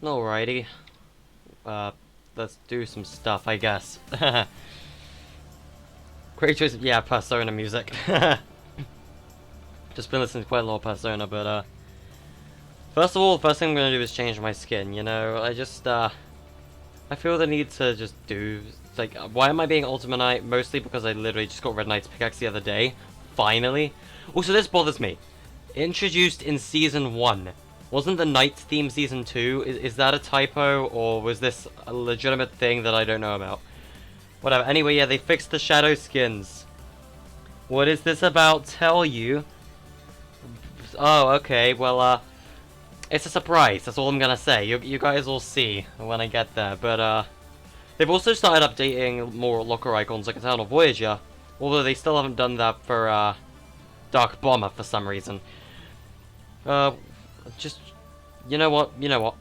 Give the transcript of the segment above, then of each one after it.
Alrighty. Uh, let's do some stuff, I guess. Great choice. Yeah, Persona music. Just been listening to quite a lot of Persona, but first of all, the first thing I'm gonna do is change my skin. You know, I feel the need to just do. Like, why am I being Ultimate Knight? Mostly because I literally just got Red Knight's pickaxe the other day. Finally. Also, this bothers me. Introduced in Season 1. Wasn't the Knight theme Season 2? Is that a typo, or was this a legitimate thing that I don't know about? Whatever. Anyway, yeah, they fixed the shadow skins. What is this about? Tell you. Oh, okay. Well, it's a surprise. That's all I'm gonna say. You guys will see when I get there. But, they've also started updating more locker icons like Eternal Voyager. Although they still haven't done that for, Dark Bomber for some reason. Just... You know what? You know what?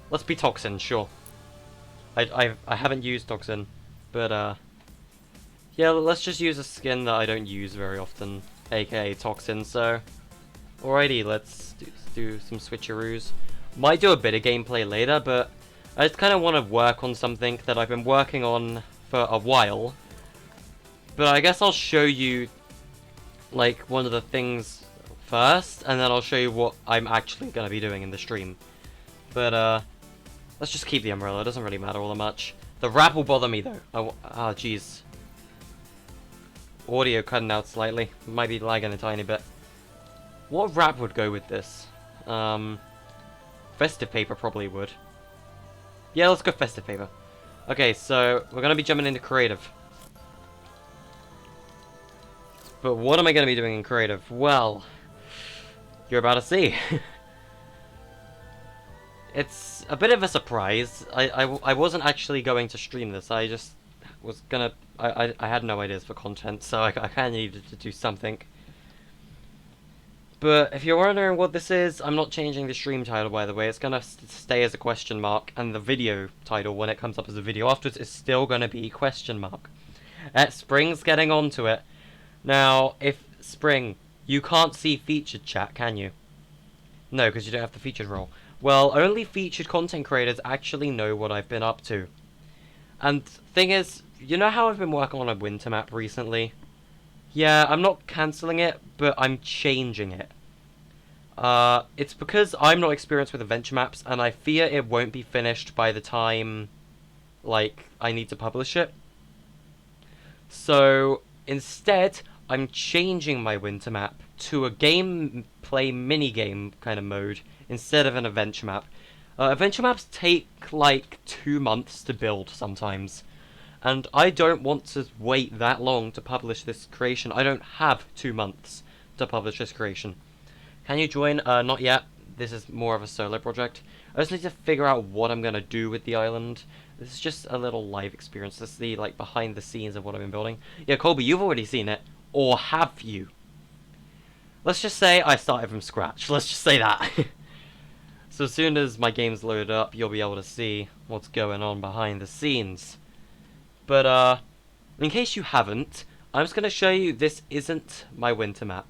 Let's be Toxin, sure. I haven't used Toxin. But, yeah, let's just use a skin that I don't use very often. AKA Toxin, so... Alrighty, let's do some switcheroos. Might do a bit of gameplay later, but... I just kind of want to work on something that I've been working on for a while. But I guess I'll show you, like, one of the things first, and then I'll show you what I'm actually going to be doing in the stream. But, let's just keep the umbrella. It doesn't really matter all that much. The rap will bother me, though. Oh, jeez. Audio cutting out slightly. Might be lagging a tiny bit. What rap would go with this? Festive paper probably would. Yeah, let's go festive paper. Okay, so we're going to be jumping into creative. But what am I going to be doing in creative? Well, you're about to see. It's a bit of a surprise. I wasn't actually going to stream this. I just was gonna... I had no ideas for content, so I kind of needed to do something. But if you're wondering what this is, I'm not changing the stream title, by the way. It's gonna stay as a question mark, and the video title, when it comes up as a video afterwards, is still gonna be question mark. Spring's getting onto it. Now, if Spring, you can't see featured chat, can you? No, because you don't have the featured role. Well, only featured content creators actually know what I've been up to. And thing is, you know how I've been working on a winter map recently? Yeah, I'm not cancelling it, but I'm changing it. It's because I'm not experienced with adventure maps, and I fear it won't be finished by the time, like, I need to publish it. So, instead, I'm changing my winter map to a gameplay minigame kind of mode, instead of an adventure map. Adventure maps take, like, 2 months to build sometimes. And I don't want to wait that long to publish this creation. I don't have 2 months to publish this creation. Can you join? Not yet. This is more of a solo project. I just need to figure out what I'm going to do with the island. This is just a little live experience. This is the, like, behind the scenes of what I've been building. Yeah, Colby, you've already seen it. Or have you? Let's just say I started from scratch. Let's just say that. So as soon as my game's loaded up, you'll be able to see what's going on behind the scenes. But, in case you haven't, I'm just going to show you this isn't my winter map.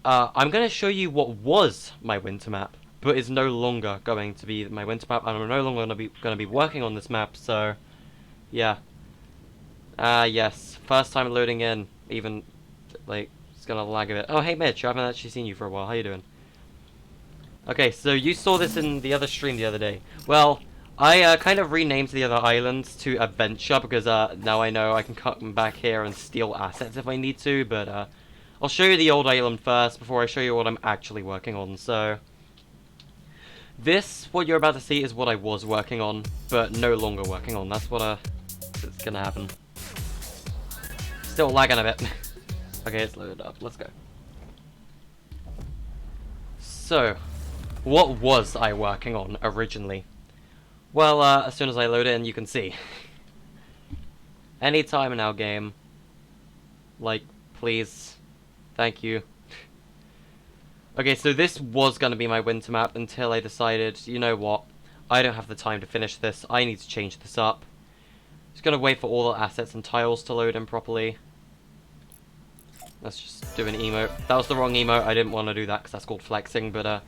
I'm going to show you what was my winter map, but is no longer going to be my winter map, and I'm no longer going to be working on this map, so, yeah. Yes, first time loading in, even, like, it's going to lag a bit. Oh, hey Mitch, I haven't actually seen you for a while, how you doing? Okay, so you saw this in the other stream the other day. Well, I kind of renamed the other islands to Adventure because now I know I can come back here and steal assets if I need to, but I'll show you the old island first before I show you what I'm actually working on. So this, what you're about to see, is what I was working on, but no longer working on. That's what that's gonna happen. Still lagging a bit. Okay, it's loaded up. Let's go. So, what was I working on originally? Well, as soon as I load it in, you can see. Anytime now, game. Like, please. Thank you. Okay, so this was going to be my winter map until I decided, you know what? I don't have the time to finish this. I need to change this up. Just going to wait for all the assets and tiles to load in properly. Let's just do an emote. That was the wrong emote. I didn't want to do that because that's called flexing, but,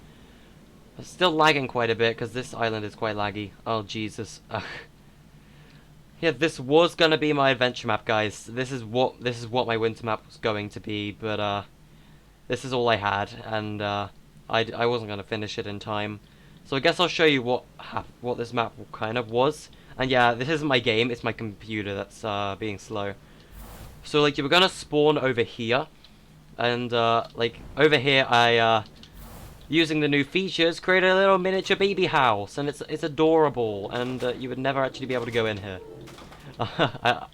It's still lagging quite a bit because this island is quite laggy. Oh Jesus. Ugh. Yeah, this was gonna be my adventure map, guys. This is what my winter map was going to be, but this is all I had, and I wasn't gonna finish it in time. So I guess I'll show you what this map kind of was. And yeah, this isn't my game; it's my computer that's being slow. So like, you were gonna spawn over here, and like over here, using the new features, created a little miniature baby house, and it's adorable, and you would never actually be able to go in here. I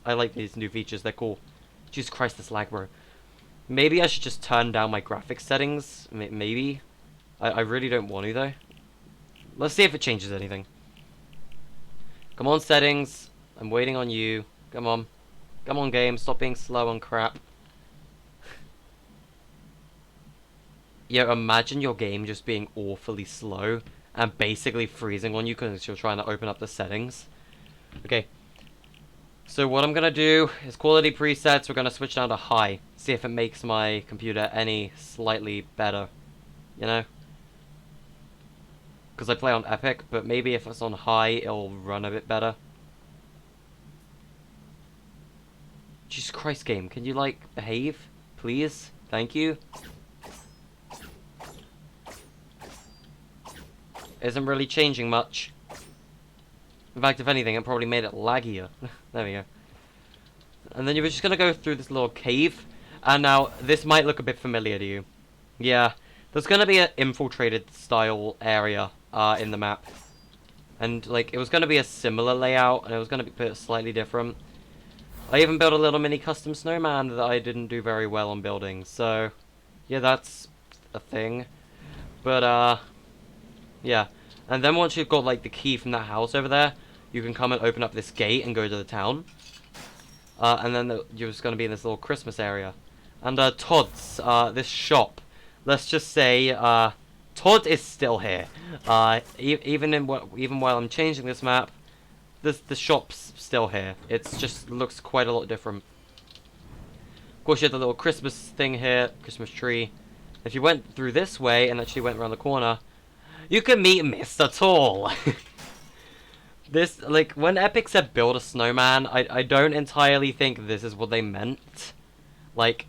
like these new features; they're cool. Jesus Christ, this lag, bro. Maybe I should just turn down my graphics settings. Maybe. I really don't want to though. Let's see if it changes anything. Come on, settings. I'm waiting on you. Come on. Come on, game. Stop being slow and crap. Yeah, imagine your game just being awfully slow and basically freezing on you because you're trying to open up the settings. Okay. So what I'm going to do is quality presets. We're going to switch down to high. See if it makes my computer any slightly better. You know? Because I play on Epic, but maybe if it's on high, it'll run a bit better. Jesus Christ, game. Can you, like, behave? Please? Thank you. Isn't really changing much. In fact, if anything, it probably made it laggier. There we go. And then you were just going to go through this little cave. And now, this might look a bit familiar to you. Yeah, there's going to be an infiltrated style area in the map. And, like, it was going to be a similar layout, and it was going to be a bit slightly different. I even built a little mini custom snowman that I didn't do very well on building. So, yeah, that's a thing. But, yeah. And then once you've got, like, the key from that house over there, you can come and open up this gate and go to the town. And then you're just going to be in this little Christmas area. And, Todd's, this shop. Let's just say, Todd is still here. Even while I'm changing this map, the shop's still here. It's just looks quite a lot different. Of course, you have the little Christmas thing here, Christmas tree. If you went through this way and actually went around the corner, you can meet Mr. Tall. This, like, when Epic said build a snowman, I don't entirely think this is what they meant. Like,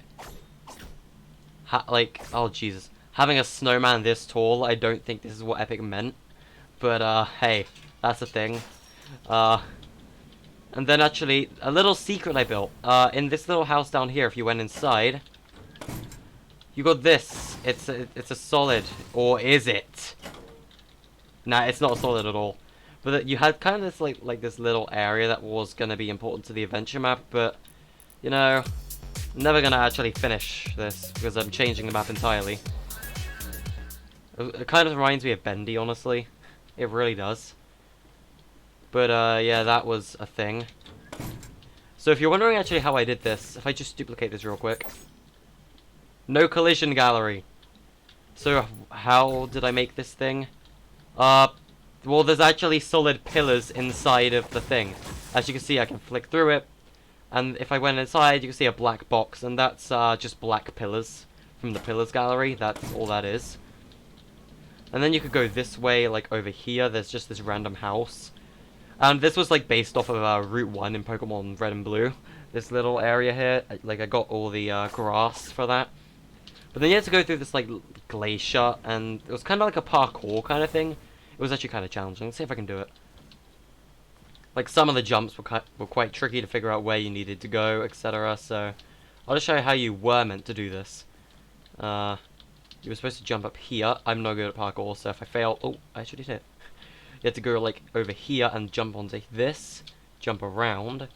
oh Jesus. Having a snowman this tall, I don't think this is what Epic meant. But, hey, that's a thing. And then actually, a little secret I built. In this little house down here, if you went inside, you got this. It's a solid. Or is it? Nah, it's not solid at all. But you had kind of this, like this little area that was going to be important to the adventure map, but, you know, I'm never going to actually finish this, because I'm changing the map entirely. It kind of reminds me of Bendy, honestly. It really does. But, yeah, that was a thing. So if you're wondering actually how I did this, if I just duplicate this real quick. No collision gallery. So, how did I make this thing? Well, there's actually solid pillars inside of the thing. As you can see, I can flick through it. And if I went inside, you can see a black box. And that's just black pillars from the pillars gallery. That's all that is. And then you could go this way, like over here. There's just this random house. And this was like based off of Route 1 in Pokemon Red and Blue. This little area here. Like, I got all the grass for that. But then you had to go through this like glacier. And it was kind of like a parkour kind of thing. It was actually kind of challenging. Let's see if I can do it. Like, some of the jumps were quite tricky to figure out where you needed to go, etc. So, I'll just show you how you were meant to do this. You were supposed to jump up here. I'm no good at parkour, so if I fail... Oh, I actually did it. You had to go, like, over here and jump onto this. Jump around.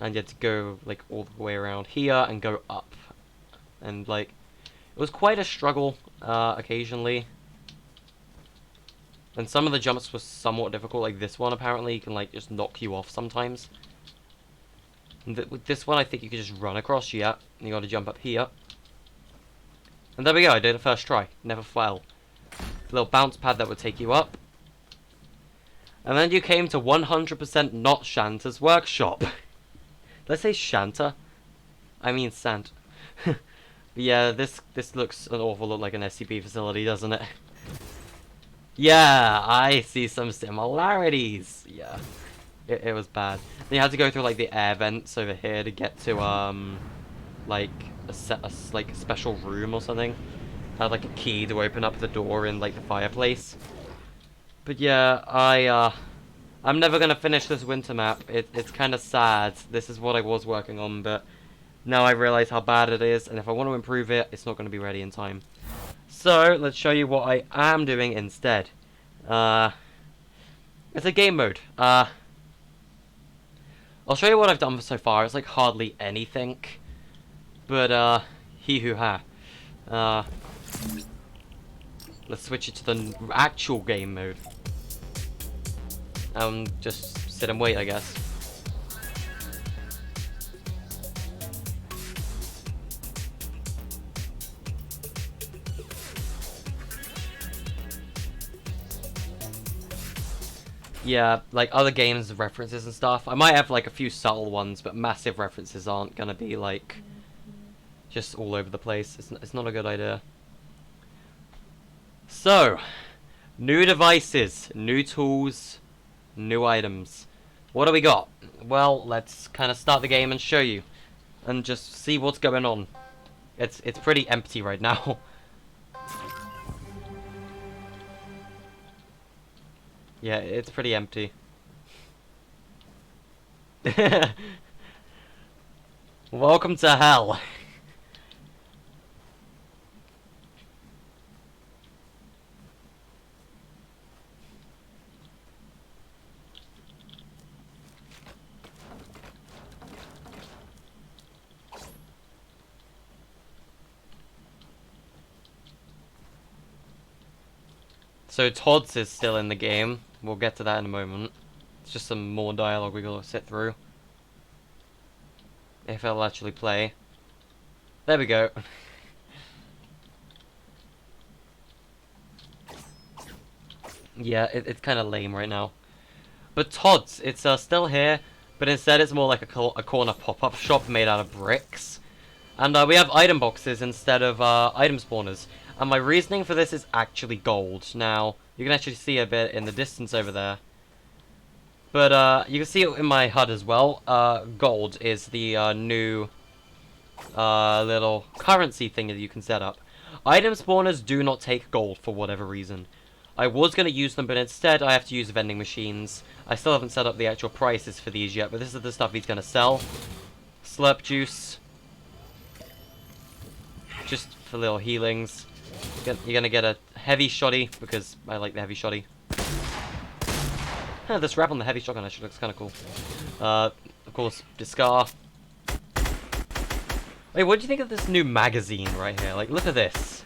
And you had to go, like, all the way around here and go up. And, like, it was quite a struggle, occasionally. And some of the jumps were somewhat difficult, like this one apparently can like just knock you off sometimes. And with this one I think you could just run across here, and you gotta jump up here. And there we go, I did it first try, never fell. A little bounce pad that would take you up. And then you came to 100% not Shanta's workshop. Did I say Shanta? I mean Sant. Yeah, this looks an awful lot like an SCP facility, doesn't it? Yeah, I see some similarities. Yeah, it was bad. Then you had to go through like the air vents over here to get to like like a special room or something. Had like a key to open up the door in like the fireplace. But yeah, I'm never gonna finish this winter map. It's kind of sad. This is what I was working on, but now I realize how bad it is, and if I want to improve it, it's not going to be ready in time. So let's show you what I am doing instead. Uh, it's a game mode. I'll show you what I've done so far. It's like hardly anything, but hee hoo ha. Uh, let's switch it to the actual game mode. Just sit and wait, I guess. Yeah, like other games references and stuff. I might have like a few subtle ones, but massive references aren't gonna be like just all over the place. It's not a good idea. So, new devices, new tools, new items. What do we got? Well, let's kind of start the game and show you, and just see what's going on. It's pretty empty right now. Yeah, it's pretty empty. Welcome to hell. So Todd's is still in the game. We'll get to that in a moment. It's just some more dialogue we gotta sit through. If it'll actually play. There we go. Yeah, it's kind of lame right now. But Todd's, it's still here, but instead it's more like a corner pop-up shop made out of bricks. And we have item boxes instead of item spawners. And my reasoning for this is actually gold. Now, you can actually see a bit in the distance over there. But you can see it in my HUD as well. Gold is the new little currency thing that you can set up. Item spawners do not take gold for whatever reason. I was going to use them, but instead I have to use vending machines. I still haven't set up the actual prices for these yet, but this is the stuff he's going to sell. Slurp juice. Just for little healings. You're going to get a heavy shoddy, because I like the heavy shoddy. The strap on the heavy shotgun actually looks kind of cool. Of course, Discar. Wait, what do you think of this new magazine right here? Like, look at this.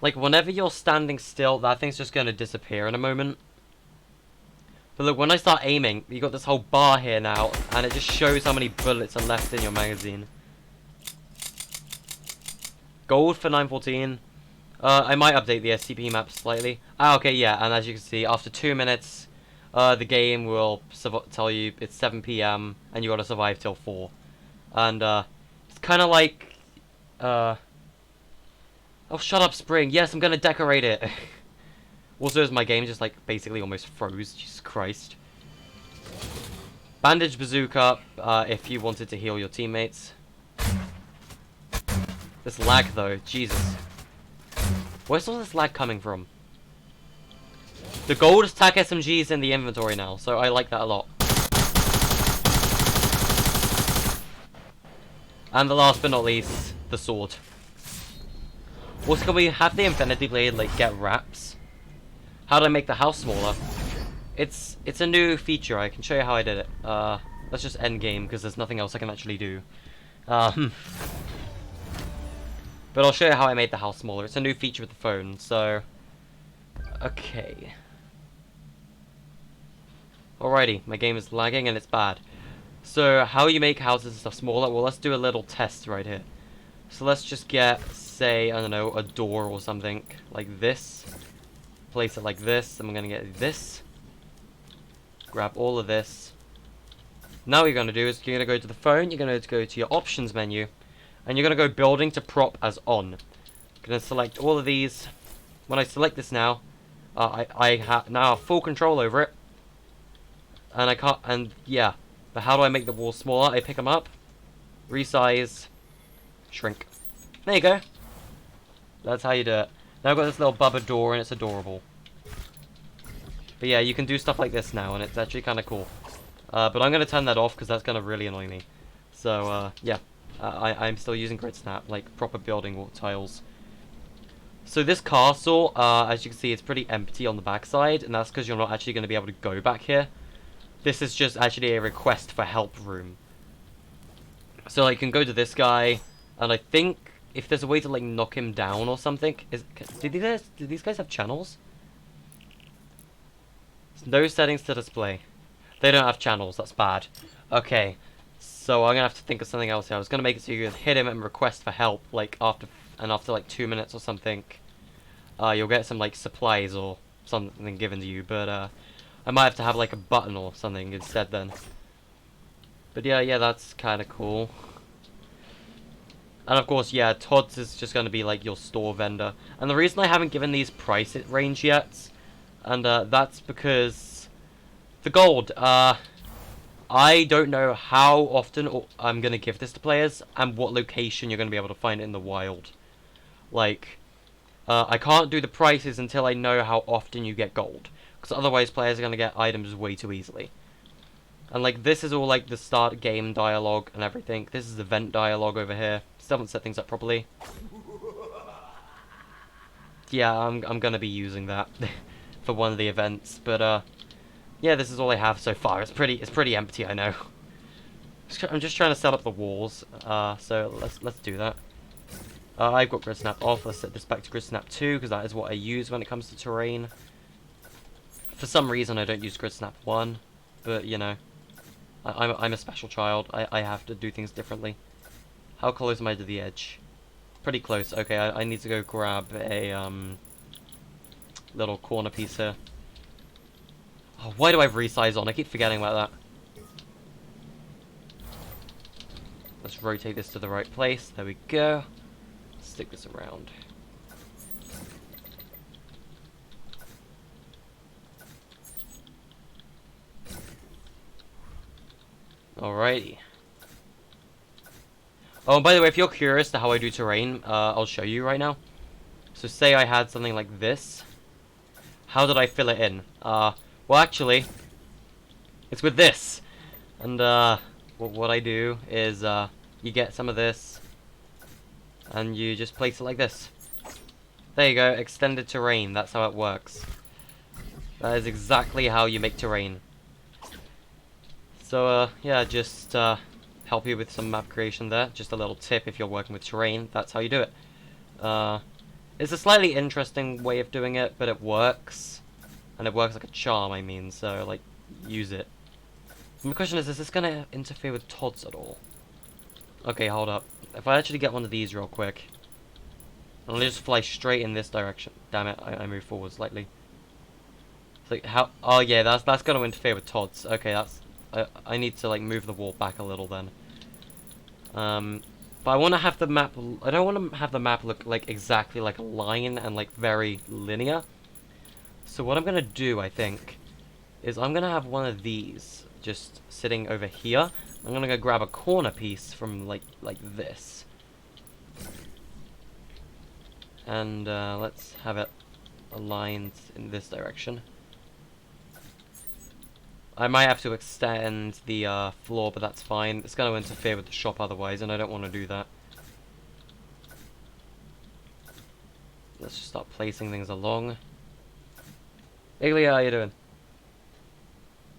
Like, whenever you're standing still, that thing's just going to disappear in a moment. But look, when I start aiming, you got this whole bar here now, and it just shows how many bullets are left in your magazine. Gold for 914. I might update the SCP map slightly. Ah, okay, yeah, and as you can see, after 2 minutes, the game will tell you it's 7 PM, and you gotta survive till 4. And, it's kind of like, oh, shut up, Spring. Yes, I'm gonna decorate it. Also, as my game just, like, basically almost froze. Jesus Christ. Bandage bazooka, if you wanted to heal your teammates. This lag, though. Jesus. Where's all this lag coming from? The gold attack SMG is in the inventory now, so I like that a lot. And the last but not least, the sword. Also, can we have the Infinity Blade, like, get wraps? How do I make the house smaller? It's a new feature. I can show you how I did it. Let's just end game, because there's nothing else I can actually do. But I'll show you how I made the house smaller. It's a new feature with the phone, so... Okay. Alrighty, my game is lagging and it's bad. So, how you make houses and stuff smaller? Well, let's do a little test right here. So let's just get, say, I don't know, a door or something like this. Place it like this, and we're gonna get this. Grab all of this. Now what you're gonna do is you're gonna go to the phone, you're gonna go to your options menu, And you're gonna go building to prop as on. Gonna select all of these. When I select this now, I have now full control over it. And I can't, and yeah. But how do I make the walls smaller? I pick them up, resize, shrink. There you go. That's how you do it. Now I've got this little Bubba door and it's adorable. But yeah, you can do stuff like this now and it's actually kind of cool. But I'm going to turn that off because that's going to really annoy me. So, yeah. I'm still using grid snap, like proper building tiles. So this castle, as you can see, it's pretty empty on the backside, and that's because you're not actually going to be able to go back here. This is just actually a request for help room. So like, you can go to this guy, and I think if there's a way to like knock him down or something, do these guys have channels? No settings to display. They don't have channels. That's bad. Okay. So I'm gonna have to think of something else here. I was gonna make it so you can hit him and request for help, like after like 2 minutes or something, you'll get some like supplies or something given to you. But I might have to have like a button or something instead then. But yeah, that's kind of cool. And of course, yeah, Todd's is just gonna be like your store vendor. And the reason I haven't given these price range yet, and that's because the gold. I don't know how often I'm going to give this to players, and what location you're going to be able to find it in the wild. Like, I can't do the prices until I know how often you get gold. Because otherwise players are going to get items way too easily. And like, this is all like the start game dialogue and everything. This is event dialogue over here. Still haven't set things up properly. Yeah, I'm going to be using that for one of the events, but yeah, this is all I have so far. It's pretty empty, I know. I'm just trying to set up the walls. So let's do that. I've got grid snap off. Let's set this back to grid snap 2 because that is what I use when it comes to terrain. For some reason, I don't use grid snap 1, but you know, I'm a special child. I have to do things differently. How close am I to the edge? Pretty close. Okay, I need to go grab a little corner piece here. Oh, why do I have resize on? I keep forgetting about that. Let's rotate this to the right place. There we go. Stick this around. Alrighty. Oh, and by the way, if you're curious to how I do terrain, I'll show you right now. So say I had something like this. How did I fill it in? Well, actually, it's with this. And, what I do is, you get some of this, and you just place it like this. There you go, extended terrain, that's how it works. That is exactly how you make terrain. So, yeah, just, help you with some map creation there. Just a little tip if you're working with terrain, that's how you do it. It's a slightly interesting way of doing it, but it works. And it works like a charm, I mean, so, like, use it. And the question is this going to interfere with Todd's at all? Okay, hold up. If I actually get one of these real quick, I'll just fly straight in this direction. Damn it, I moved forward slightly. It's like, how... Oh, yeah, that's going to interfere with Todd's. Okay, that's... I need to, like, move the wall back a little then. But I want to have the map... I don't want to have the map look, like, exactly like a line and, like, very linear. So what I'm going to do, I think, is I'm going to have one of these just sitting over here. I'm going to go grab a corner piece from, like this. And let's have it aligned in this direction. I might have to extend the floor, but that's fine. It's going to interfere with the shop otherwise, and I don't want to do that. Let's just start placing things along. Iglia, how you doing?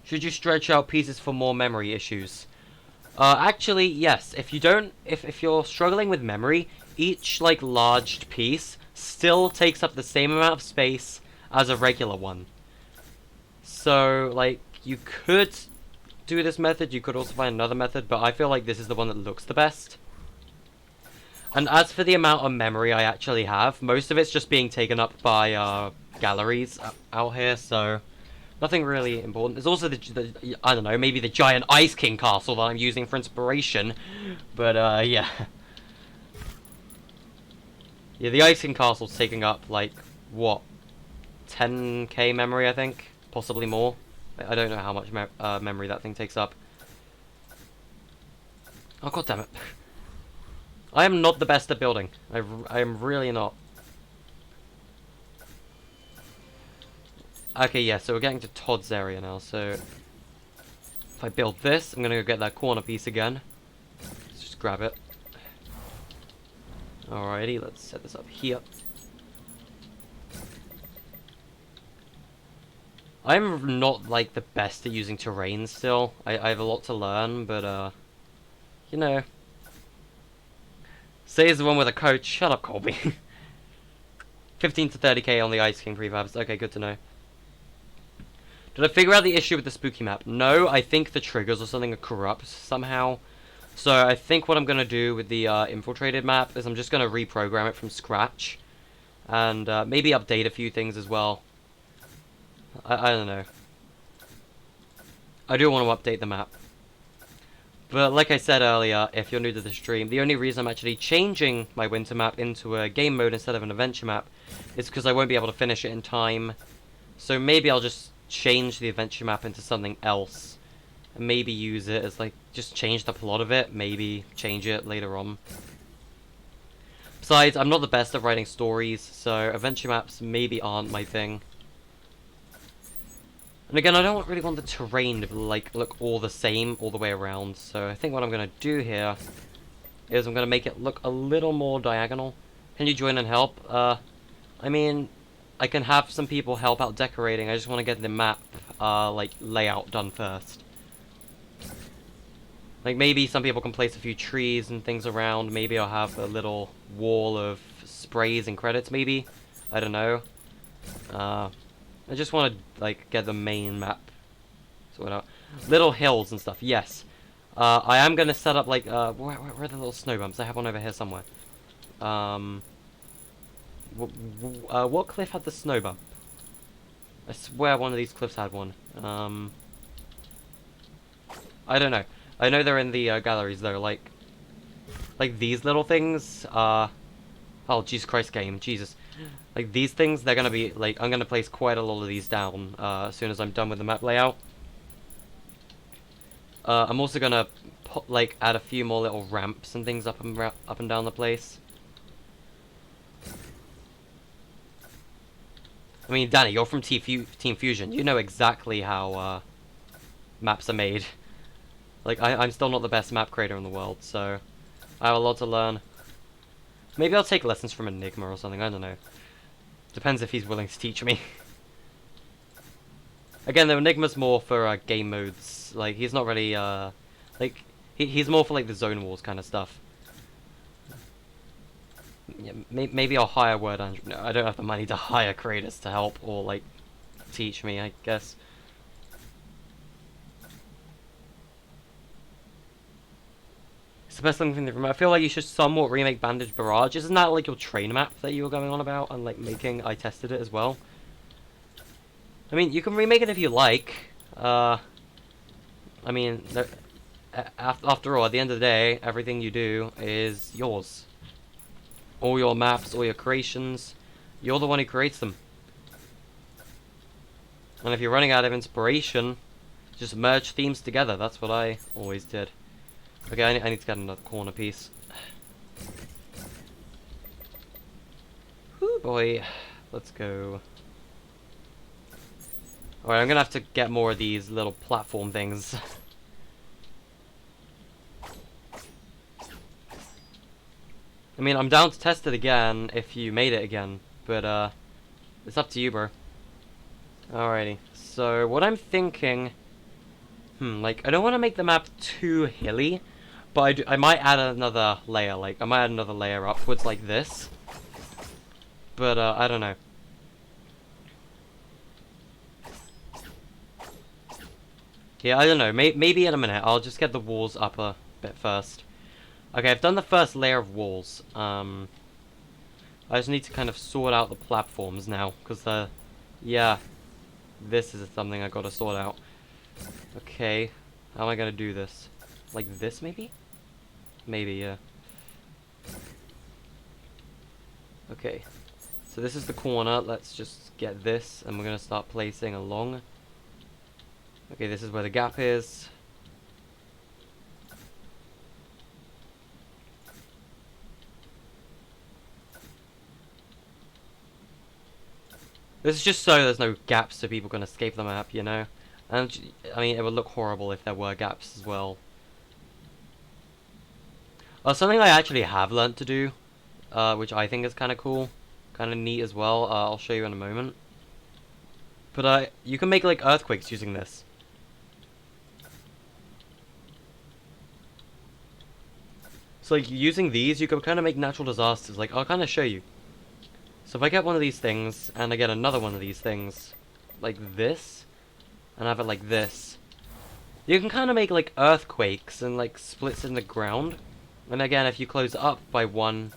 Should you stretch out pieces for more memory issues? Actually, yes. If you're struggling with memory, each, like, large piece still takes up the same amount of space as a regular one. So, like, you could do this method, you could also find another method, but I feel like this is the one that looks the best. And as for the amount of memory I actually have, most of it's just being taken up by, galleries out here, so nothing really important. There's also the I don't know, maybe the giant Ice King castle that I'm using for inspiration, but, yeah. Yeah, the Ice King Castle's taking up, like, what? 10k memory, I think? Possibly more. I don't know how much memory that thing takes up. Oh, god damn it. I am not the best at building. I am really not. Okay, yeah, so we're getting to Todd's area now, so... If I build this, I'm gonna go get that corner piece again. Let's just grab it. Alrighty, let's set this up here. I'm not, like, the best at using terrain still. I have a lot to learn, but, you know... Say is the one with a coach. Shut up, Colby. 15 to 30k on the Ice King prefabs. Okay, good to know. Did I figure out the issue with the spooky map? No, I think the triggers or something are corrupt somehow. So I think what I'm going to do with the infiltrated map is I'm just going to reprogram it from scratch. And maybe update a few things as well. I don't know. I do want to update the map. But like I said earlier, if you're new to the stream, the only reason I'm actually changing my winter map into a game mode instead of an adventure map is because I won't be able to finish it in time. So maybe I'll just change the adventure map into something else. And maybe use it as, like, just change the plot of it. Maybe change it later on. Besides, I'm not the best at writing stories, so adventure maps maybe aren't my thing. And again, I don't really want the terrain to, like, look all the same all the way around. So I think what I'm going to do here is I'm going to make it look a little more diagonal. Can you join and help? I mean, I can have some people help out decorating. I just want to get the map, like, layout done first. Like, maybe some people can place a few trees and things around. Maybe I'll have a little wall of sprays and credits, maybe. I don't know. I just want to, like, get the main map sorted out. Little hills and stuff, yes. I am going to set up, like, where are the little snow bumps? I have one over here somewhere. What cliff had the snow bump? I swear one of these cliffs had one. I don't know. I know they're in the galleries, though, like these little things, oh, Jesus Christ, game, Jesus. Like, these things, they're gonna be, like, I'm gonna place quite a lot of these down, as soon as I'm done with the map layout. I'm also gonna put, like, add a few more little ramps and things up and down the place. I mean, Danny, you're from Team Fusion. You know exactly how, maps are made. Like, I'm still not the best map creator in the world, so I have a lot to learn. Maybe I'll take lessons from Enigma or something, I don't know. Depends if he's willing to teach me. Again, though, Enigma's more for game modes. Like, he's not really, like, he's more for, like, the Zone Wars kind of stuff. Yeah, maybe I'll hire Word Andrew. No, I don't have the money to hire creators to help or, like, teach me, I guess. It's the best thing from I feel like you should somewhat remake Bandage Barrage. Isn't that, like, your train map that you were going on about and, like, making? I tested it as well. I mean, you can remake it if you like. I mean, after all, at the end of the day, everything you do is yours. All your maps, all your creations, you're the one who creates them. And if you're running out of inspiration, just merge themes together. That's what I always did. Okay, I need to get another corner piece. Whoo boy. Let's go. Alright, I'm gonna have to get more of these little platform things. I mean, I'm down to test it again if you made it again, but it's up to you, bro. Alrighty, so what I'm thinking, like, I don't want to make the map too hilly, but I might add another layer, like, I might add another layer upwards like this, but I don't know. Yeah, I don't know, maybe in a minute, I'll just get the walls up a bit first. Okay, I've done the first layer of walls. I just need to kind of sort out the platforms now, because yeah, this is something I gotta sort out. Okay, how am I gonna do this? Like this, maybe? Maybe, yeah. Okay, so this is the corner. Let's just get this, and we're gonna start placing along. Okay, this is where the gap is. This is just so there's no gaps so people can escape the map, you know? And, I mean, it would look horrible if there were gaps as well. Something I actually have learnt to do, which I think is kind of cool, kind of neat as well, I'll show you in a moment. But, you can make, like, earthquakes using this. So, like, using these, you can kind of make natural disasters. Like, I'll kind of show you. So if I get one of these things, and I get another one of these things, like this, and have it like this, you can kind of make, like, earthquakes and, like, splits in the ground. And again, if you close it up by one,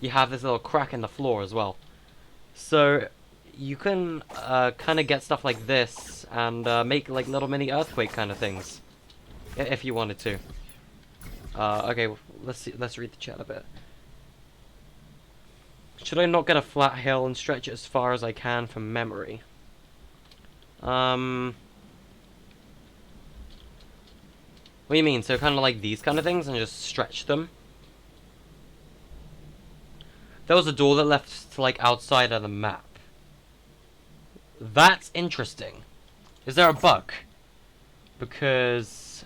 you have this little crack in the floor as well. So you can kind of get stuff like this and make, like, little mini earthquake kind of things, if you wanted to. Okay, well, let's read the chat a bit. Should I not get a flat hill and stretch it as far as I can from memory? What do you mean? So kind of like these kind of things and just stretch them? There was a door that left to, like, outside of the map. That's interesting. Is there a bug? Because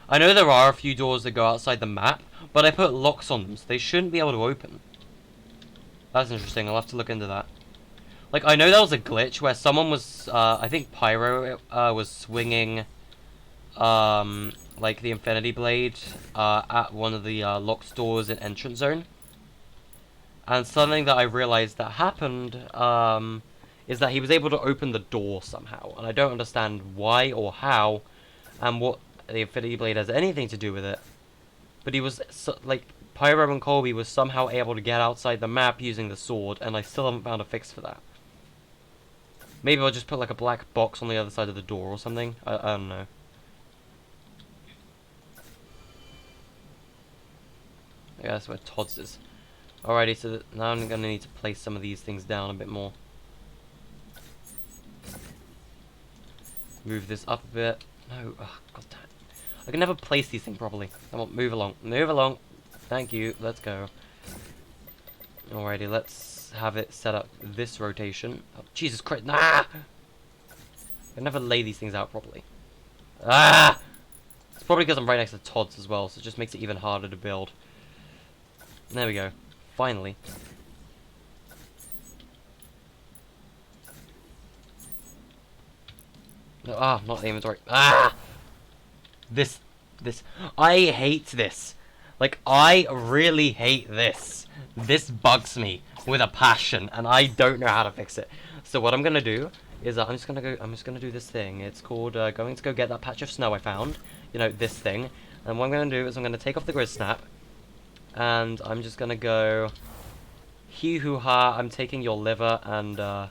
I know there are a few doors that go outside the map, but I put locks on them, so they shouldn't be able to open. That's interesting, I'll have to look into that. Like, I know there was a glitch where someone was, I think Pyro, was swinging, like, the Infinity Blade, at one of the, locked doors in Entrance Zone. And something that I realized that happened, is that he was able to open the door somehow. And I don't understand why or how, and what the Infinity Blade has anything to do with it. But he was, like, Pyro and Colby was somehow able to get outside the map using the sword, and I still haven't found a fix for that. Maybe I'll just put, like, a black box on the other side of the door or something. I don't know. Yeah, that's where Todd's is. Alrighty, so now I'm gonna need to place some of these things down a bit more. Move this up a bit. No, oh, god damn. I can never place these things properly. Come on, move along. Move along. Thank you. Let's go. Alrighty, let's have it set up this rotation. Oh, Jesus Christ. Nah! I can never lay these things out properly. Ah! It's probably because I'm right next to Todd's as well, so it just makes it even harder to build. There we go. Finally. Ah, not the inventory. Ah! This. I hate this. Like, I really hate this. This bugs me with a passion, and I don't know how to fix it. So what I'm gonna do is I'm just gonna do this thing. It's called going to go get that patch of snow I found. You know, this thing. And what I'm gonna do is I'm gonna take off the grid snap, and I'm just gonna go. Hee-hoo-ha! I'm taking your liver, and there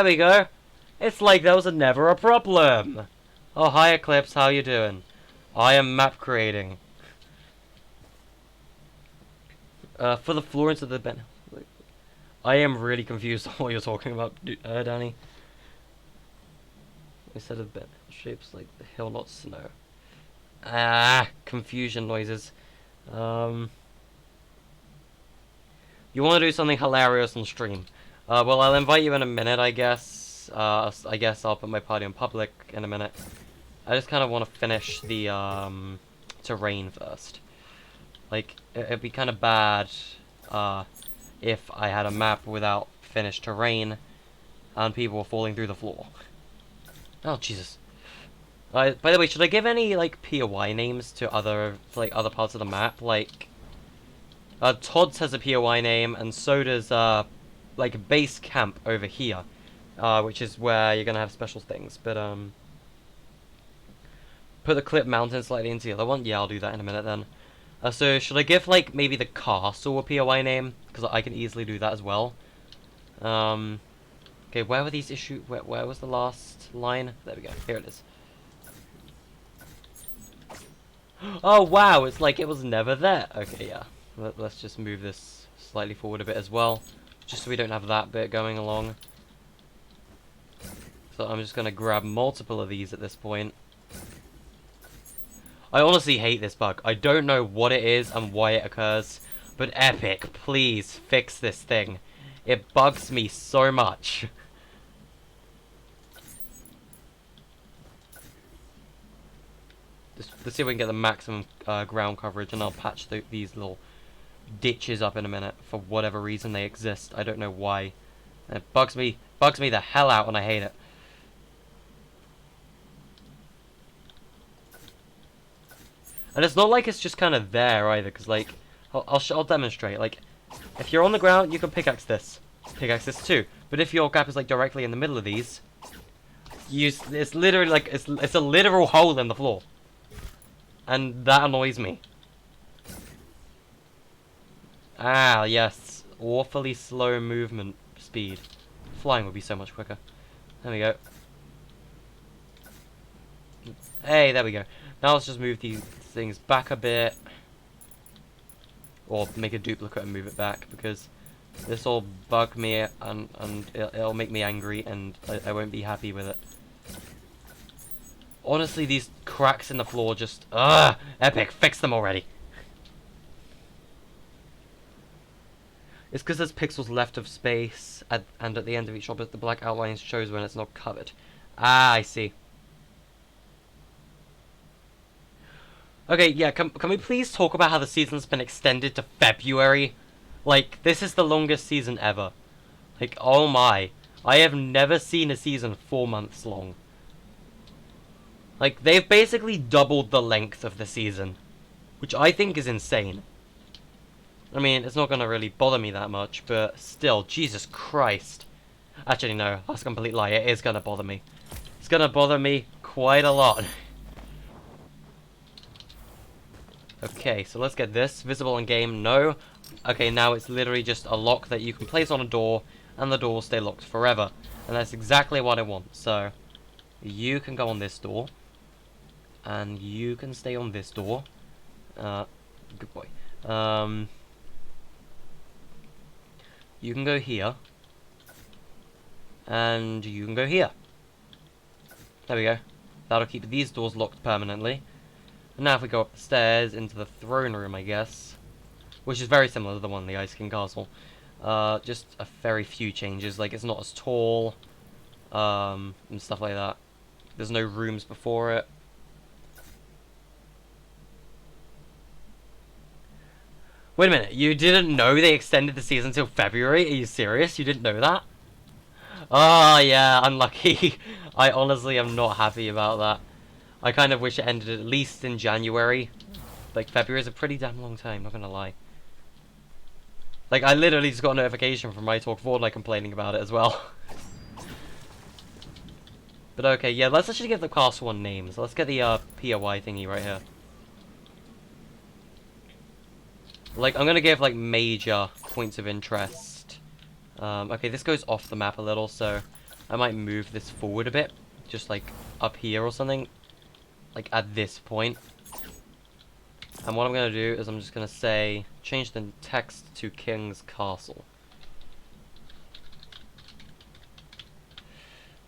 we go. It's like there was never a problem. Oh, hi Eclipse, how you doing? I am map creating. For the floor into the bed. I am really confused on what you're talking about, Danny. Instead of bed shapes like the hill, not snow. Ah, confusion noises. You want to do something hilarious on stream? Well, I'll invite you in a minute, I guess. I guess I'll put my party on public in a minute. I just kind of want to finish the terrain first. Like, it'd be kind of bad if I had a map without finished terrain and people were falling through the floor. Oh, Jesus. By the way, should I give any, like, POI names to other parts of the map? Like, Todd's has a POI name, and so does, like, base camp over here. Which is where you're gonna have special things, but, put the clip mountain slightly into the other one? Yeah, I'll do that in a minute then. So, should I give, like, maybe the castle a POI name? Because I can easily do that as well. Okay, where were these issues? Where was the last line? There we go. Here it is. Oh wow, it's like it was never there. Okay, yeah. Let's just move this slightly forward a bit as well. Just so we don't have that bit going along. So I'm just gonna grab multiple of these at this point. I honestly hate this bug. I don't know what it is and why it occurs. But Epic, please fix this thing. It bugs me so much. Let's see if we can get the maximum ground coverage, and I'll patch these little ditches up in a minute. For whatever reason they exist. I don't know why. And it bugs me the hell out, and I hate it. And it's not like it's just kind of there either, because like, I'll demonstrate. Like, if you're on the ground, you can pickaxe this too. But if your gap is like directly in the middle of these, it's literally like it's a literal hole in the floor, and that annoys me. Ah, yes, awfully slow movement speed. Flying would be so much quicker. There we go. Hey, there we go. Now let's just move these things back a bit. Or make a duplicate and move it back, because this will bug me and it'll make me angry, and I won't be happy with it. Honestly, these cracks in the floor just... Ugh! Epic, fix them already! It's because there's pixels left of space, and at the end of each object, the black outline shows when it's not covered. Ah, I see. Okay, yeah, can we please talk about how the season's been extended to February? Like, this is the longest season ever. Like, oh my. I have never seen a season 4 months long. Like, they've basically doubled the length of the season, which I think is insane. I mean, it's not gonna really bother me that much, but still, Jesus Christ. Actually, no, that's a complete lie. It is gonna bother me. It's gonna bother me quite a lot. Okay, so let's get this. Visible in game, no. Okay, now it's literally just a lock that you can place on a door, and the door will stay locked forever. And that's exactly what I want. So, you can go on this door, and you can stay on this door. Good boy. You can go here, and you can go here. There we go. That'll keep these doors locked permanently. And now if we go up the stairs into the throne room, I guess, which is very similar to the one in the Ice King Castle. Just a very few changes, like it's not as tall, and stuff like that. There's no rooms before it. Wait a minute, you didn't know they extended the season till February? Are you serious? You didn't know that? Oh yeah, unlucky. I honestly am not happy about that. I kind of wish it ended at least in January. Like, February is a pretty damn long time, not gonna lie. Like, I literally just got a notification from My Talk Fortnite complaining about it as well. But okay, yeah, let's actually give the castle one name. So let's get the POI thingy right here. Like, I'm gonna give, like, major points of interest. Okay, this goes off the map a little, so I might move this forward a bit. Just, like, up here or something. Like, at this point. And what I'm going to do is I'm just going to say, change the text to King's Castle.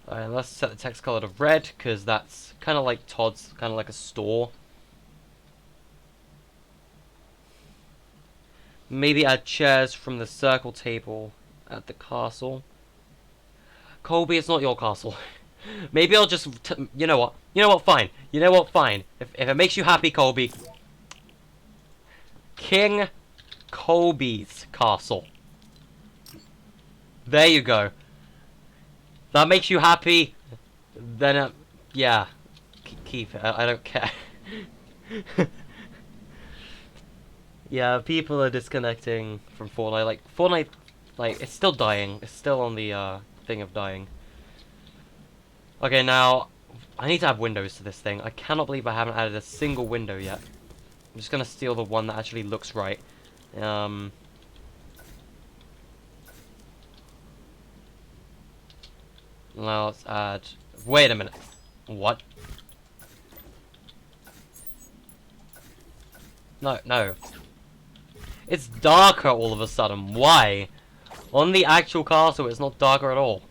Alright, let's set the text color to red, because that's kind of like Todd's, kind of like a store. Maybe add chairs from the circle table at the castle. Colby, it's not your castle. Maybe I'll just... you know what? You know what? Fine. You know what? Fine. If it makes you happy, Colby. King Colby's castle. There you go. That makes you happy. Then, yeah. Keep it. I don't care. Yeah, people are disconnecting from Fortnite. Like, Fortnite, like, it's still dying. It's still on the, thing of dying. Okay, now, I need to add windows to this thing. I cannot believe I haven't added a single window yet. I'm just gonna steal the one that actually looks right. Now let's add... Wait a minute. What? No, no. It's darker all of a sudden. Why? On the actual castle, it's not darker at all.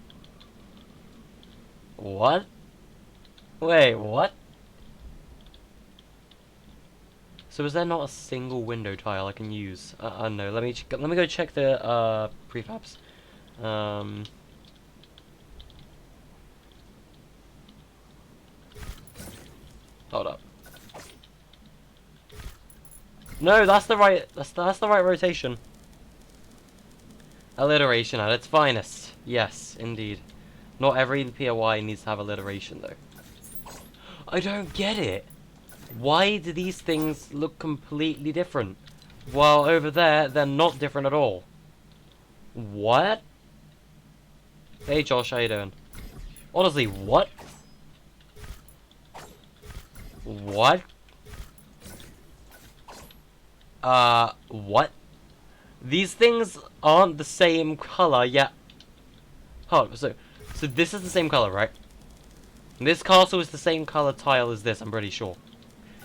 What? Wait, what? So is there not a single window tile I can use? No. Let me go check the prefabs. Hold up. No, that's the right. That's the right rotation. Alliteration at its finest. Yes, indeed. Not every POI needs to have alliteration though. I don't get it. Why do these things look completely different? While over there, they're not different at all. What? Hey Josh, how you doing? Honestly, what? What? What? These things aren't the same color yet. Oh, so this is the same color, right? This castle is the same color tile as this, I'm pretty sure.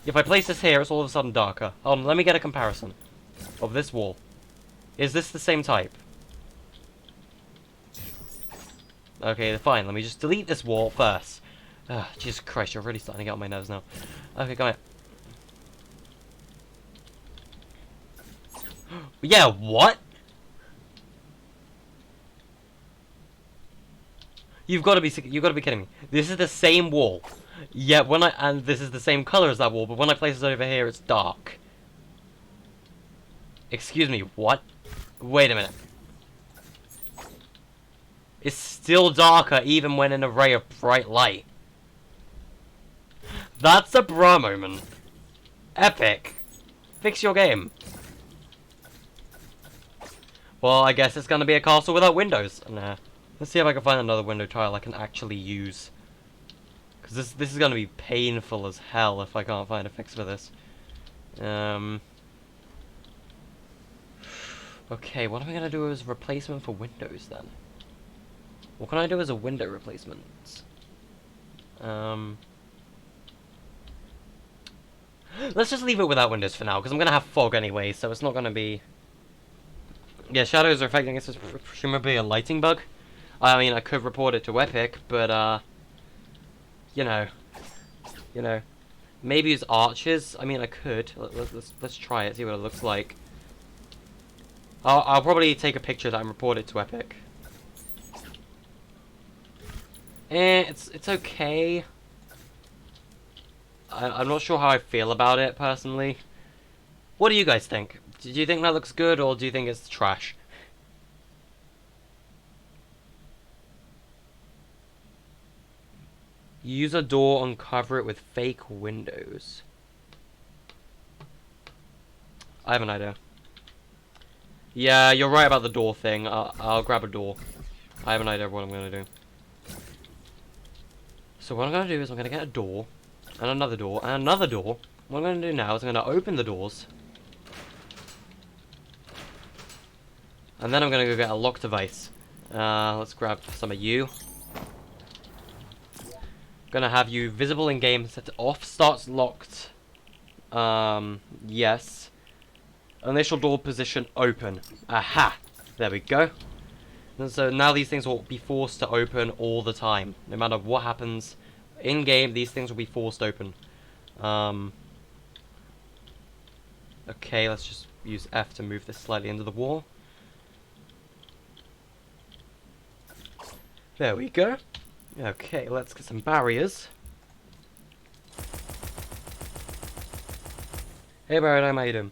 If I place this here, it's all of a sudden darker. Hold on, let me get a comparison of this wall. Is this the same type? Okay, fine. Let me just delete this wall first. Jesus Christ, you're really starting to get on my nerves now. Okay, come here. Yeah, what? You've got to be kidding me. This is the same wall. Yeah, and this is the same color as that wall, but when I place it over here, it's dark. Excuse me, what? Wait a minute. It's still darker even when in a ray of bright light. That's a bra moment. Epic. Fix your game. Well, I guess it's gonna be a castle without windows. Nah. Let's see if I can find another window tile I can actually use. Because this is gonna be painful as hell if I can't find a fix for this. Okay, what am I gonna do as a replacement for windows then? What can I do as a window replacement? Let's just leave it without windows for now, because I'm gonna have fog anyway, so it's not gonna be... Yeah, shadows are affecting us. It's presumably a lighting bug. I mean, I could report it to Epic, but you know, maybe use arches. I mean, I could. Let's try it. See what it looks like. I'll probably take a picture of that and report it to Epic. It's okay. I'm not sure how I feel about it personally. What do you guys think? Do you think that looks good, or do you think it's trash? Use a door and cover it with fake windows. I have an idea. Yeah, you're right about the door thing. I'll grab a door. I have an idea of what I'm gonna do. So what I'm gonna do is I'm gonna get a door, and another door, and another door. What I'm gonna do now is I'm gonna open the doors. And then I'm gonna go get a lock device. Let's grab some of you. Gonna have you visible in game, set it off, starts locked. Yes. Initial door position open. Aha! There we go. And so now these things will be forced to open all the time. No matter what happens in game, these things will be forced open. Okay, let's just use F to move this slightly into the wall. There we go. Okay, let's get some barriers. Hey Barrett, how you doing?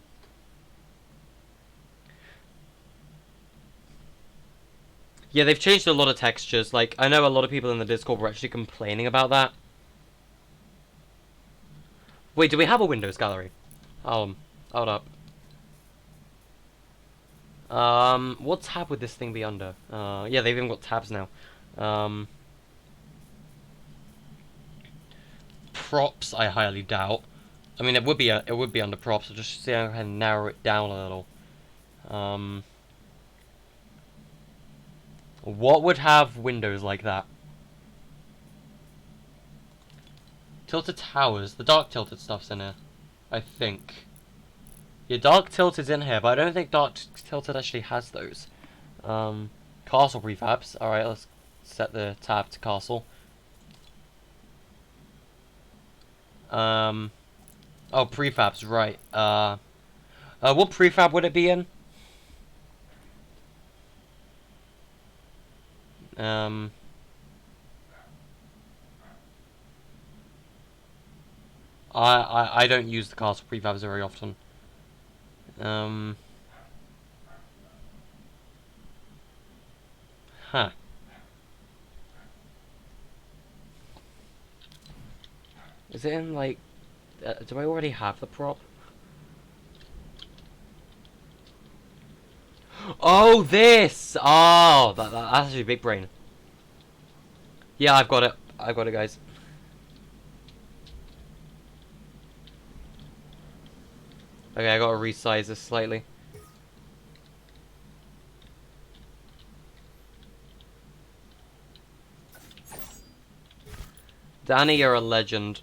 Yeah, they've changed a lot of textures. Like, I know a lot of people in the Discord were actually complaining about that. Wait, do we have a Windows gallery? Hold up. What tab would this thing be under? Yeah, they've even got tabs now. Props, I highly doubt. I mean, it would be under props. I'll just see how I can narrow it down a little. What would have windows like that? Tilted towers. The dark tilted stuff's in here, I think. Yeah, Dark Tilted's in here, but I don't think Dark Tilted actually has those. Castle prefabs. Alright, let's set the tab to castle. Oh, prefabs, right. What prefab would it be in? I don't use the castle prefabs very often. Huh. Is it in, like... do I already have the prop? Oh, this! Oh, that's actually big brain. Yeah, I've got it. I've got it, guys. Okay, I gotta resize this slightly. Danny, you're a legend.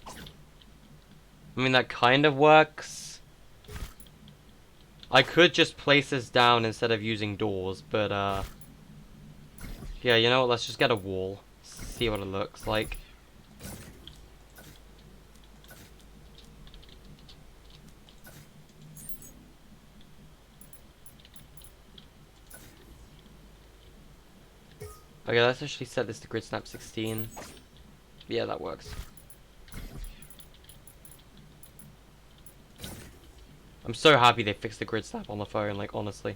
I mean, that kind of works. I could just place this down instead of using doors, but, yeah, you know what? Let's just get a wall. See what it looks like. Okay, let's actually set this to grid snap 16. Yeah, that works. I'm so happy they fixed the grid snap on the phone, like, honestly.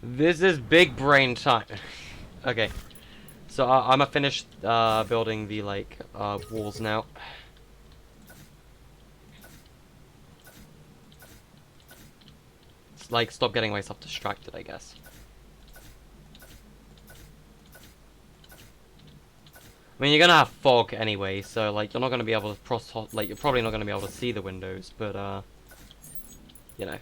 This is big brain time. Okay. So I'm gonna finish building the, like, walls now. It's like, stop getting myself distracted, I guess. I mean, you're gonna have fog anyway, so, like, you're not gonna be able to like, you're probably not gonna be able to see the windows, but, you know.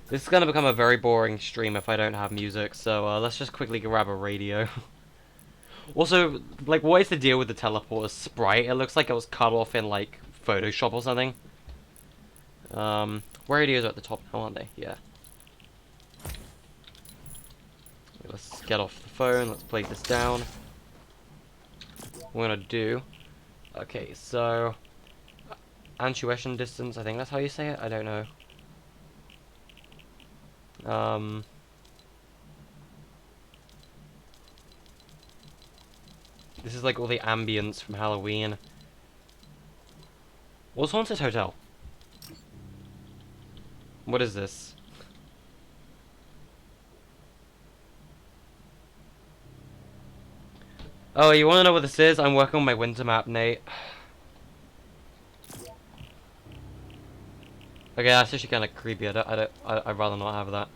This is gonna become a very boring stream if I don't have music, so, let's just quickly grab a radio. Also, like, what is the deal with the teleporter sprite? It looks like it was cut off in, like, Photoshop or something. Radios are at the top now, aren't they? Yeah. Let's get off the phone, let's place this down. What we're gonna do... Okay, so... Antuition distance, I think that's how you say it? I don't know. This is like all the ambience from Halloween. What's Haunted Hotel? What is this? Oh, you wanna know what this is? I'm working on my winter map, Nate. Okay, that's actually kind of creepy. I'd rather not have that.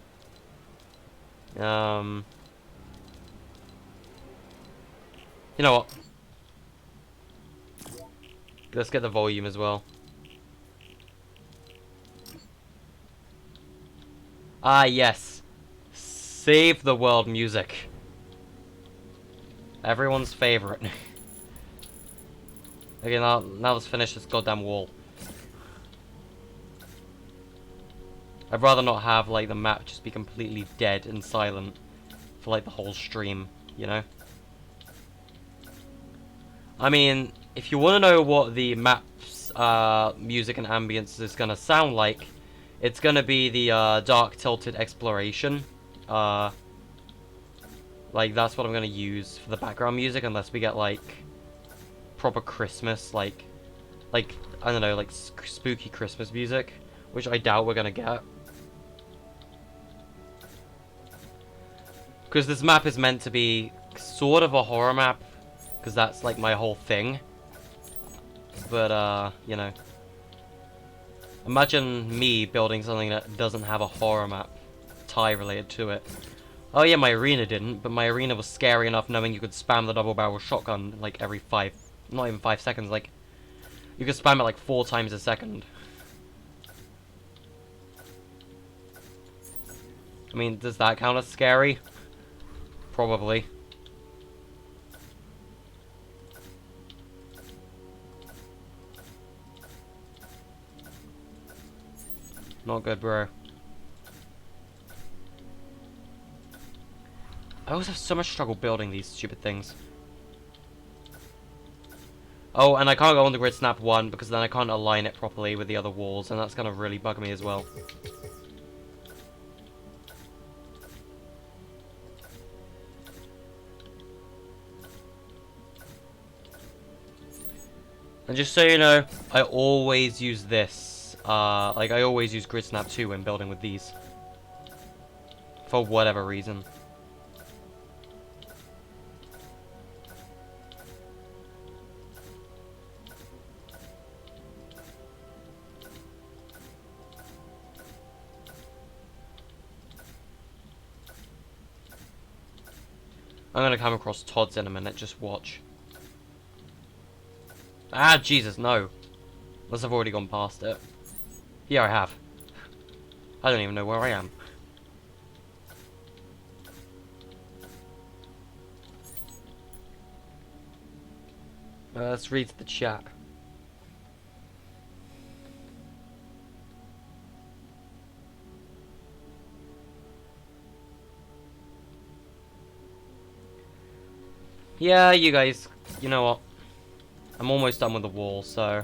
You know what? Let's get the volume as well. Ah, yes. Save the world music. Everyone's favorite. Okay, now let's finish this goddamn wall. I'd rather not have, like, the map just be completely dead and silent for, like, the whole stream, you know? I mean, if you want to know what the map's music and ambience is gonna sound like, it's gonna be the Dark Tilted Exploration. Like, that's what I'm gonna use for the background music, unless we get, like, proper Christmas, like, I don't know, like, spooky Christmas music, which I doubt we're gonna get. Because this map is meant to be sort of a horror map, because that's, like, my whole thing. But, you know. Imagine me building something that doesn't have a horror map tie related to it. Oh yeah, my arena didn't, but my arena was scary enough knowing you could spam the double barrel shotgun like every not even 5 seconds, like, you could spam it like 4 times a second. I mean, does that count as scary? Probably. Not good, bro. I always have so much trouble building these stupid things. Oh, and I can't go on the grid snap 1 because then I can't align it properly with the other walls, and that's gonna really bug me as well. And just so you know, I always use this. Like, I always use grid snap 2 when building with these. For whatever reason. I'm gonna come across Todd's in a minute, just watch. Ah, Jesus, no. Unless I've already gone past it. Yeah, I have. I don't even know where I am. Let's read the chat. Yeah, you guys, you know what? I'm almost done with the wall, so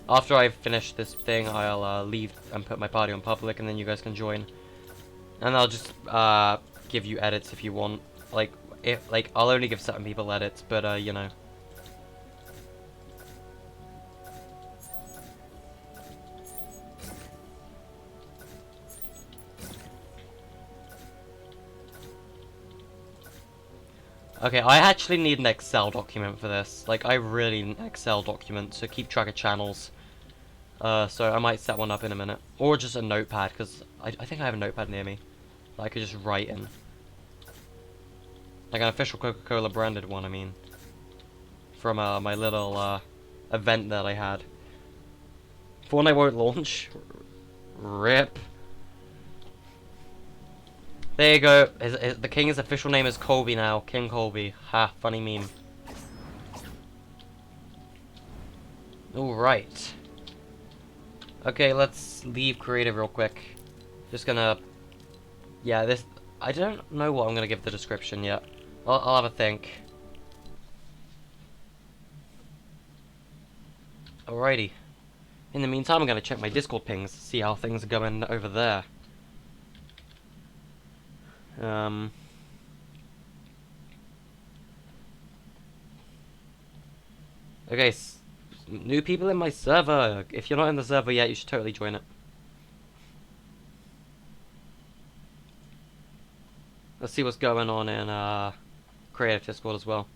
after I finish this thing, I'll leave and put my party on public, and then you guys can join. And I'll just give you edits if you want. Like I'll only give certain people edits, but you know. Okay, I actually need an Excel document for this. Like, I really need an Excel document to keep track of channels. So I might set one up in a minute. Or just a notepad, because I think I have a notepad near me that I could just write in. Like an official Coca-Cola branded one, I mean. From my little event that I had. Fortnite won't launch. RIP. There you go. The king's official name is Colby now. King Colby. Ha, funny meme. Alright. Okay, let's leave creative real quick. Just gonna... Yeah, this... I don't know what I'm gonna give the description yet. I'll have a think. Alrighty. In the meantime, I'm gonna check my Discord pings, see how things are going over there. Okay, new people in my server. If you're not in the server yet, you should totally join it. Let's see what's going on in Creative Discord as well.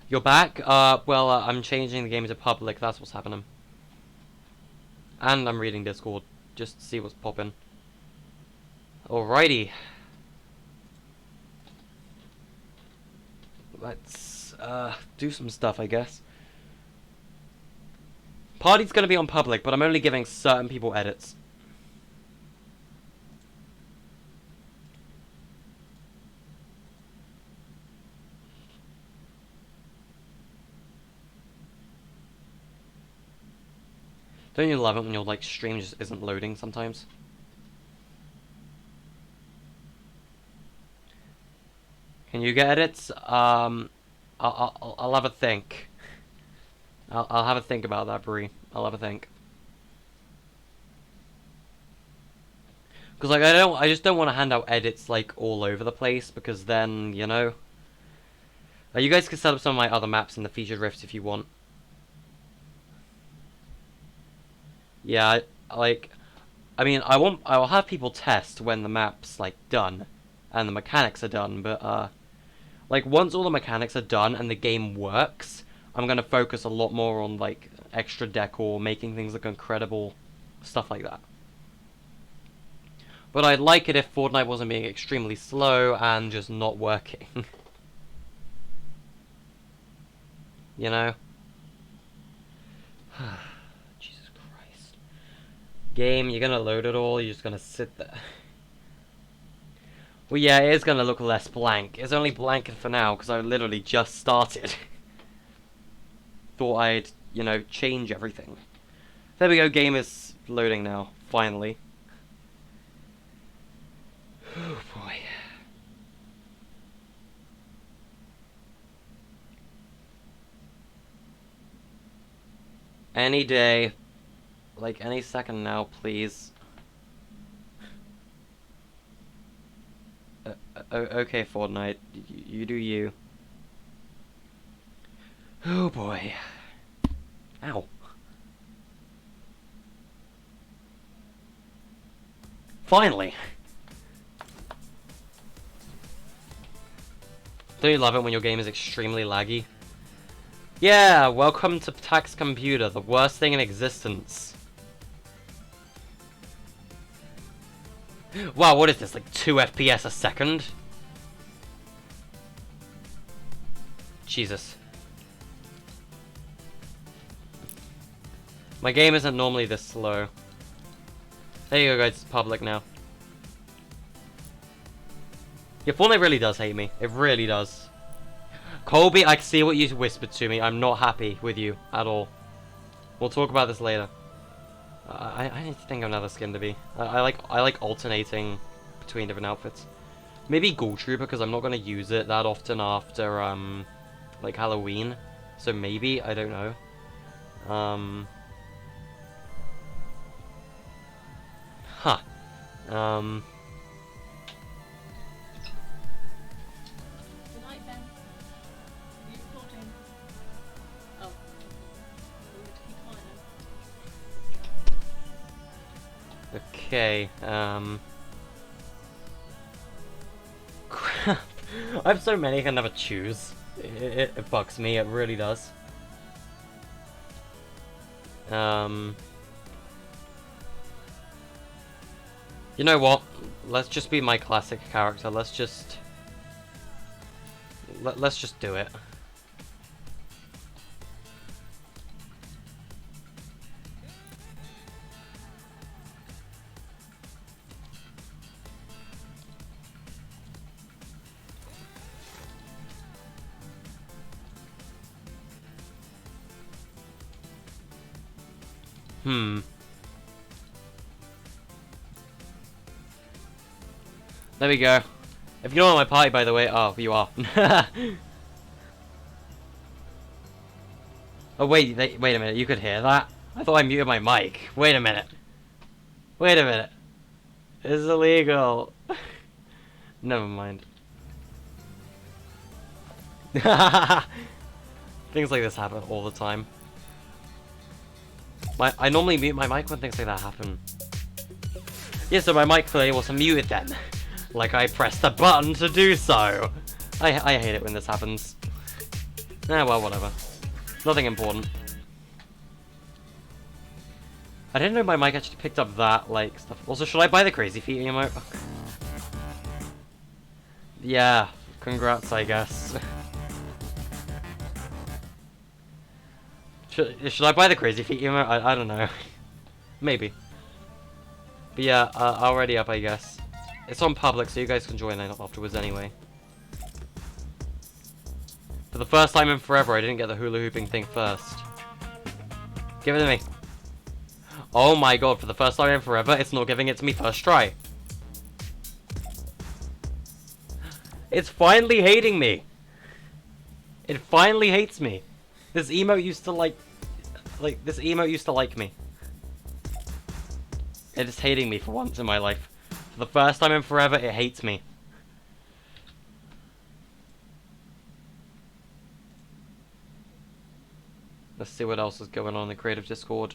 You're back? Well, I'm changing the game to public, that's what's happening. And I'm reading Discord, just to see what's popping. Alrighty. Let's, do some stuff, I guess. Party's gonna be on public, but I'm only giving certain people edits. Don't you love it when your like stream just isn't loading sometimes? Can you get edits? I'll have a think. I'll have a think about that, Bree. I'll have a think. Because like I just don't want to hand out edits like all over the place because then you know. You guys can set up some of my other maps in the featured rifts if you want. Yeah, I mean, I'll have people test when the map's like done, and the mechanics are done. But Like, once all the mechanics are done and the game works, I'm gonna focus a lot more on, like, extra decor, making things look incredible, stuff like that. But I'd like it if Fortnite wasn't being extremely slow and just not working. You know? Jesus Christ. Game, you're gonna load it all, you're just gonna sit there. Well, yeah, it is gonna look less blank. It's only blank for now, because I literally just started. Thought I'd, you know, change everything. There we go, game is loading now, finally. Oh boy. Any day, like any second now, please. Okay, Fortnite, you do you. Oh boy. Ow. Finally! Don't you love it when your game is extremely laggy? Yeah, welcome to Tax Computer, the worst thing in existence. Wow, what is this, like 2 FPS a second? Jesus. My game isn't normally this slow. There you go, guys, it's public now. Yeah, Fortnite really does hate me. It really does. Colby, I see what you whispered to me. I'm not happy with you at all. We'll talk about this later. I need to think of another skin to be. I like alternating between different outfits. Maybe Ghoul Trooper, because I'm not gonna use it that often after like Halloween. So maybe, I don't know. Huh. Good night, Ben. Are you recording? Oh. We'll keep quiet then. Okay, crap. I have so many I can never choose. It bugs me, it really does. You know what? Let's just be my classic character. Let's just do it. There we go. If you're not on my party, by the way, oh, you are. Oh wait, wait a minute. You could hear that? I thought I muted my mic. Wait a minute. Wait a minute. This is illegal. Never mind. Things like this happen all the time. I normally mute my mic when things like that happen. Yeah, so my mic clearly wasn't muted then. Like I pressed the button to do so. I hate it when this happens. Well, whatever. Nothing important. I didn't know my mic actually picked up that, like, stuff. Also, should I buy the Crazy Feet emote? Yeah, congrats, I guess. Should I buy the Crazy Feet emote? I don't know. Maybe. But yeah, already up, I guess. It's on public, so you guys can join afterwards anyway. For the first time in forever, I didn't get the hula hooping thing first. Give it to me. Oh my god, for the first time in forever, it's not giving it to me first try. It's finally hating me. It finally hates me. This emote used to this emote used to like me. It is hating me for once in my life. For the first time in forever, it hates me. Let's see what else is going on in the creative Discord.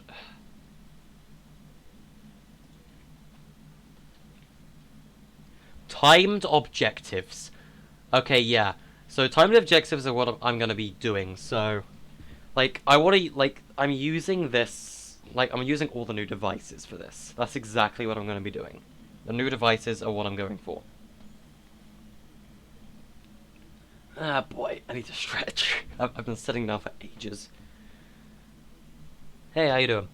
Timed objectives. Okay, yeah. So timed objectives are what I'm gonna be doing. So, like, I'm using this, like, I'm using all the new devices for this. That's exactly what I'm gonna be doing. The new devices are what I'm going for. Ah, boy, I need to stretch. I've been sitting down for ages. Hey, how you doing?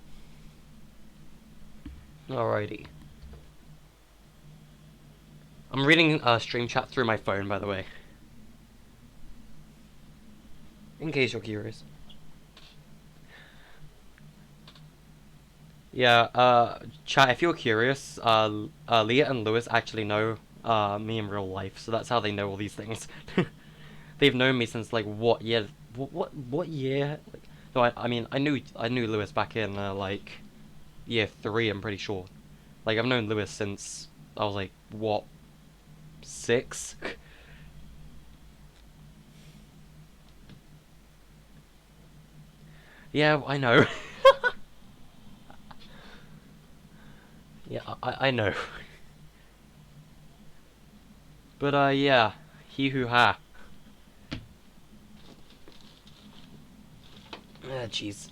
Alrighty. I'm reading stream chat through my phone, by the way. In case you're curious. Yeah, chat, if you're curious, Leah and Lewis actually know me in real life, so that's how they know all these things. They've known me since, like, what year? What year? Like, no, I mean, I knew Lewis back in, like, year 3, I'm pretty sure. Like, I've known Lewis since I was, like, what, 6? Yeah, I know. Yeah, I know. But, yeah. He who ha. Ah, jeez.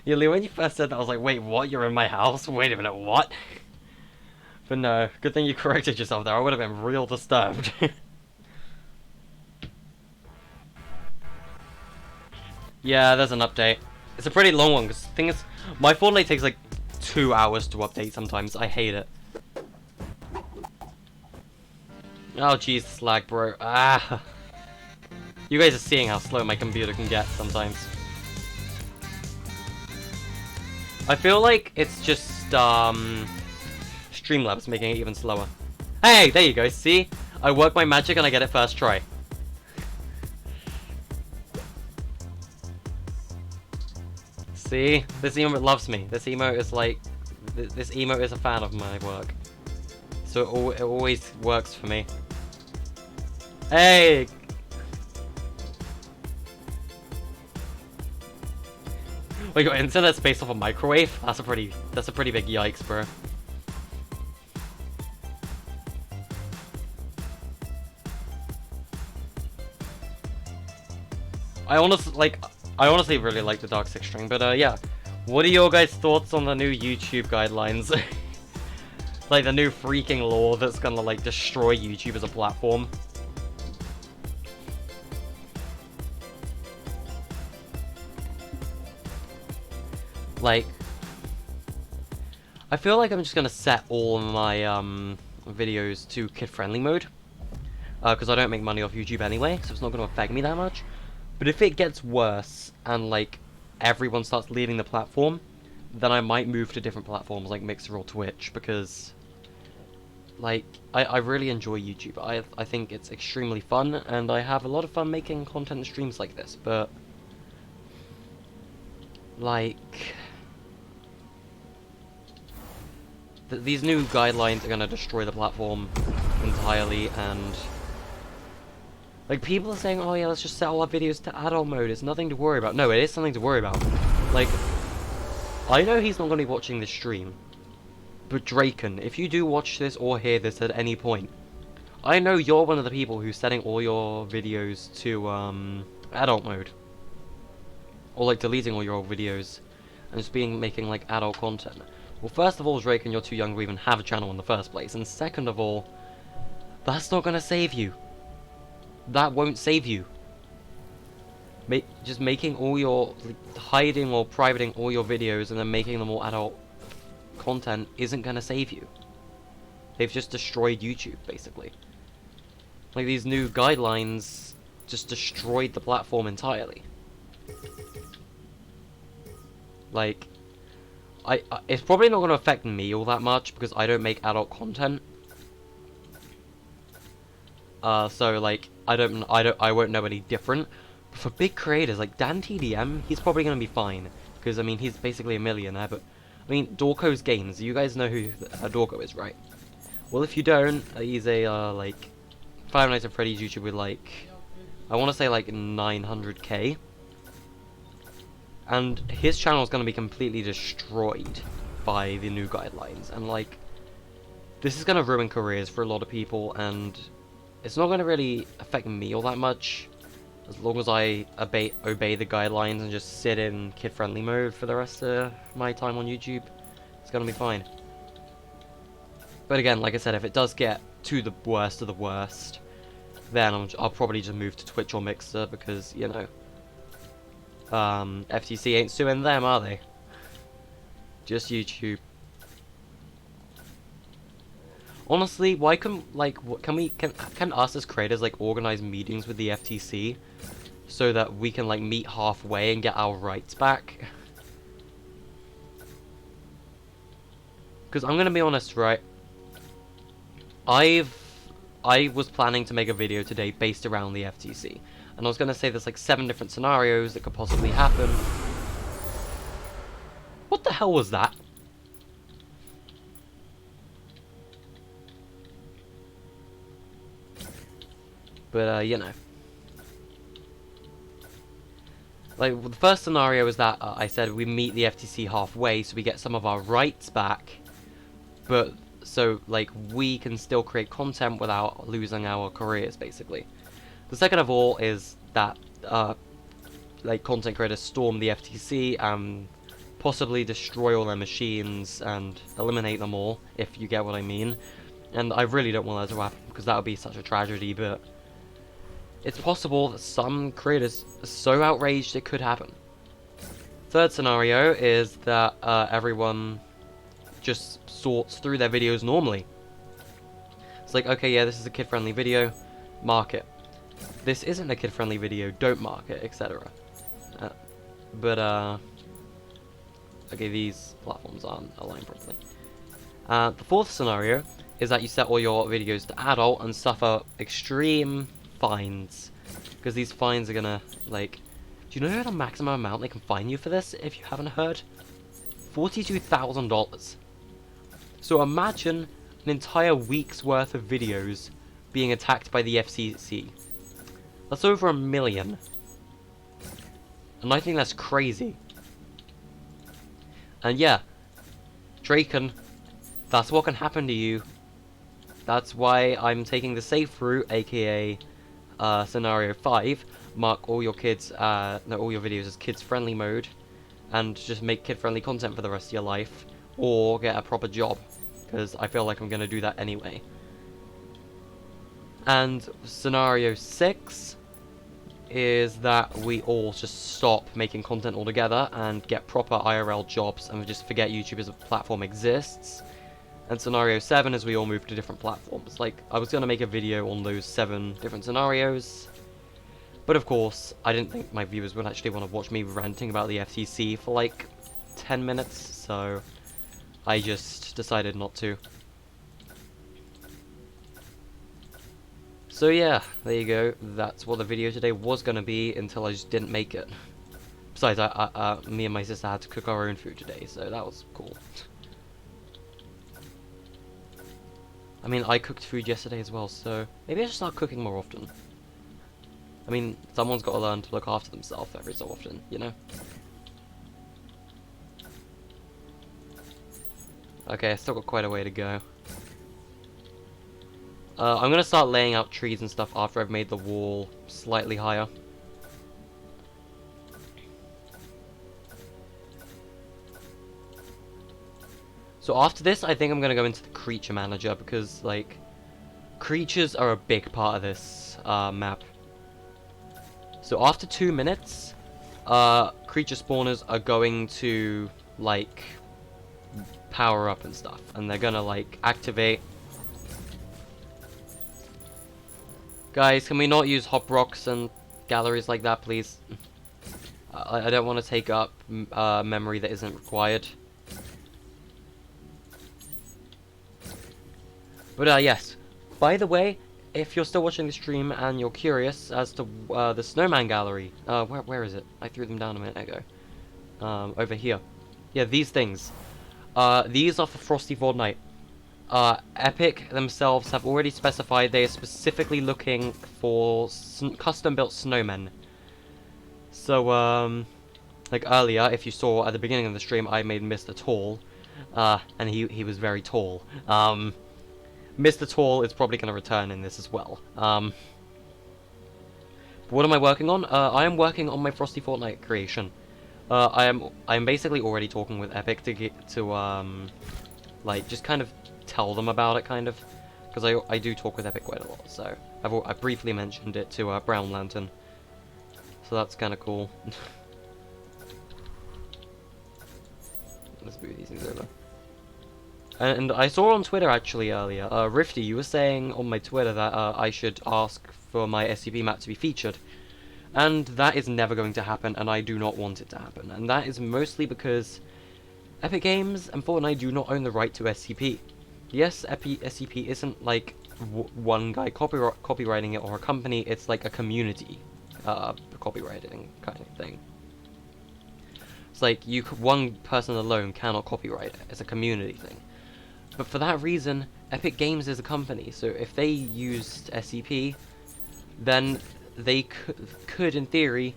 Yeah, Lee, when you first said that, I was like, wait, what? You're in my house? Wait a minute, what? But no, good thing you corrected yourself there. I would have been real disturbed. Yeah, there's an update. It's a pretty long one, because the thing is, my Fortnite takes like 2 hours to update sometimes. I hate it. Oh, jeez, this lag, bro. Ah. You guys are seeing how slow my computer can get sometimes. I feel like it's just, Streamlabs making it even slower. Hey, there you go, see? I work my magic and I get it first try. See? This emote loves me. This emote is like... This emote is a fan of my work. So it always works for me. Hey! We got internet space off a microwave? That's a pretty big yikes, bro. I honestly really like the Dark Six string, but yeah. What are your guys' thoughts on the new YouTube guidelines? Like the new freaking law that's gonna like destroy YouTube as a platform? Like, I feel like I'm just gonna set all my videos to kid-friendly mode, because I don't make money off YouTube anyway, so it's not gonna affect me that much. But if it gets worse and like everyone starts leaving the platform, then I might move to different platforms like Mixer or Twitch, because like I really enjoy YouTube. I think it's extremely fun, and I have a lot of fun making content and streams like this, but like these new guidelines are gonna destroy the platform entirely, and like people are saying, oh yeah, let's just set all our videos to adult mode, it's nothing to worry about. No, it is something to worry about. Like, I know he's not gonna be watching this stream, but Draken, if you do watch this or hear this at any point, I know you're one of the people who's setting all your videos to adult mode, or like deleting all your old videos and just making like adult content. Well, first of all, Draken, you're too young to even have a channel in the first place, and second of all, that's not gonna save you. That won't save you. Just making all your hiding or privating all your videos and then making them all adult content isn't gonna save you. They've just destroyed YouTube, basically. Like, these new guidelines just destroyed the platform entirely. Like, it's probably not gonna affect me all that much because I don't make adult content. So like, I won't know any different. But for big creators like DanTDM, he's probably gonna be fine because I mean he's basically a millionaire. But I mean Dorko's Games, you guys know who Dorko is, right? Well, if you don't, he's a like Five Nights at Freddy's YouTuber with like I want to say like 900k, and his channel is gonna be completely destroyed by the new guidelines. And like, this is gonna ruin careers for a lot of people, and it's not gonna really affect me all that much, as long as I obey the guidelines and just sit in kid-friendly mode for the rest of my time on YouTube. It's gonna be fine. But again, like I said, if it does get to the worst of the worst, then I'll probably just move to Twitch or Mixer, because, you know, FTC ain't suing them, are they? Just YouTube. Honestly, why couldn't, like, can us as creators, like, organize meetings with the FTC so that we can, like, meet halfway and get our rights back? Because I'm gonna be honest, right? I was planning to make a video today based around the FTC, and I was gonna say there's like 7 different scenarios that could possibly happen. What the hell was that? But you know, like the first scenario is that I said we meet the FTC halfway, so we get some of our rights back, but so like we can still create content without losing our careers, basically. The second of all is that like content creators storm the FTC and possibly destroy all their machines and eliminate them all, if you get what I mean. And I really don't want that to happen, because that would be such a tragedy, but it's possible that some creators are so outraged it could happen. Third scenario is that everyone just sorts through their videos normally. It's like, okay, yeah, this is a kid-friendly video, mark it. This isn't a kid-friendly video, don't mark it, etc. Okay, these platforms aren't aligned properly. The fourth scenario is that you set all your videos to adult and suffer extreme fines. Because these fines are gonna, like... Do you know the maximum amount they can fine you for this, if you haven't heard? $42,000. So imagine an entire week's worth of videos being attacked by the FCC. That's over $1 million. And I think that's crazy. And yeah, Draken, that's what can happen to you. That's why I'm taking the safe route, aka scenario 5. Mark all your kids, all your videos as kids-friendly mode, and just make kid-friendly content for the rest of your life, or get a proper job, because I feel like I'm gonna do that anyway. And scenario 6 is that we all just stop making content altogether and get proper IRL jobs and we just forget YouTube as a platform exists. And scenario 7 is we all move to different platforms. Like, I was gonna make a video on those 7 different scenarios, but of course, I didn't think my viewers would actually want to watch me ranting about the FTC for like 10 minutes, so I just decided not to. So yeah, there you go. That's what the video today was gonna be until I just didn't make it. Besides, me and my sister had to cook our own food today, so that was cool. I mean, I cooked food yesterday as well, so maybe I should start cooking more often. I mean, someone's got to learn to look after themselves every so often, you know? Okay, I still got quite a way to go. I'm gonna start laying out trees and stuff after I've made the wall slightly higher. So after this, I think I'm gonna go into the creature manager, because, like, creatures are a big part of this map. So after 2 minutes, creature spawners are going to, like, power up and stuff, and they're gonna, like, activate. Guys, can we not use hop rocks and galleries like that, please? I don't want to take up memory that isn't required. But yes, by the way, if you're still watching the stream and you're curious as to the snowman gallery, where is it? I threw them down a minute ago. Over here. Yeah, these things. These are for Frosty Fortnite. Epic themselves have already specified they are specifically looking for custom-built snowmen. So, like earlier, if you saw at the beginning of the stream, I made Mr. Tall, and he was very tall. Mr. Tall is probably going to return in this as well. What am I working on? I am working on my Frosty Fortnite creation. I'm basically already talking with Epic to like just kind of tell them about it, kind of, because I do talk with Epic quite a lot. So I briefly mentioned it to Brown Lantern, so that's kind of cool. Let's move these things over. And I saw on Twitter actually earlier, Rifty, you were saying on my Twitter that I should ask for my SCP map to be featured. And that is never going to happen, and I do not want it to happen. And that is mostly because Epic Games and Fortnite do not own the right to SCP. Yes, SCP isn't like one guy copywriting it or a company, it's like a community copywriting kind of thing. It's like one person alone cannot copyright it. It's a community thing. But for that reason, Epic Games is a company, so if they used SCP, then they could, in theory,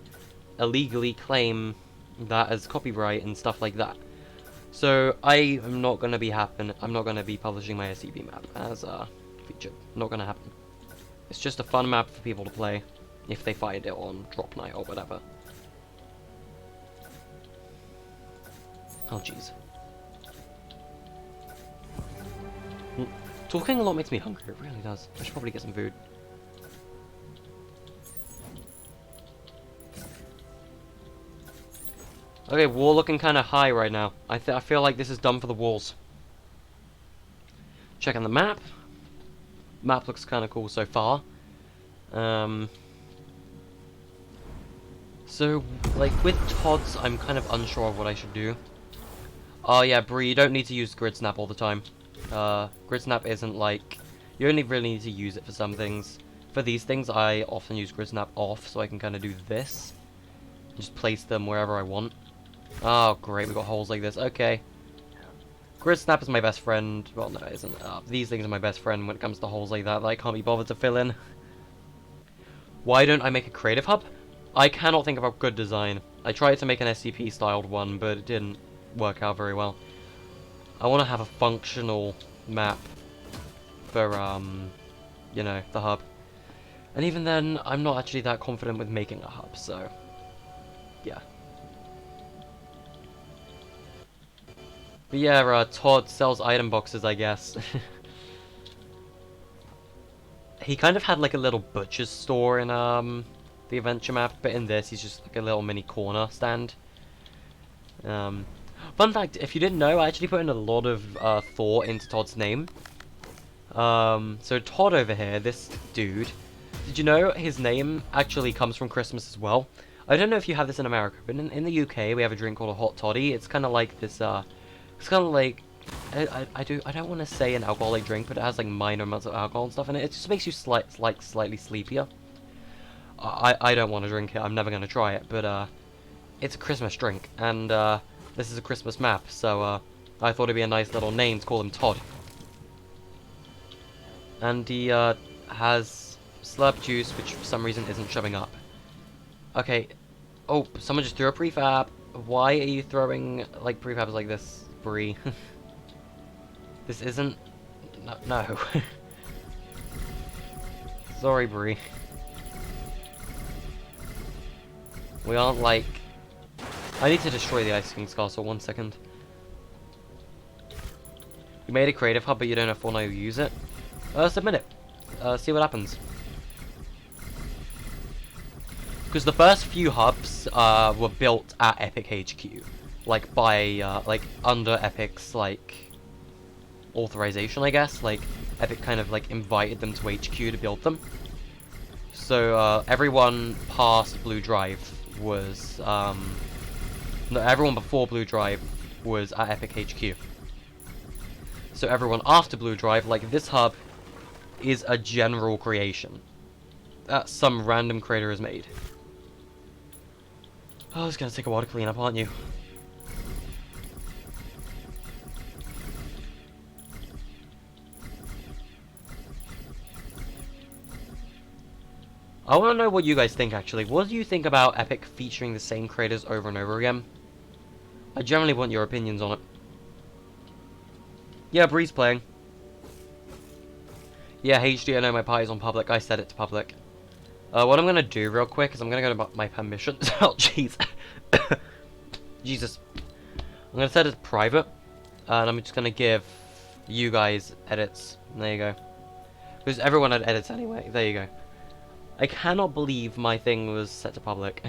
illegally claim that as copyright and stuff like that. So I am not going to be I'm not going to be publishing my SCP map as a feature. Not going to happen. It's just a fun map for people to play if they find it on drop night or whatever. Oh jeez. Talking a lot makes me hungry, it really does. I should probably get some food. Okay, wall looking kind of high right now. I feel like this is done for the walls. Checking the map. Map looks kind of cool so far. So, like, with Todd's, I'm kind of unsure of what I should do. Oh yeah, Bree, you don't need to use Grid Snap all the time. Grid Snap isn't like... You only really need to use it for some things. For these things, I often use Grid Snap off, so I can kind of do this. Just place them wherever I want. Oh, great, we got holes like this. Okay. Grid Snap is my best friend. Well, no, it isn't. These things are my best friend when it comes to holes like that I can't be bothered to fill in. Why don't I make a creative hub? I cannot think of a good design. I tried to make an SCP-styled one, but it didn't work out very well. I want to have a functional map for, you know, the hub. And even then, I'm not actually that confident with making a hub, so... yeah. But yeah, Todd sells item boxes, I guess. He kind of had like a little butcher's store in the adventure map, but in this he's just like a little mini corner stand. Fun fact, if you didn't know, I actually put in a lot of thought into Todd's name. So Todd over here, this dude, did you know his name actually comes from Christmas as well? I don't know if you have this in America, but in the UK we have a drink called a hot toddy. It's kind of like this, it's kind of like, I don't want to say an alcoholic drink, but it has like minor amounts of alcohol and stuff in it. It just makes you slightly sleepier. I don't want to drink it. I'm never going to try it, but it's a Christmas drink, and this is a Christmas map, so I thought it'd be a nice little name to call him Todd. And he has slurp juice, which for some reason isn't showing up. Okay. Oh, someone just threw a prefab. Why are you throwing like prefabs like this, Bree? This isn't... No. Sorry, Bree. We aren't like... I need to destroy the Ice King's castle, 1 second. You made a creative hub, but you don't have Fortnite to use it? Submit it. See what happens. Because the first few hubs were built at Epic HQ. Like, by, like, under Epic's, like... authorization, I guess. Like, Epic kind of like invited them to HQ to build them. So everyone past Blue Drive was no, everyone before Blue Drive was at Epic HQ. So everyone after Blue Drive, like this hub, is a general creation that some random creator has made. Oh, it's gonna take a while to clean up, aren't you? I want to know what you guys think, actually. What do you think about Epic featuring the same creators over and over again? I generally want your opinions on it. Yeah, Bree's playing. Yeah, HD, I know my party's on public. I set it to public. What I'm gonna do real quick is I'm gonna go to my permissions. Oh, jeez. Jesus. I'm gonna set it to private. And I'm just gonna give you guys edits. There you go. Because everyone had edits anyway. There you go. I cannot believe my thing was set to public.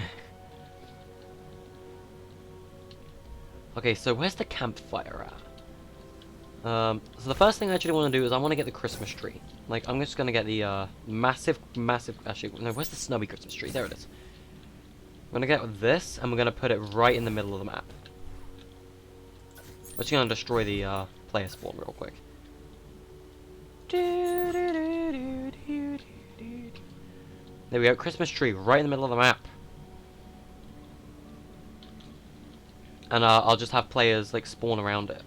Okay, so where's the campfire at? So the first thing I actually want to do is I want to get the Christmas tree. Like, I'm just going to get the massive... Actually, no, where's the snowy Christmas tree? There it is. I'm going to get this, and we're going to put it right in the middle of the map. I'm just going to destroy the player spawn real quick. There we go, Christmas tree right in the middle of the map. And I'll just have players like spawn around it.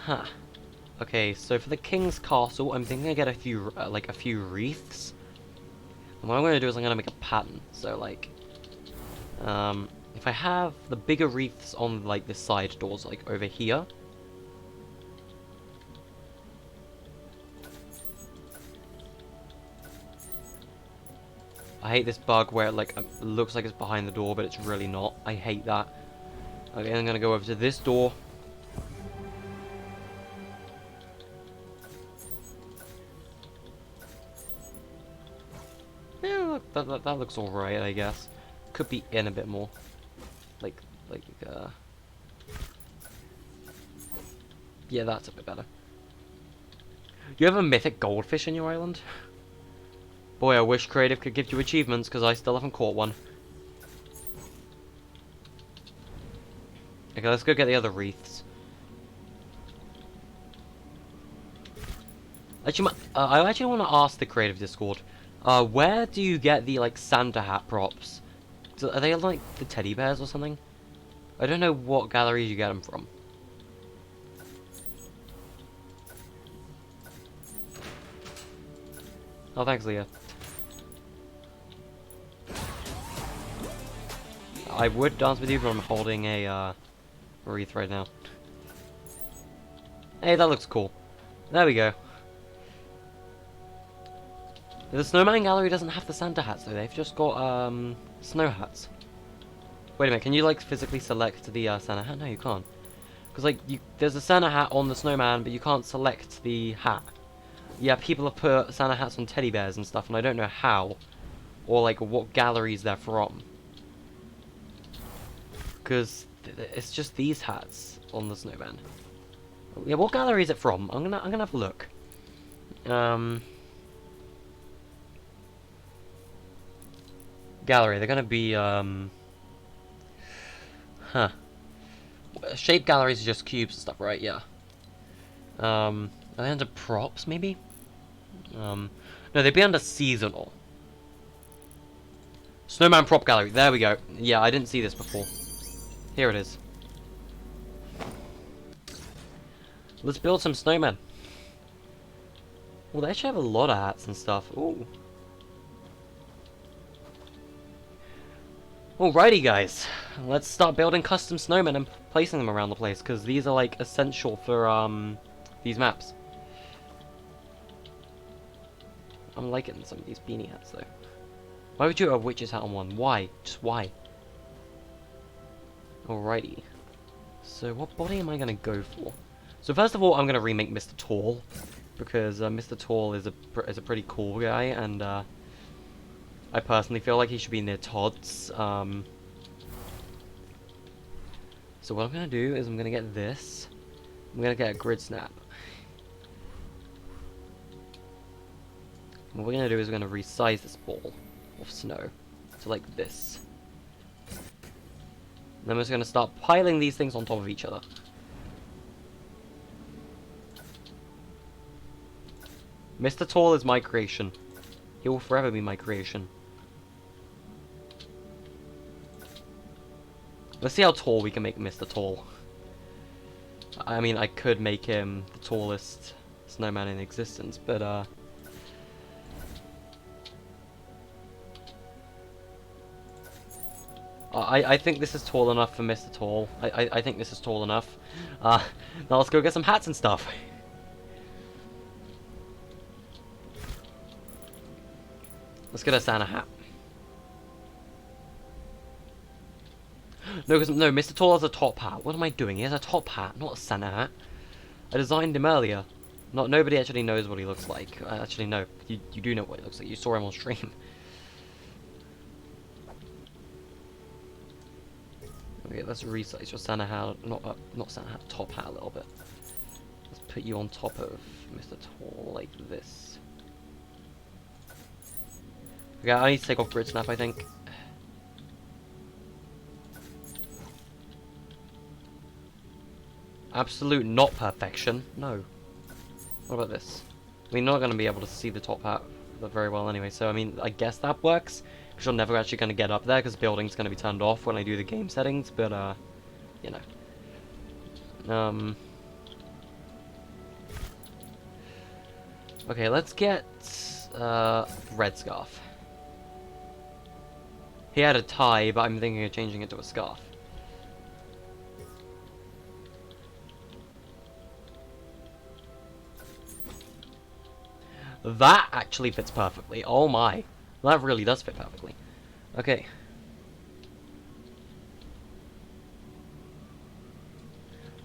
Huh. Okay, so for the King's Castle, I'm thinking I get a few wreaths. And what I'm going to do is I'm going to make a pattern. So like, if I have the bigger wreaths on like the side doors, like over here. I hate this bug where it like looks like it's behind the door, but it's really not. I hate that. Okay, I'm gonna go over to this door. Yeah, look, that looks alright, I guess. Could be in a bit more. Yeah, that's a bit better. Do you have a mythic goldfish in your island? Boy, I wish Creative could give you achievements, because I still haven't caught one. Okay, let's go get the other wreaths. Actually, I actually want to ask the Creative Discord, where do you get the, like, Santa hat props? Are they, like, the teddy bears or something? I don't know what galleries you get them from. Oh, thanks, Leah. I would dance with you, but I'm holding a wreath right now. Hey, that looks cool. There we go. The Snowman Gallery doesn't have the Santa hats, though. They've just got snow hats. Wait a minute, can you like physically select the Santa hat? No, you can't. Because like there's a Santa hat on the snowman, but you can't select the hat. Yeah, people have put Santa hats on teddy bears and stuff, and I don't know how, or like what galleries they're from. Because it's just these hats on the snowman. Yeah, what gallery is it from? I'm gonna have a look. Gallery. They're gonna be huh. Shape galleries are just cubes and stuff, right? Yeah. Are they under props, maybe? No, they'd be under seasonal. Snowman prop gallery. There we go. Yeah, I didn't see this before. Here it is. Let's build some snowmen. Well, they actually have a lot of hats and stuff. Ooh. Alrighty, guys. Let's start building custom snowmen and placing them around the place, because these are, like, essential for, these maps. I'm liking some of these beanie hats, though. Why would you have a witch's hat on one? Why? Just why? Alrighty. So, what body am I going to go for? So, first of all, I'm going to remake Mr. Tall, because Mr. Tall is a pretty cool guy, and, I personally feel like he should be near Todd's. So what I'm going to do is I'm going to get this. I'm going to get a grid snap. What we're going to do is we're going to resize this ball of snow to like this. Then we're just going to start piling these things on top of each other. Mr. Tall is my creation. He will forever be my creation. Let's see how tall we can make Mr. Tall. I mean, I could make him the tallest snowman in existence, but I think this is tall enough for Mr. Tall. I think this is tall enough. Now let's go get some hats and stuff. Let's get a Santa hat. No, Mr. Tall has a top hat. What am I doing? He has a top hat, not a Santa hat. I designed him earlier. Nobody actually knows what he looks like. Actually, no. You do know what he looks like. You saw him on stream. Okay, let's resize your Santa hat. Not Santa hat. Top hat a little bit. Let's put you on top of Mr. Tall like this. Okay, I need to take off Grid Snap, I think. Absolute not perfection. No. What about this? We're not going to be able to see the top hat very well anyway, so I mean, I guess that works. Because you're never actually going to get up there, because building's going to be turned off when I do the game settings, but, you know. Okay, let's get, Red Scarf. He had a tie, but I'm thinking of changing it to a scarf. That actually fits perfectly. Oh my. That really does fit perfectly. Okay.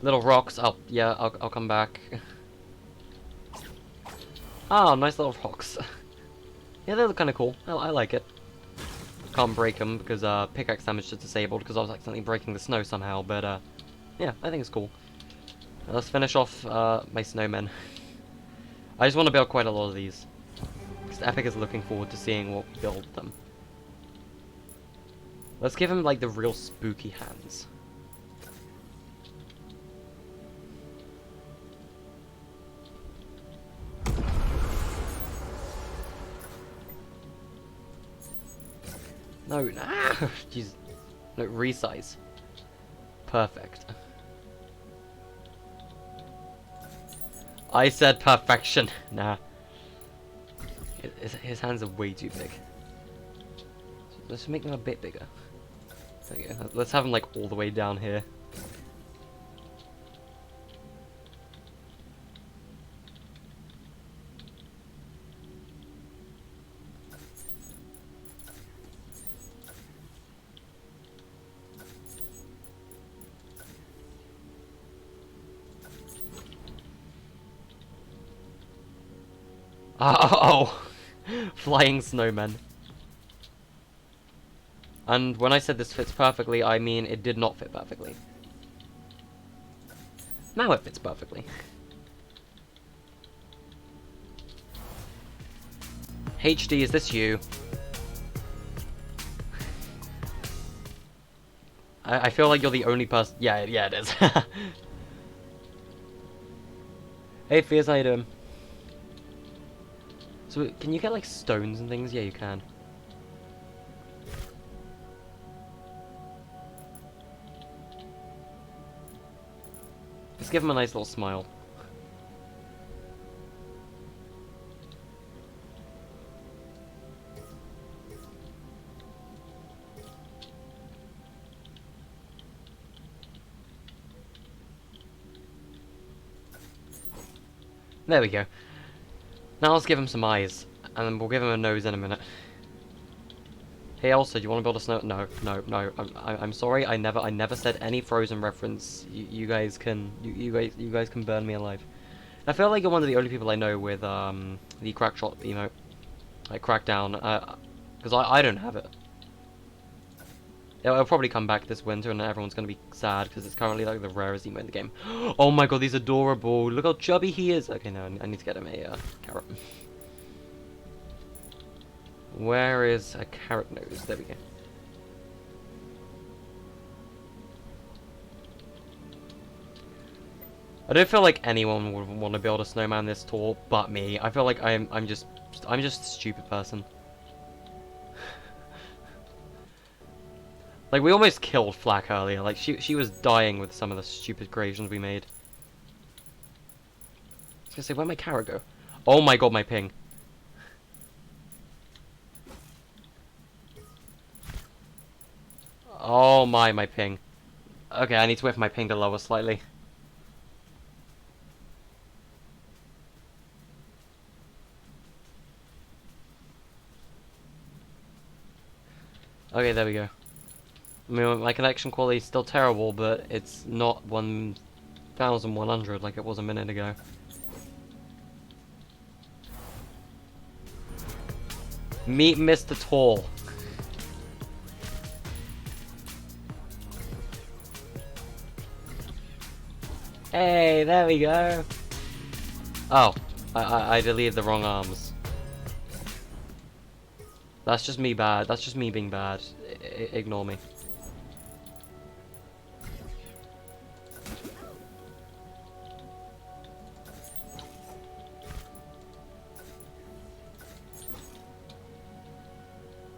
Little rocks. I'll come back. Ah, nice little rocks. Yeah, they look kind of cool. I like it. Can't break them because pickaxe damage is disabled because I was accidentally breaking the snow somehow, but yeah, I think it's cool. Let's finish off my snowmen. I just want to build quite a lot of these. Because Epic is looking forward to seeing what we build them. Let's give him like the real spooky hands. No, nah. Jeez. No, resize. Perfect. I said perfection. Nah. His hands are way too big. So let's make them a bit bigger. There you go. Let's have them like all the way down here. Oh! Flying snowmen. And when I said this fits perfectly, I mean it did not fit perfectly. Now it fits perfectly. HD, is this you? I feel like you're the only person. Yeah, it is. Hey, Fierce, how you doing? So, can you get like stones and things? Yeah, you can. Let's give him a nice little smile. There we go. Now let's give him some eyes, and then we'll give him a nose in a minute. Hey Elsa, do you want to build a snow? No. I'm sorry. I never said any Frozen reference. You guys can burn me alive. I feel like you're one of the only people I know with the Crackshot emote, like Crackdown, because I don't have it. It'll probably come back this winter, and everyone's gonna be sad because it's currently like the rarest emote in the game. Oh my god, he's adorable! Look how chubby he is. Okay, no, I need to get him a carrot. Where is a carrot nose? There we go. I don't feel like anyone would want to build a snowman this tall, but me. I feel like I'm just a stupid person. Like, we almost killed Flack earlier. Like, she was dying with some of the stupid creations we made. I was gonna say, where'd my carrot go? Oh my god, my ping. Oh my ping. Okay, I need to whip my ping to lower slightly. Okay, there we go. I mean, my connection quality is still terrible, but it's not 1100 like it was a minute ago. Meet Mr. Tall. Hey, there we go. Oh, I deleted the wrong arms. That's just me bad. That's just me being bad. Ignore me.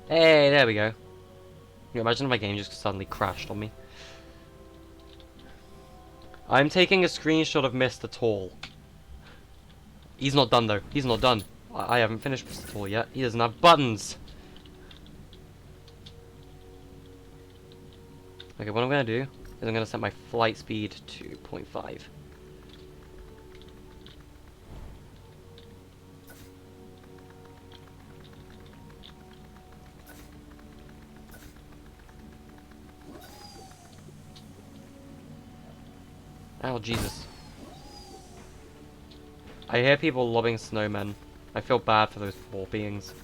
Hey, there we go. Can you imagine if my game just suddenly crashed on me? I'm taking a screenshot of Mr. Tall. He's not done though. He's not done. I haven't finished Mr. Tall yet. He doesn't have buttons. Okay, what I'm gonna do is I'm gonna set my flight speed to 0.5. Oh, Jesus. I hear people lobbing snowmen. I feel bad for those poor beings.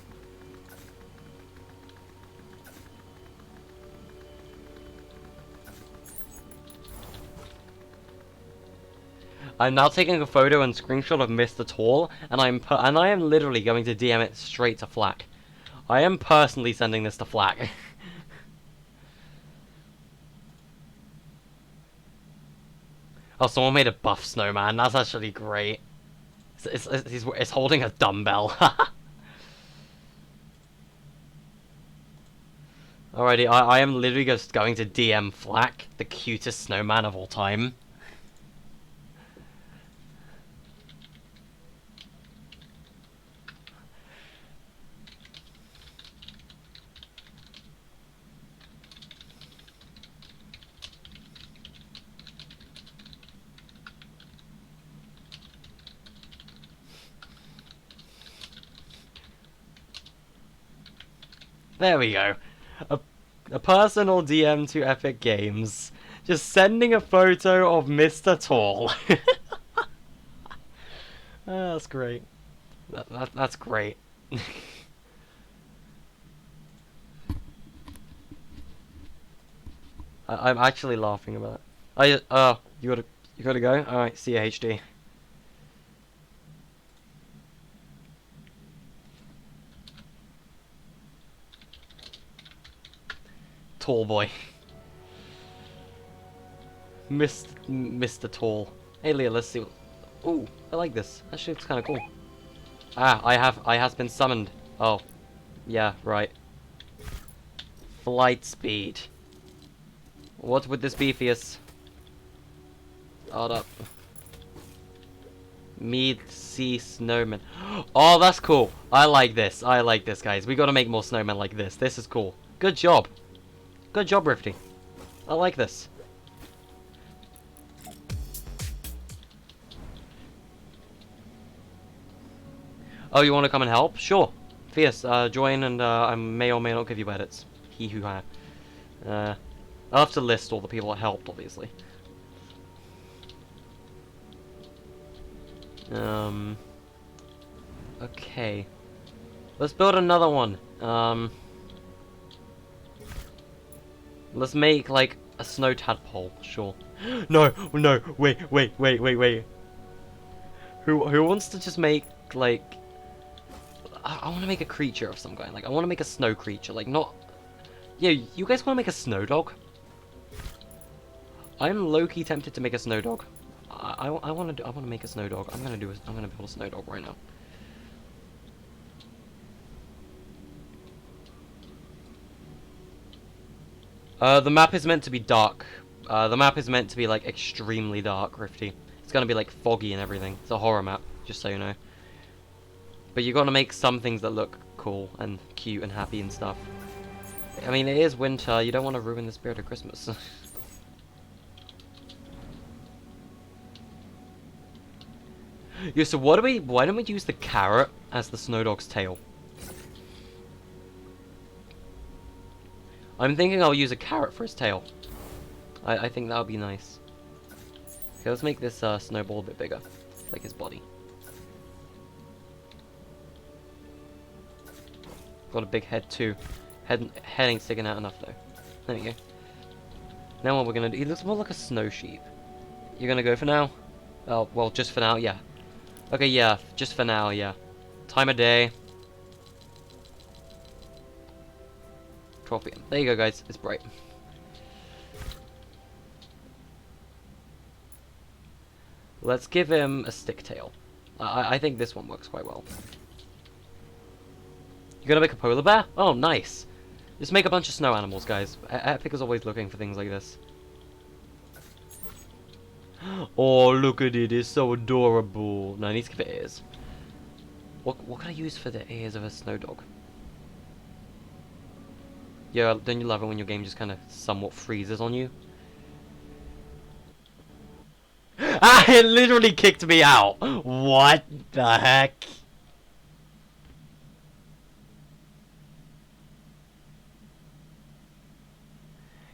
I'm now taking a photo and screenshot of Mr. Tall, and I am literally going to DM it straight to Flack. I am personally sending this to Flack. Oh, someone made a buff snowman. That's actually great. It's holding a dumbbell. Alrighty, I am literally just going to DM Flack, the cutest snowman of all time. There we go. A personal DM to Epic Games. Just sending a photo of Mr. Tall. That's great. That's great. I'm actually laughing about it. You gotta go? Alright, see ya, HD. Tall boy. Mr. Tall. Hey Leah, let's see. Ooh, I like this. Actually, it's kind of cool. Ah, I has been summoned. Oh, yeah, right. Flight speed. What would this be, Theus? Hold up. Mead Sea Snowman. Oh, that's cool. I like this. I like this, guys. We gotta make more snowmen like this. This is cool. Good job. Good job, Rifty. I like this. Oh, you want to come and help? Sure. Fierce, join and I may or may not give you edits. He who I. I'll have to list all the people that helped, obviously. Okay. Let's build another one. Let's make, like, a snow tadpole, sure. No, no, wait. Who wants to just make, like... I want to make a creature of some kind. Like, I want to make a snow creature. Like, not... Yeah, you guys want to make a snow dog? I'm low-key tempted to make a snow dog. I want to make a snow dog. I'm gonna build a snow dog right now. The map is meant to be dark. The map is meant to be, like, extremely dark, Rifty. It's gonna be, like, foggy and everything. It's a horror map, just so you know. But you gotta make some things that look cool and cute and happy and stuff. I mean, it is winter. You don't want to ruin the spirit of Christmas. Yeah, so why don't we use the carrot as the snow dog's tail? I'm thinking I'll use a carrot for his tail. I think that would be nice. Okay, let's make this snowball a bit bigger. Like his body. Got a big head too. Head ain't sticking out enough though. There we go. Now what we're gonna do, he looks more like a snow sheep. You're gonna go for now? Oh, well, just for now, yeah. Okay, yeah, just for now, yeah. Time of day. 12 PM. There you go, guys. It's bright. Let's give him a stick tail. I think this one works quite well. You gonna make a polar bear? Oh, nice. Just make a bunch of snow animals, guys. Epic is always looking for things like this. Oh, look at it. It's so adorable. No, I need to give it ears. What can I use for the ears of a snow dog? Yeah, don't you love it when your game just kind of somewhat freezes on you? Ah, it literally kicked me out. What the heck?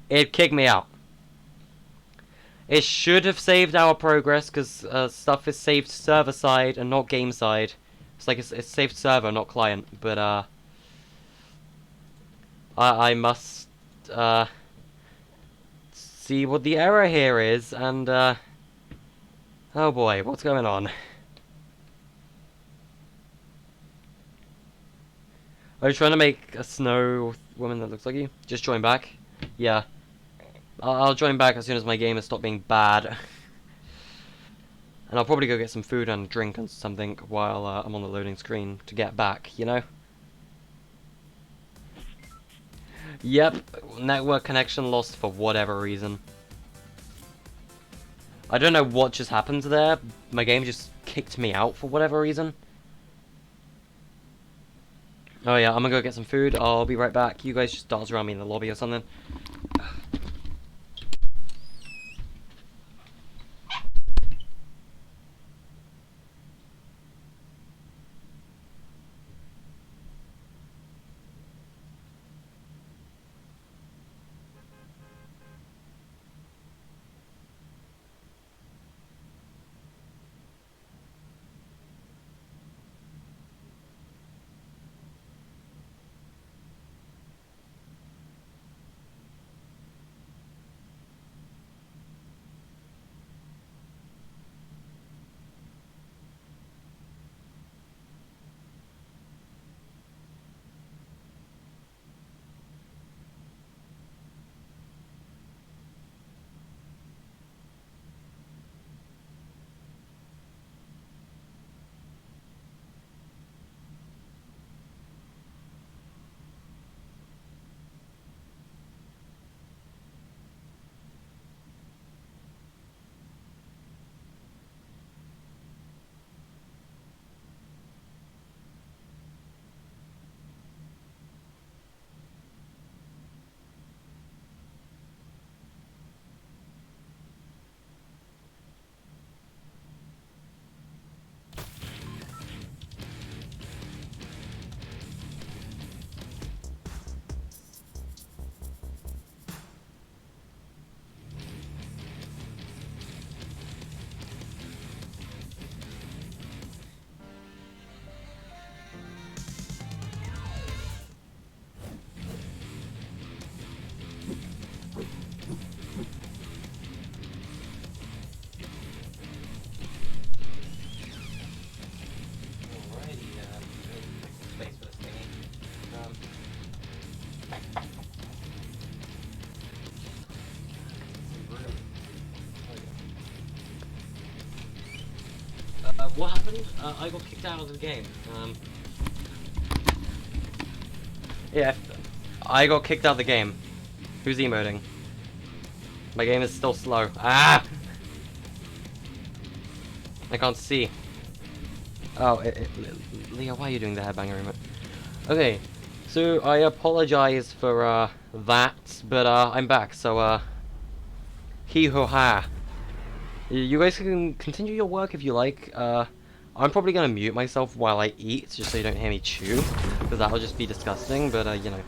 It kicked me out. It should have saved our progress because stuff is saved server side and not game side. It's like it's saved server, not client. But I must see what the error here is, and oh boy, what's going on? Are you trying to make a snow woman that looks like you? Just join back. Yeah. I'll join back as soon as my game has stopped being bad. And I'll probably go get some food and drink and something while I'm on the loading screen to get back, you know? Yep, network connection lost for whatever reason. I don't know what just happened there. My game just kicked me out for whatever reason. Oh yeah, I'm gonna go get some food. I'll be right back. You guys just dance around me in the lobby or something. What happened? I got kicked out of the game. Yeah, I got kicked out of the game. Who's emoting? My game is still slow. Ah! I can't see. Oh, Leo, why are you doing the headbanger remote? Okay, So I apologize for that, but I'm back. So hee ho ha. You guys can continue your work if you like. I'm probably gonna mute myself while I eat, just so you don't hear me chew, because that would just be disgusting. But you know.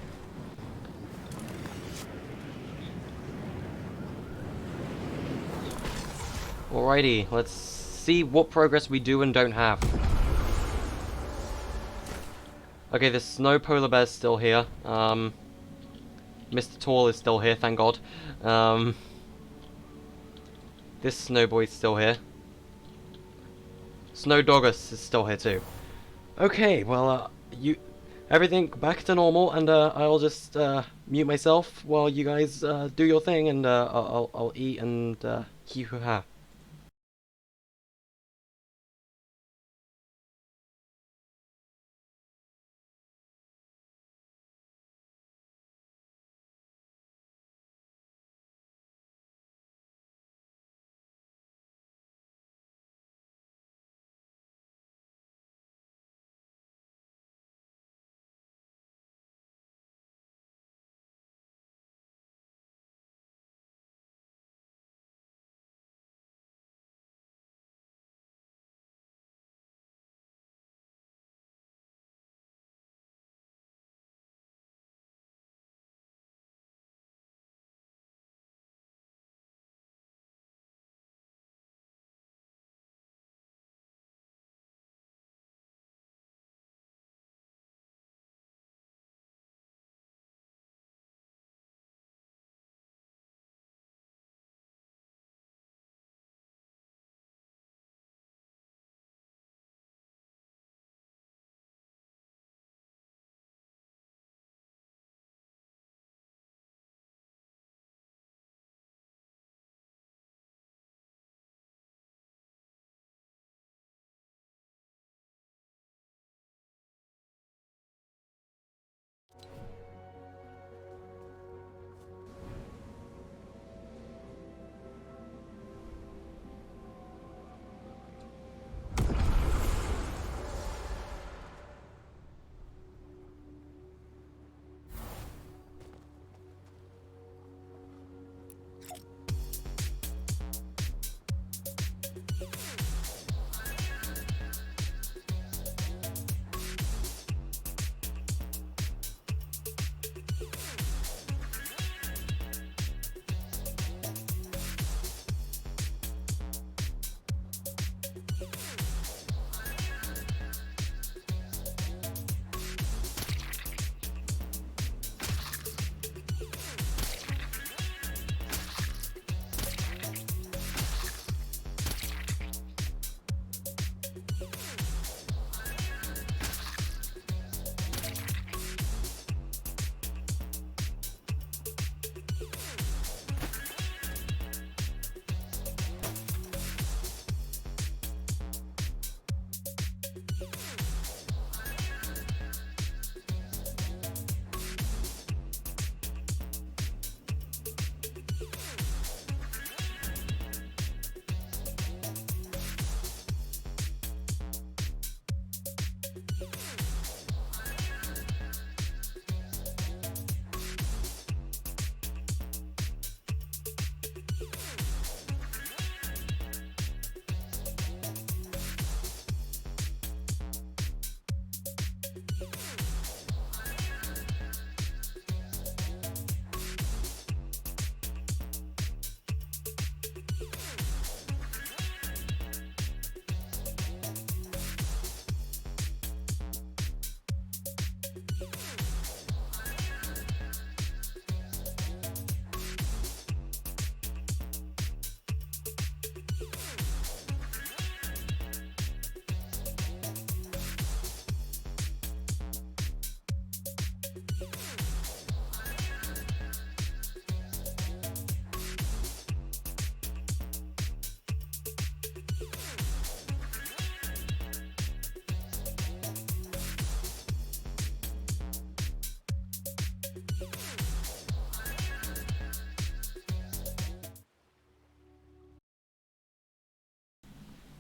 Alrighty, let's see what progress we do and don't have. Okay, the snow polar bear's still here. Mr. Tall is still here, thank God. This snow boy's still here. Snow Doggus is still here too. Okay, well, everything back to normal, and I'll just mute myself while you guys do your thing, and I'll eat and hee hoo ha.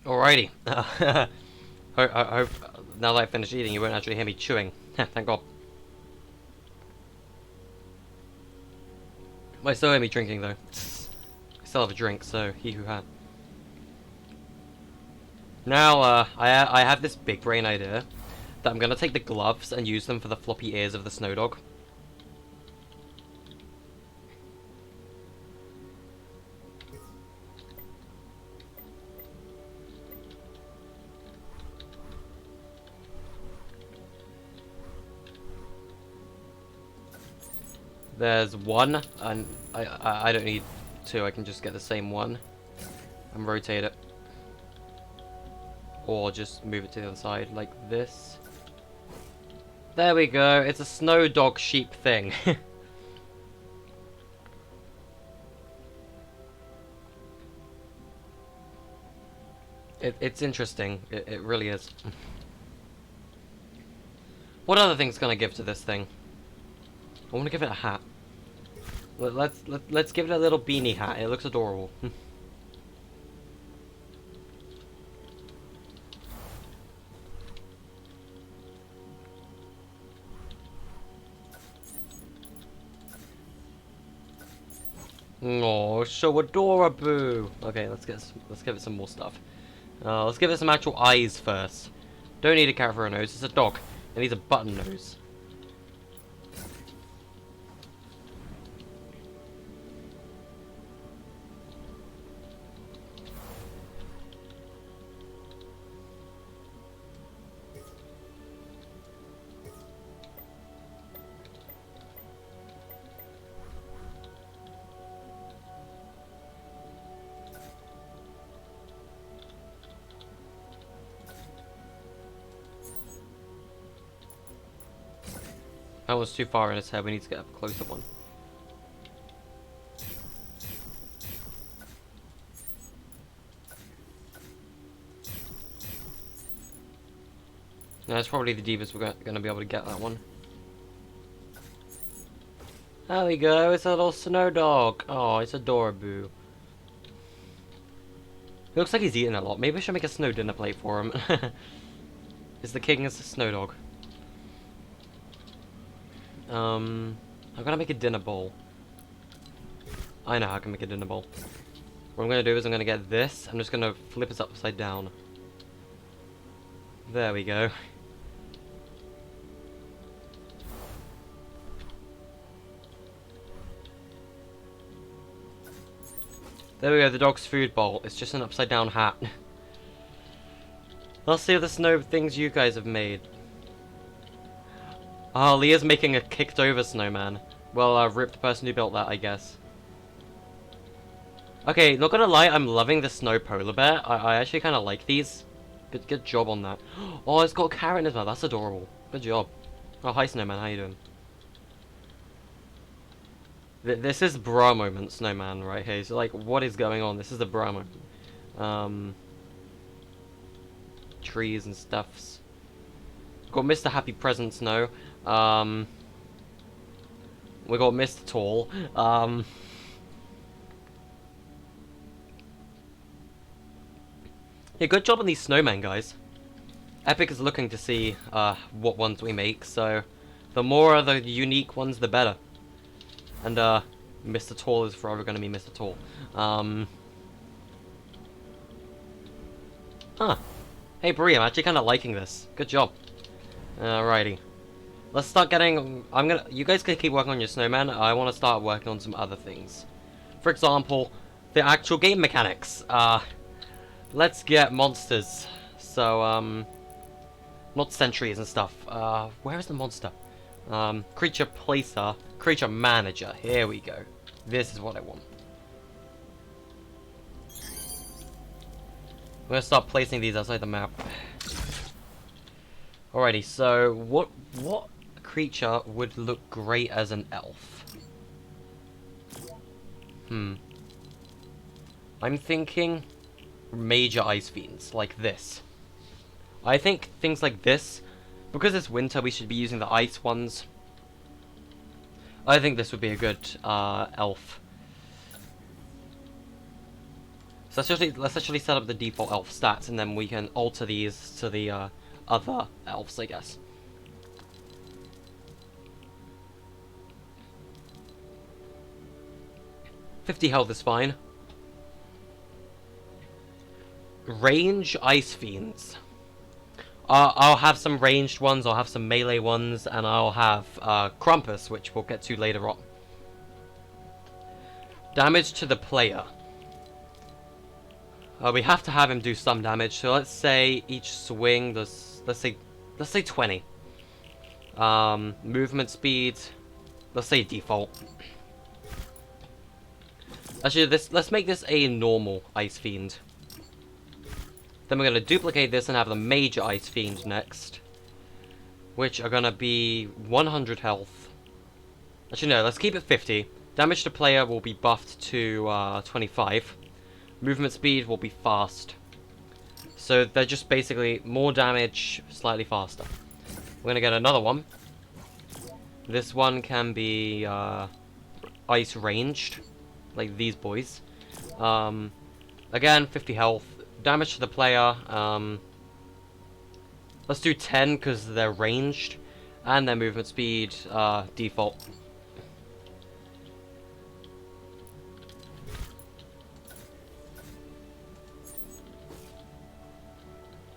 Alrighty. I hope now that I finished eating, you won't actually hear me chewing. Thank God. I still hear me drinking though. I still have a drink, so he who had. Now, I have this big brain idea that I'm gonna take the gloves and use them for the floppy ears of the snow dog. There's one, and I don't need two, I can just get the same one and rotate it. Or just move it to the other side, like this. There we go, it's a snow dog sheep thing. It's interesting, it really is. What other thing's gonna give to this thing? I wanna give it a hat. Let's give it a little beanie hat, it looks adorable. Oh, so adorable. Okay, let's give it some more stuff. Let's give it some actual eyes first. Don't need a carrot for a nose. It's a dog. It needs a button nose. That was too far in its head. We need to get a closer one. That's probably the deepest we're going to be able to get that one. There we go. It's a little snow dog. Oh, it's adorable. He looks like he's eating a lot. Maybe I should make a snow dinner plate for him. Is the king as a snow dog? I'm gonna make a dinner bowl. I know how I can make a dinner bowl. What I'm gonna do is I'm gonna get this. I'm just gonna flip it upside down. There we go. There we go, the dog's food bowl. It's just an upside down hat. Let's see the snow things you guys have made. Oh, Leah's making a kicked over snowman. Well, rip the person who built that, I guess. Okay, not gonna lie, I'm loving the snow polar bear. I actually kind of like these. Good job on that. Oh, it's got a carrot as well. That's adorable. Good job. Oh, hi snowman, how you doing? This is bra moment, snowman, right here. So, like, what is going on? This is the bra moment. Trees and stuffs. Got Mr. Happy Present Snow. We got Mr. Tall. Yeah, good job on these snowmen, guys. Epic is looking to see what ones we make, so the more of the unique ones, the better. And Mr. Tall is forever going to be Mr. Tall. Huh. Hey, Brie, I'm actually kind of liking this. Good job. Alrighty. Let's start getting... You guys can keep working on your snowman. I want to start working on some other things. For example, the actual game mechanics. Let's get monsters. So, not sentries and stuff. Where is the monster? Creature placer. Creature manager. Here we go. This is what I want. I'm gonna start placing these outside the map. Alrighty, so what creature would look great as an elf? I'm thinking major ice fiends, like this. I think things like this, because it's winter, we should be using the ice ones. I think this would be a good elf. So let's actually set up the default elf stats, and then we can alter these to the other elves, I guess. 50 health is fine. Range Ice Fiends. I'll have some ranged ones, I'll have some melee ones, and I'll have Krampus, which we'll get to later on. Damage to the player. We have to have him do some damage, so let's say each swing does, let's say 20. Movement speed, let's say default. Actually, let's make this a normal Ice Fiend. Then we're going to duplicate this and have the Major Ice Fiend next, which are going to be 100 health. Actually, no, let's keep it 50. Damage to player will be buffed to 25. Movement speed will be fast. So they're just basically more damage, slightly faster. We're going to get another one. This one can be ice ranged, like these boys. Again, 50 health. Damage to the player, let's do 10 because they're ranged, and their movement speed, default.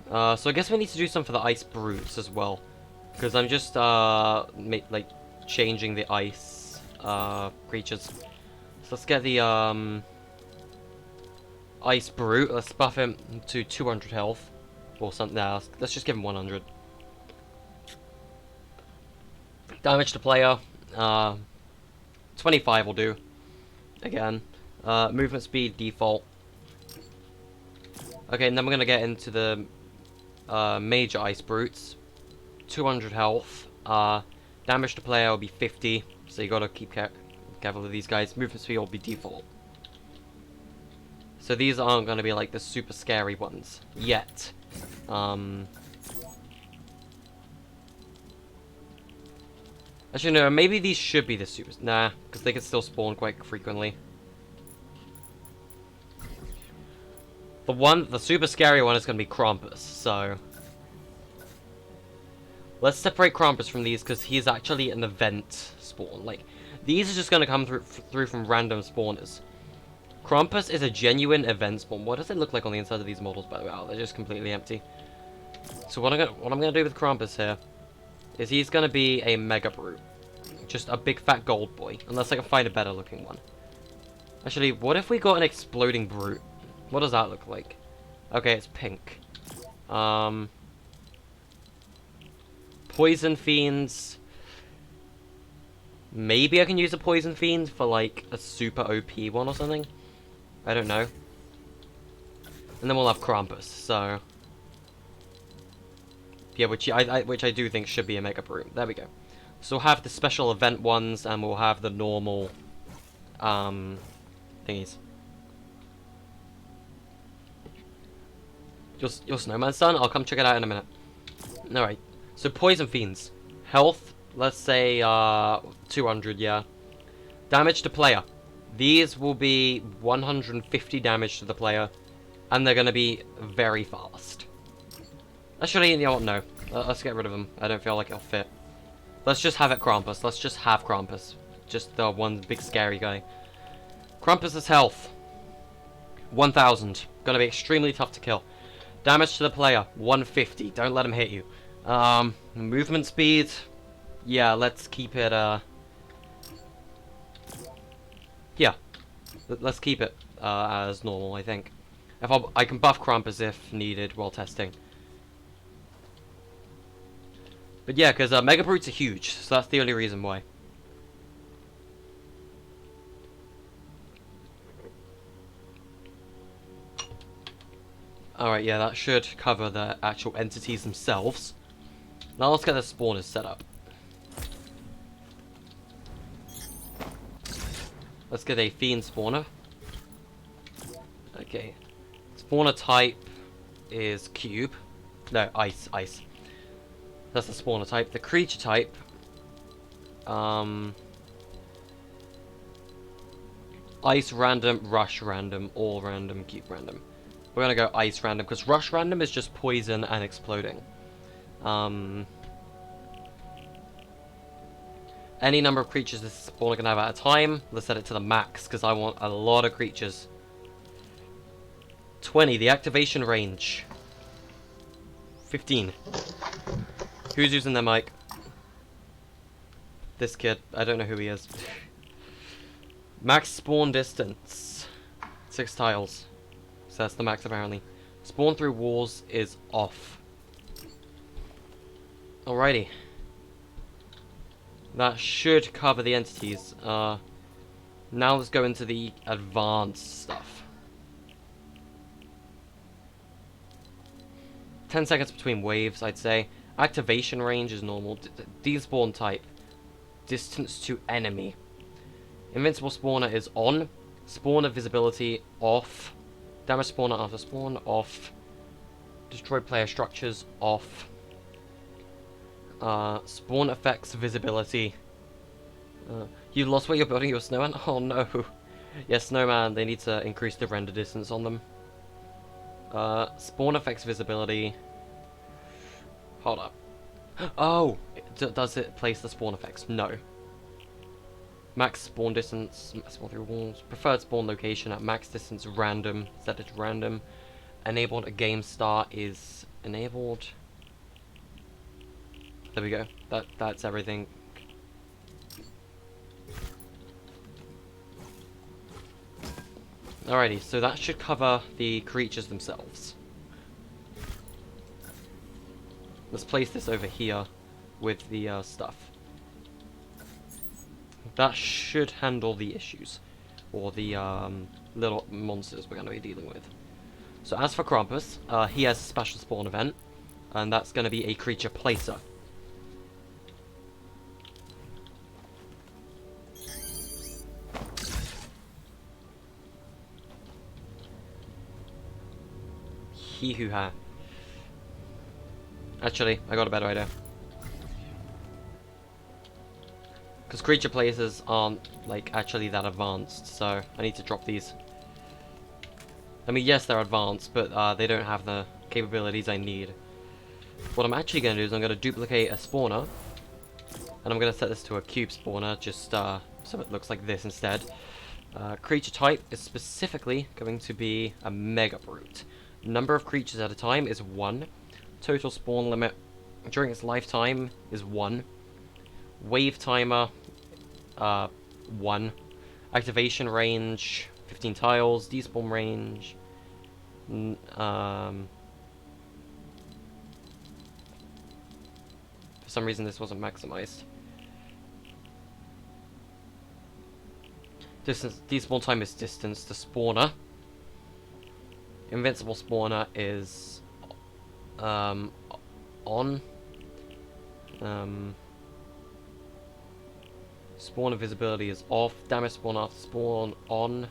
So I guess we need to do some for the ice brutes as well, because I'm just like changing the ice creatures. So let's get the Ice Brute. Let's buff him to 200 health. Or something. Nah, let's just give him 100. Damage to player. 25 will do. Again. Movement speed default. Okay, and then we're going to get into the Major Ice Brutes. 200 health. Damage to player will be 50. So you got to keep careful with these guys. Movement speed will be default. So these aren't going to be like the super scary ones yet. Actually, no, maybe these should be the super... Nah, because they can still spawn quite frequently. The super scary one is going to be Krampus, so... Let's separate Krampus from these, because he's actually an event spawn. Like, these are just going to come through from random spawners. Krampus is a genuine event spawn. What does it look like on the inside of these models, by the way? Oh, they're just completely empty. So what I'm gonna do with Krampus here is he's gonna be a Mega Brute. Just a big fat gold boy. Unless I can find a better looking one. Actually, what if we got an exploding brute? What does that look like? Okay, it's pink. Poison Fiends. Maybe I can use a Poison Fiend for like a super OP one or something. I don't know. And then we'll have Krampus, so... Yeah, which I do think should be a Mega Brute. There we go. So we'll have the special event ones, and we'll have the normal... thingies. Your snowman son? I'll come check it out in a minute. Alright. So Poison Fiends. Health, let's say, 200, yeah. Damage to player. These will be 150 damage to the player, and they're going to be very fast. Actually, you know what, no. Let's get rid of them. I don't feel like it'll fit. Let's just have it Krampus. Let's just have Krampus. Just the one big scary guy. Krampus's health. 1000. Gonna be extremely tough to kill. Damage to the player. 150. Don't let him hit you. Movement speed. Yeah, let's keep it, yeah, let's keep it as normal, I think. I can buff Krampus if needed while testing. But yeah, because Mega Brutes are huge, so that's the only reason why. Alright, yeah, that should cover the actual entities themselves. Now let's get the spawners set up. Let's get a Fiend spawner. Okay. Spawner type is cube. No, ice. That's the spawner type. The creature type. Ice random, rush random, all random, cube random. We're gonna go ice random, because rush random is just poison and exploding. Any number of creatures this spawner can have at a time. Let's set it to the max, because I want a lot of creatures. 20, the activation range. 15. Who's using their mic? This kid. I don't know who he is. Max spawn distance. 6 tiles. So that's the max apparently. Spawn through walls is off. Alrighty. That should cover the entities. Now let's go into the advanced stuff. 10 seconds between waves, I'd say. Activation range is normal. Despawn type. Distance to enemy. Invincible spawner is on. Spawner visibility off. Damage spawner after spawn off. Destroy player structures off. Spawn effects visibility. You lost where you're building your snowman? Oh no. Yeah, snowman, they need to increase the render distance on them. Spawn effects visibility. Hold up. Oh! Does it place the spawn effects? No. Max spawn distance, spawn through walls. Preferred spawn location at max distance random. Set it to random. Enabled at game start is enabled. There we go. That's everything. Alrighty, so that should cover the creatures themselves. Let's place this over here with the stuff. That should handle the issues. Or the little monsters we're going to be dealing with. So as for Krampus, he has a special spawn event. And that's going to be a creature placer. Hee-hoo-ha. Actually, I got a better idea. Because creature placers aren't, like, actually that advanced, so I need to drop these. I mean, yes, they're advanced, but they don't have the capabilities I need. What I'm actually going to do is I'm going to duplicate a spawner, and I'm going to set this to a cube spawner, just so it looks like this instead. Creature type is specifically going to be a Mega Brute. Number of creatures at a time is 1. Total spawn limit during its lifetime is 1. Wave timer, 1. Activation range, 15 tiles. Despawn range, for some reason this wasn't maximized. Distance, despawn time is distance to spawner. Invincible spawner is on. Spawner visibility is off. Damage spawn after spawn on.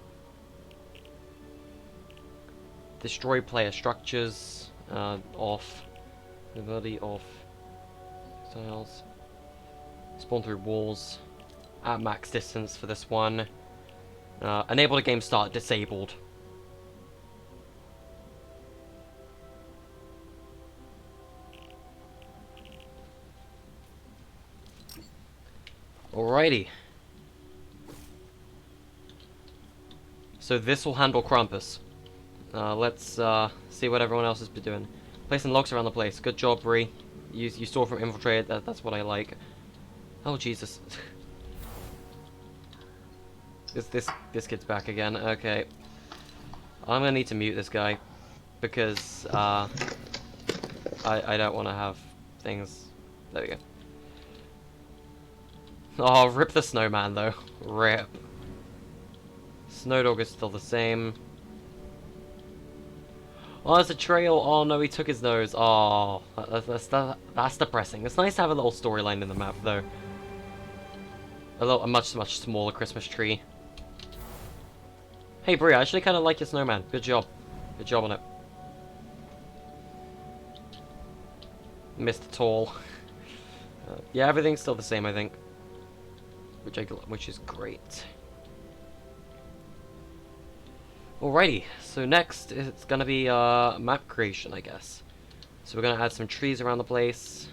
Destroy player structures off. Visibility off. Tiles. Spawn through walls at max distance for this one. Enable to game start disabled. Alrighty. So this will handle Krampus. Let's see what everyone else has been doing. Placing logs around the place. Good job, Bree. You saw from infiltrated. That's what I like. Oh Jesus. This kid's back again. Okay. I'm gonna need to mute this guy because I don't want to have things. There we go. Oh, rip the snowman though. Rip. Snowdog is still the same. Oh, there's a trail. Oh no, he took his nose. Oh, that's depressing. It's nice to have a little storyline in the map though. A much smaller Christmas tree. Hey Brie, I actually kind of like your snowman. Good job. Good job on it. Mr. Tall. Yeah, everything's still the same, I think. Which is great. Alrighty, so next it's gonna be map creation, I guess. So we're gonna add some trees around the place.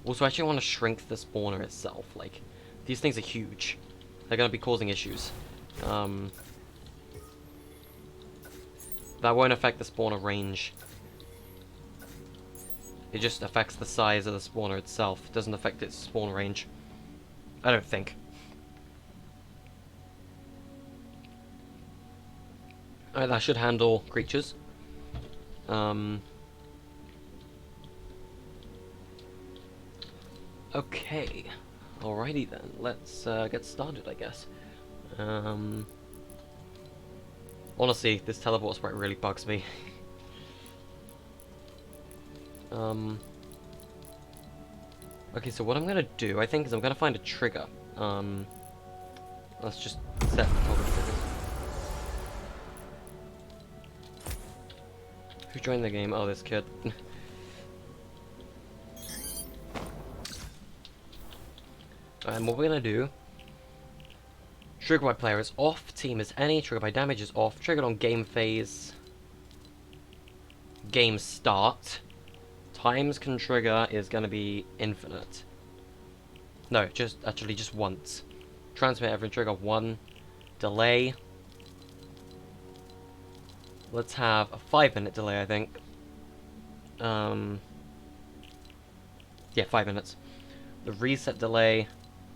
Also, I actually want to shrink the spawner itself. Like, these things are huge. They're going to be causing issues. That won't affect the spawner range. It just affects the size of the spawner itself. It doesn't affect its spawn range. I don't think. Alright, that should handle creatures. Okay. Alrighty then. Let's get started, I guess. Honestly, this teleport sprite really bugs me. Okay, so what I'm gonna do, I think, is I'm gonna find a trigger. Let's just set toggle triggers. Who joined the game? Oh, this kid. And what we're gonna do, trigger by player is off, team is any, trigger by damage is off, triggered on game phase, game start, times can trigger is gonna be infinite. No, just once. Transmit every trigger 1, delay. Let's have a 5-minute delay, I think. Yeah, 5 minutes. The reset delay,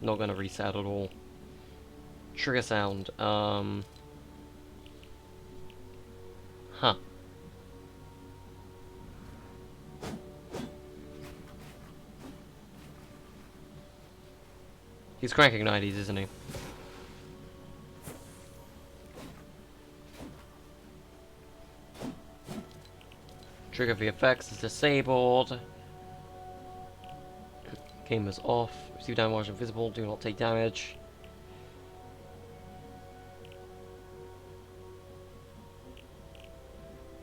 not gonna reset at all. Trigger sound, huh. He's cranking 90s, isn't he? Trigger VFX is disabled. Game is off. Receive damage invisible. Do not take damage.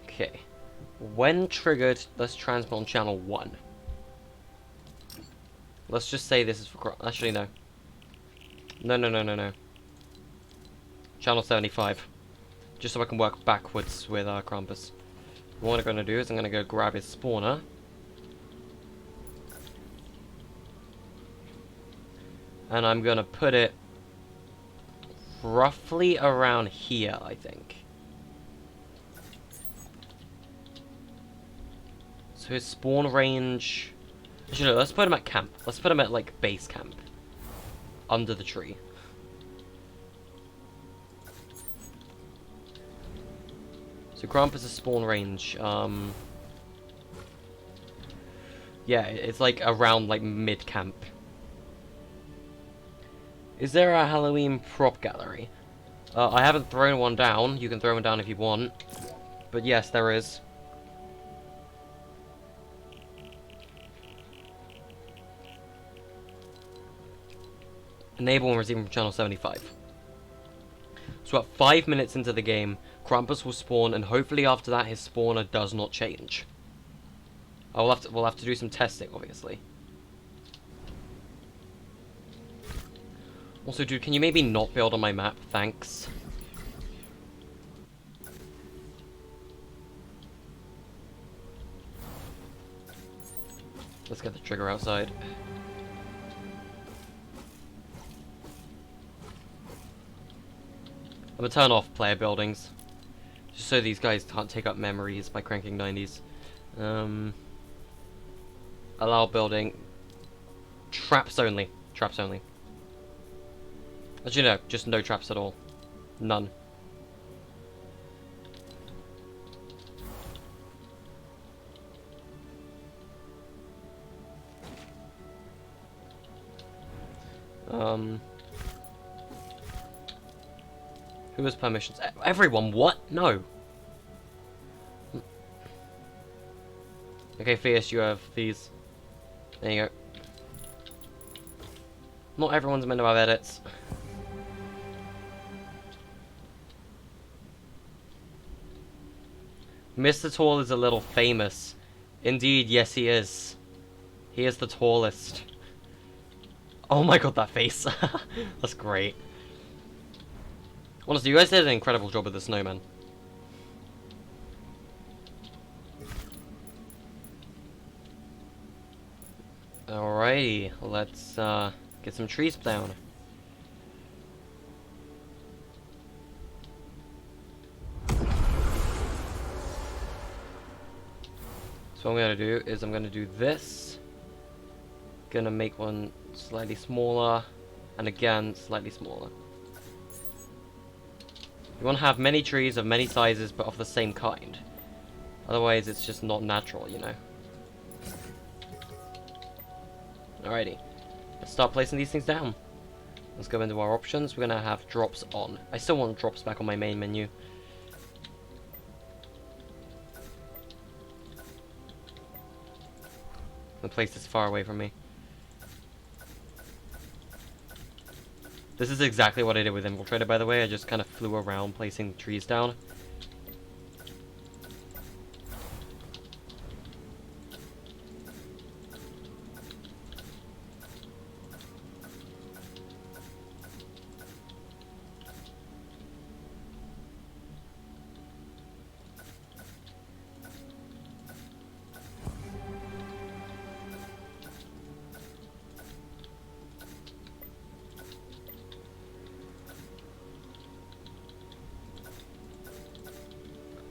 Okay. When triggered, let's transmit on channel 1. Let's just say this is for... Actually, no. No. Channel 75. Just so I can work backwards with Krampus. What I'm going to do is I'm going to go grab his spawner. And I'm going to put it roughly around here, I think. So his spawn range... Actually, no, let's put him at camp. Let's put him at, like, base camp. Under the tree. So Krampus' spawn range, yeah, it's like around like mid-camp. Is there a Halloween prop gallery? I haven't thrown one down. You can throw one down if you want. But yes, there is. Enable and receive from channel 75. So at 5 minutes into the game, Krampus will spawn, and hopefully after that his spawner does not change. We'll have to do some testing, obviously. Also, dude, can you maybe not build on my map? Thanks. Let's get the trigger outside. I'm gonna turn off player buildings. Just so these guys can't take up memories by cranking 90s. Allow building. Traps only. Traps only. Actually, no. Just no traps at all. None. Who has permissions? Everyone, what? No. Okay, Fierce, you have these. There you go. Not everyone's meant to have edits. Mr. Tall is a little famous. Indeed, yes he is. He is the tallest. Oh my god, that face. That's great. Honestly, you guys did an incredible job with the snowman. Alrighty, let's get some trees down. So what I'm gonna do is I'm gonna do this. Gonna make one slightly smaller, and again slightly smaller. You want to have many trees of many sizes, but of the same kind. Otherwise, it's just not natural, you know. Alrighty, let's start placing these things down. Let's go into our options. We're gonna have drops on. I still want drops back on my main menu. The place is far away from me. This is exactly what I did with Infiltrator, by the way. I just kind of flew around placing trees down.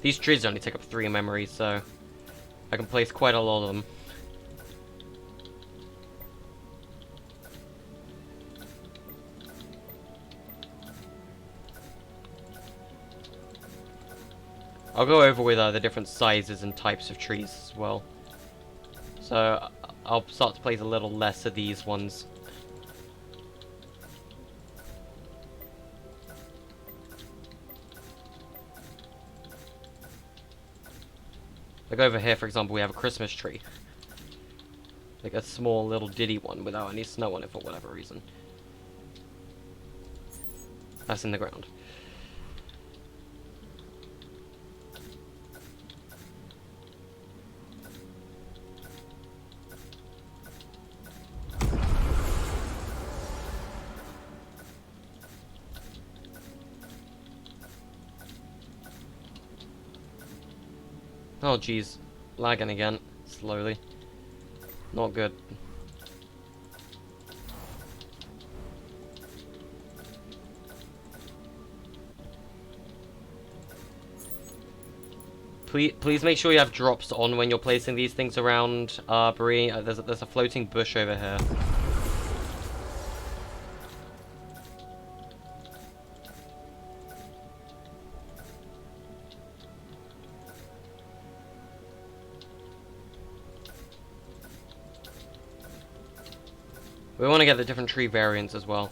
These trees only take up 3 memory, so I can place quite a lot of them. I'll go over with the different sizes and types of trees as well. So I'll start to place a little less of these ones. Like over here, for example, we have a Christmas tree. Like a small little diddy one without any snow on it for whatever reason. That's in the ground. Oh geez, lagging again, slowly. Not good. Please make sure you have drops on when you're placing these things around, Bree. There's a floating bush over here. We want to get the different tree variants as well.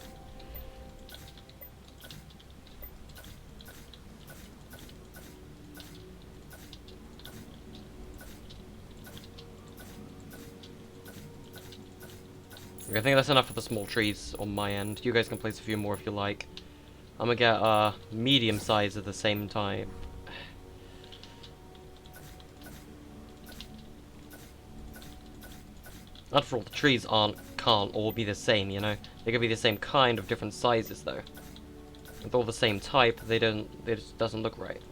I think that's enough for the small trees on my end. You guys can place a few more if you like. I'm gonna get medium size at the same time. After all, the trees can't all be the same, you know. They could be the same kind of different sizes though. If they're all the same type, they just doesn't look right.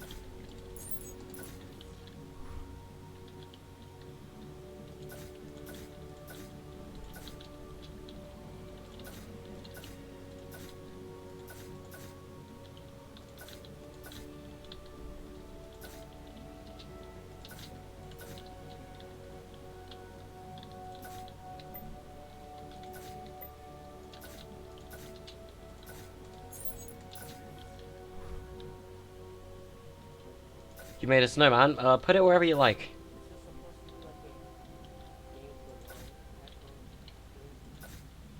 You made a snowman. Put it wherever you like.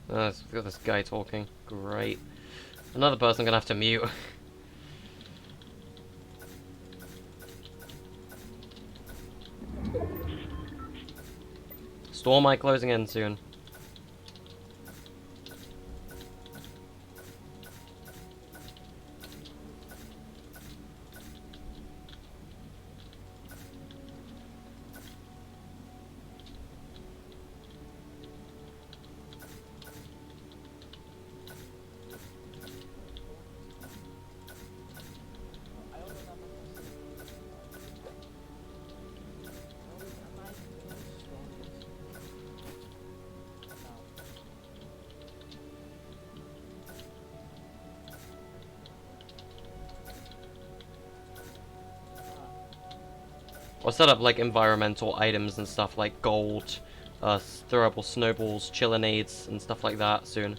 Let's got this guy talking. Great. Another person gonna have to mute. Storm might closing in soon. Or set up like environmental items and stuff like gold, throwable snowballs, chillinades, and stuff like that soon.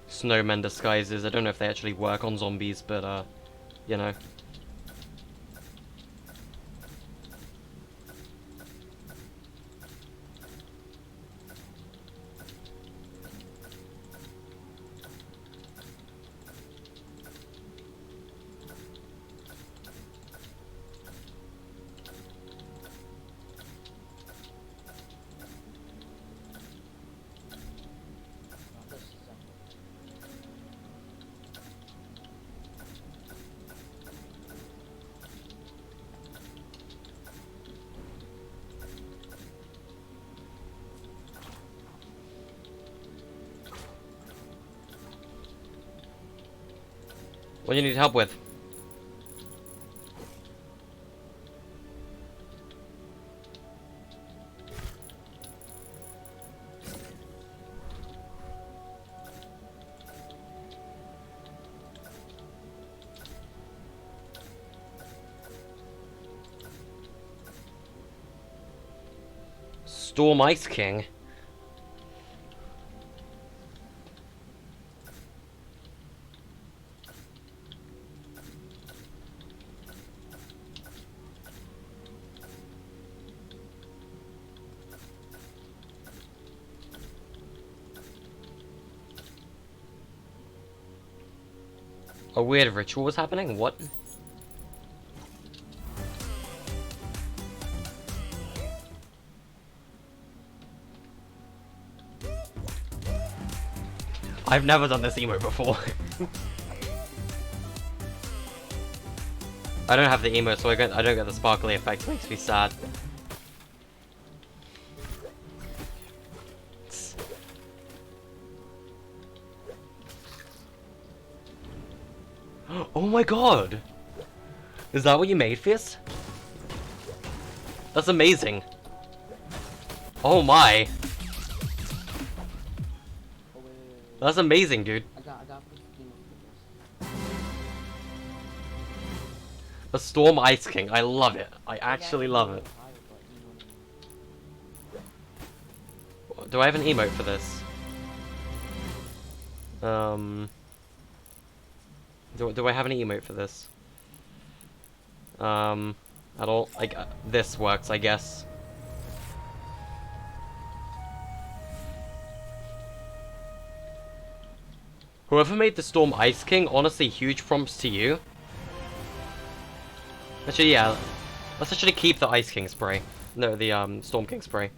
Snowmen disguises. I don't know if they actually work on zombies, but you know. This is What do you need help with? Storm Ice King? A weird ritual was happening? What? I've never done this emote before. I don't have the emote, so I don't get the sparkly effect. It makes me sad. Oh my god! Is that what you made, Fierce? That's amazing. Oh my. Oh, wait. That's amazing, dude. I got 15 of A Storm Ice King. I love it. I actually love it. Do I have an emote for this? Do I have an emote for this? At all? Like, this works, I guess. Whoever made the Storm Ice King, honestly, huge prompts to you. Actually, yeah. Let's actually keep the Ice King spray. No, the, Storm King spray.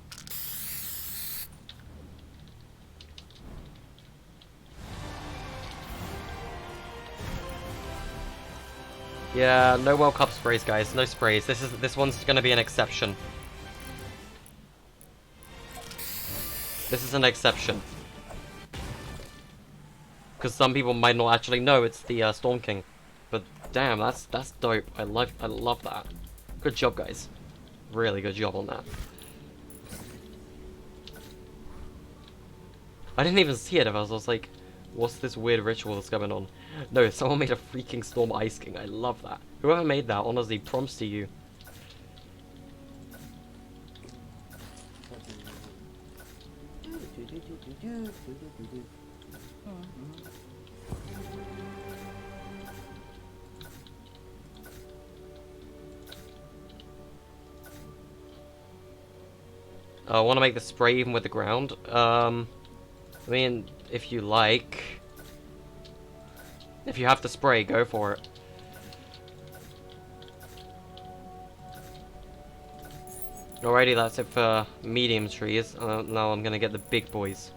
Yeah, no World Cup sprays, guys. No sprays. This one's gonna be an exception. This is an exception. Because some people might not actually know it's the Storm King. But damn, that's dope. I love that. Good job, guys. Really good job on that. I didn't even see it. I was like, what's this weird ritual that's going on? No, someone made a freaking Storm Ice King. I love that. Whoever made that, honestly, prompts to you. I want to make the spray even with the ground. I mean, if you like. If you have the spray, go for it. Alrighty, that's it for medium trees. Now I'm gonna get the big boys.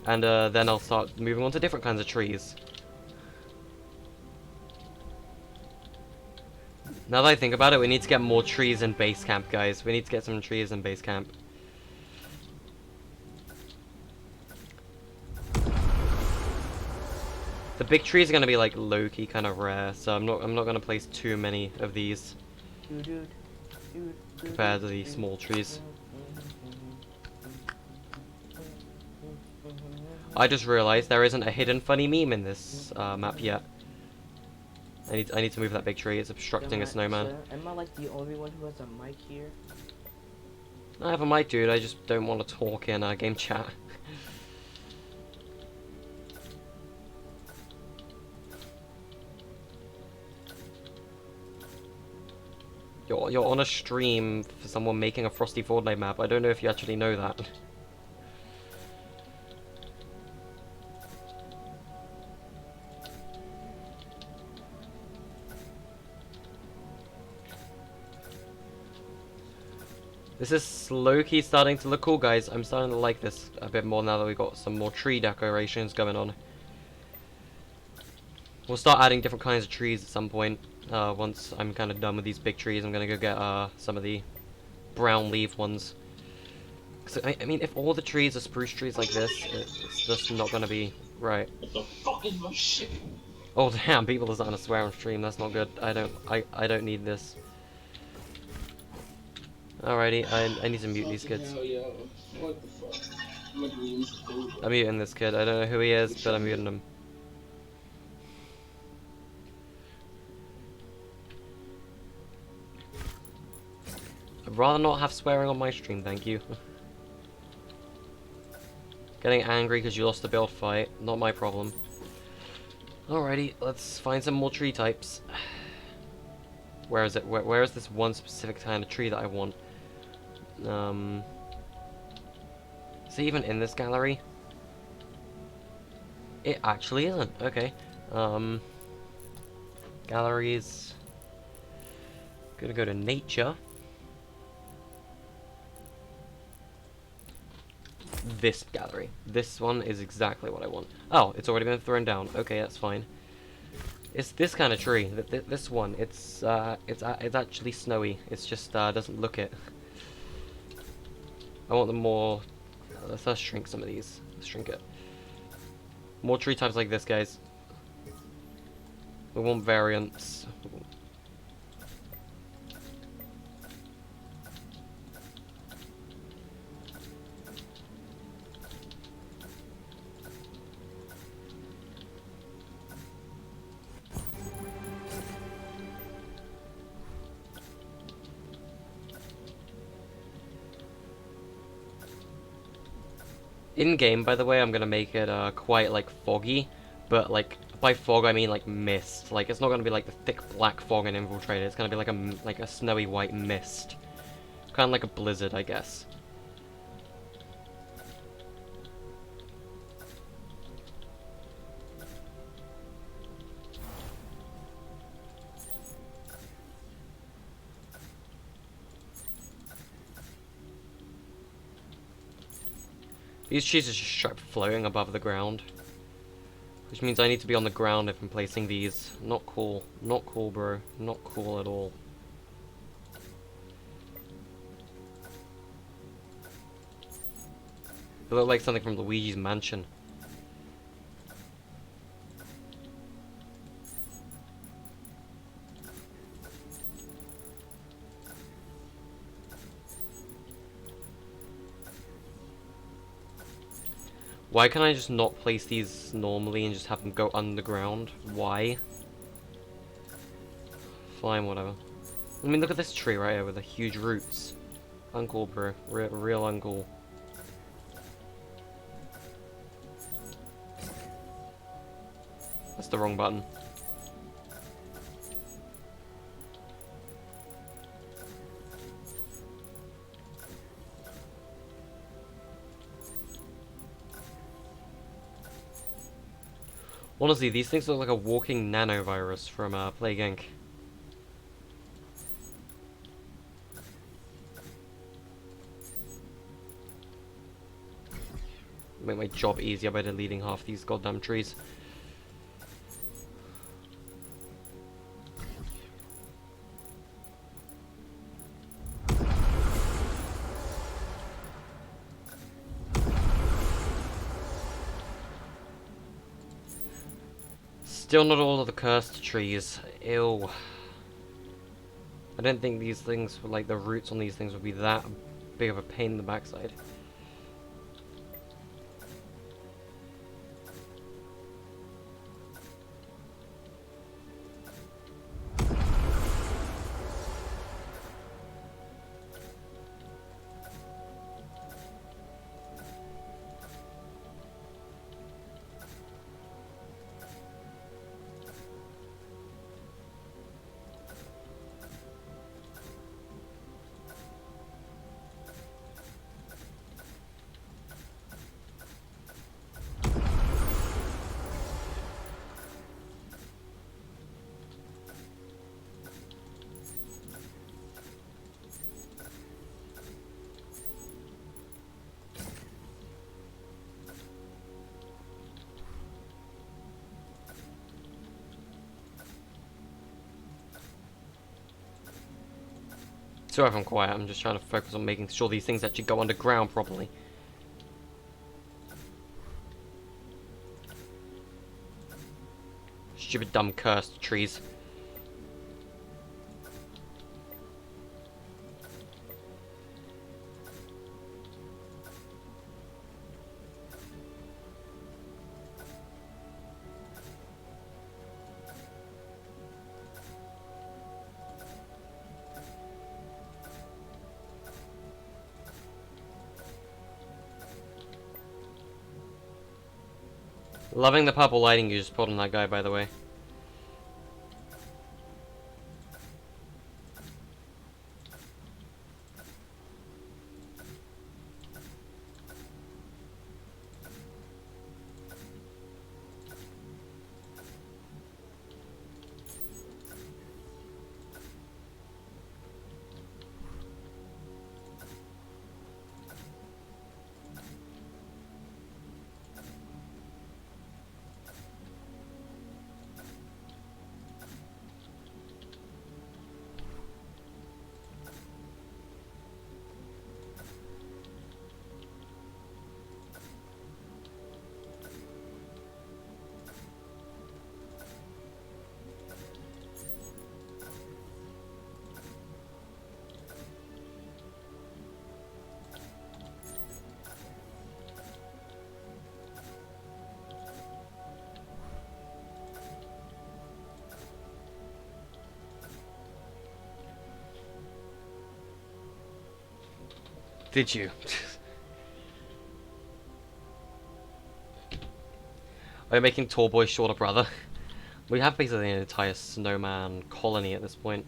And then I'll start moving on to different kinds of trees. Now that I think about it, we need to get more trees in base camp, guys. We need to get some trees in base camp. The big trees are gonna be like low-key kind of rare, so I'm not gonna place too many of these compared to the small trees. I just realized there isn't a hidden funny meme in this map yet. I need to move that big tree. It's obstructing a snowman. So, am I like the only one who has a mic here? I have a mic, dude. I just don't want to talk in game chat. You're on a stream for someone making a Frosty Fortnite map. I don't know if you actually know that. This is low-key starting to look cool, guys. I'm starting to like this a bit more now that we've got some more tree decorations going on. We'll start adding different kinds of trees at some point. Once I'm kind of done with these big trees, I'm gonna go get some of the brown leaf ones. Cause I mean, if all the trees are spruce trees like this, it's just not gonna be right. What the fuck is my shit? Oh damn, people are starting to swear on stream. That's not good. I don't need this. Alrighty, I need to mute these kids. Hell, yo. What the fuck? My dreams are cool. I'm muting this kid. I don't know who he is, but I'm muting him. I'd rather not have swearing on my stream, thank you. Getting angry because you lost the build fight, not my problem. Alrighty, let's find some more tree types. Where is it? Where is this one specific kind of tree that I want? Is it even in this gallery? It actually isn't. Okay. Galleries. Gonna go to nature. This gallery. This one is exactly what I want. Oh, it's already been thrown down. Okay, that's fine. It's this kind of tree. This one. It's actually snowy. It's just doesn't look it. I want them more. Let's shrink some of these. Let's shrink it. More tree types like this, guys. We want variants. In game, by the way, I'm gonna make it quite like foggy, but like by fog I mean like mist. Like it's not gonna be like the thick black fog in Infiltrator. It's gonna be like a snowy white mist, kind of like a blizzard, I guess. These trees are just straight floating above the ground. Which means I need to be on the ground if I'm placing these. Not cool. Not cool, bro. Not cool at all. They look like something from Luigi's Mansion. Why can I just not place these normally and just have them go underground? Why? Fine, whatever. I mean, look at this tree right here with the huge roots. Uncool, bro. Real uncool. That's the wrong button. Honestly, these things look like a walking nanovirus from Plague Inc. Make my job easier by deleting half these goddamn trees. Still not all of the cursed trees. Ew. I don't think these things, like the roots on these things, would be that big of a pain in the backside. Sorry if I'm quiet, I'm just trying to focus on making sure these things actually go underground properly. Stupid dumb cursed trees. Loving the purple lighting you just put on that guy, by the way. Did you? Are you making Tall Boy shorter brother? We have basically an entire snowman colony at this point.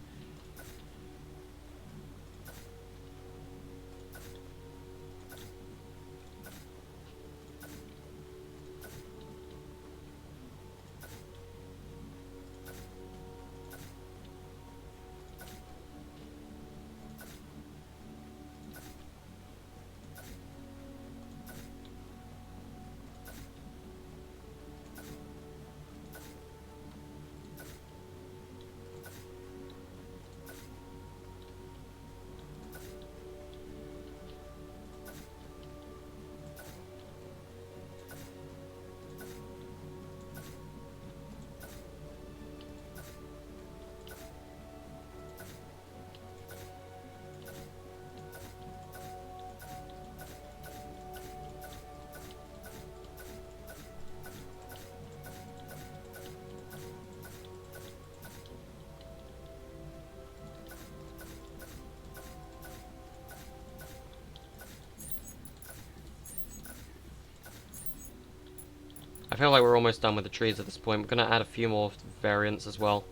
I feel like we're almost done with the trees at this point. We're gonna add a few more variants as well.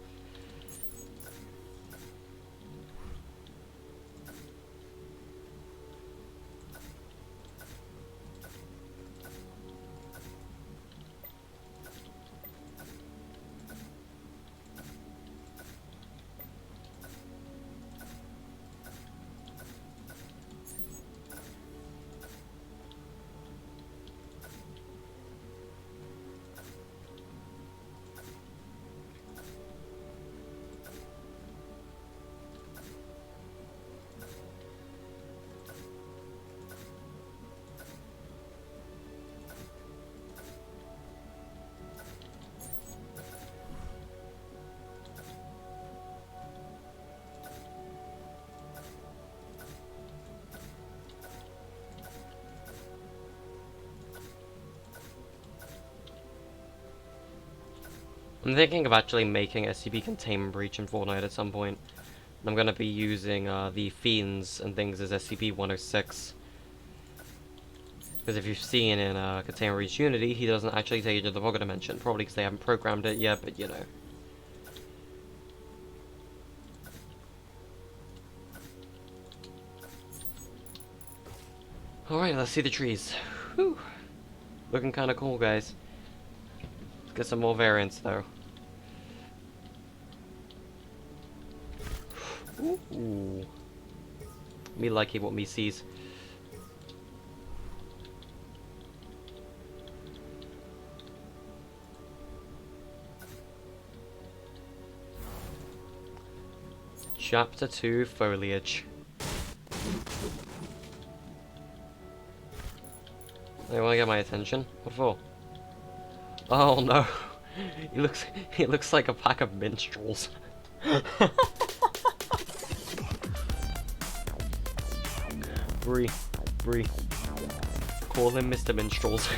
I'm thinking of actually making SCP Containment Breach in Fortnite at some point. I'm going to be using the Fiends and things as SCP-106. Because if you've seen in Containment Breach Unity, he doesn't actually take you to the Voga Dimension. Probably because they haven't programmed it yet, but you know. Alright, let's see the trees. Whew. Looking kind of cool, guys. Let's get some more variants, though. Ooh. Me liking what me sees. Chapter 2 Foliage. They want to get my attention? What for? Oh no. He looks like a pack of minstrels. Bree. Call him Mr. Minstrels.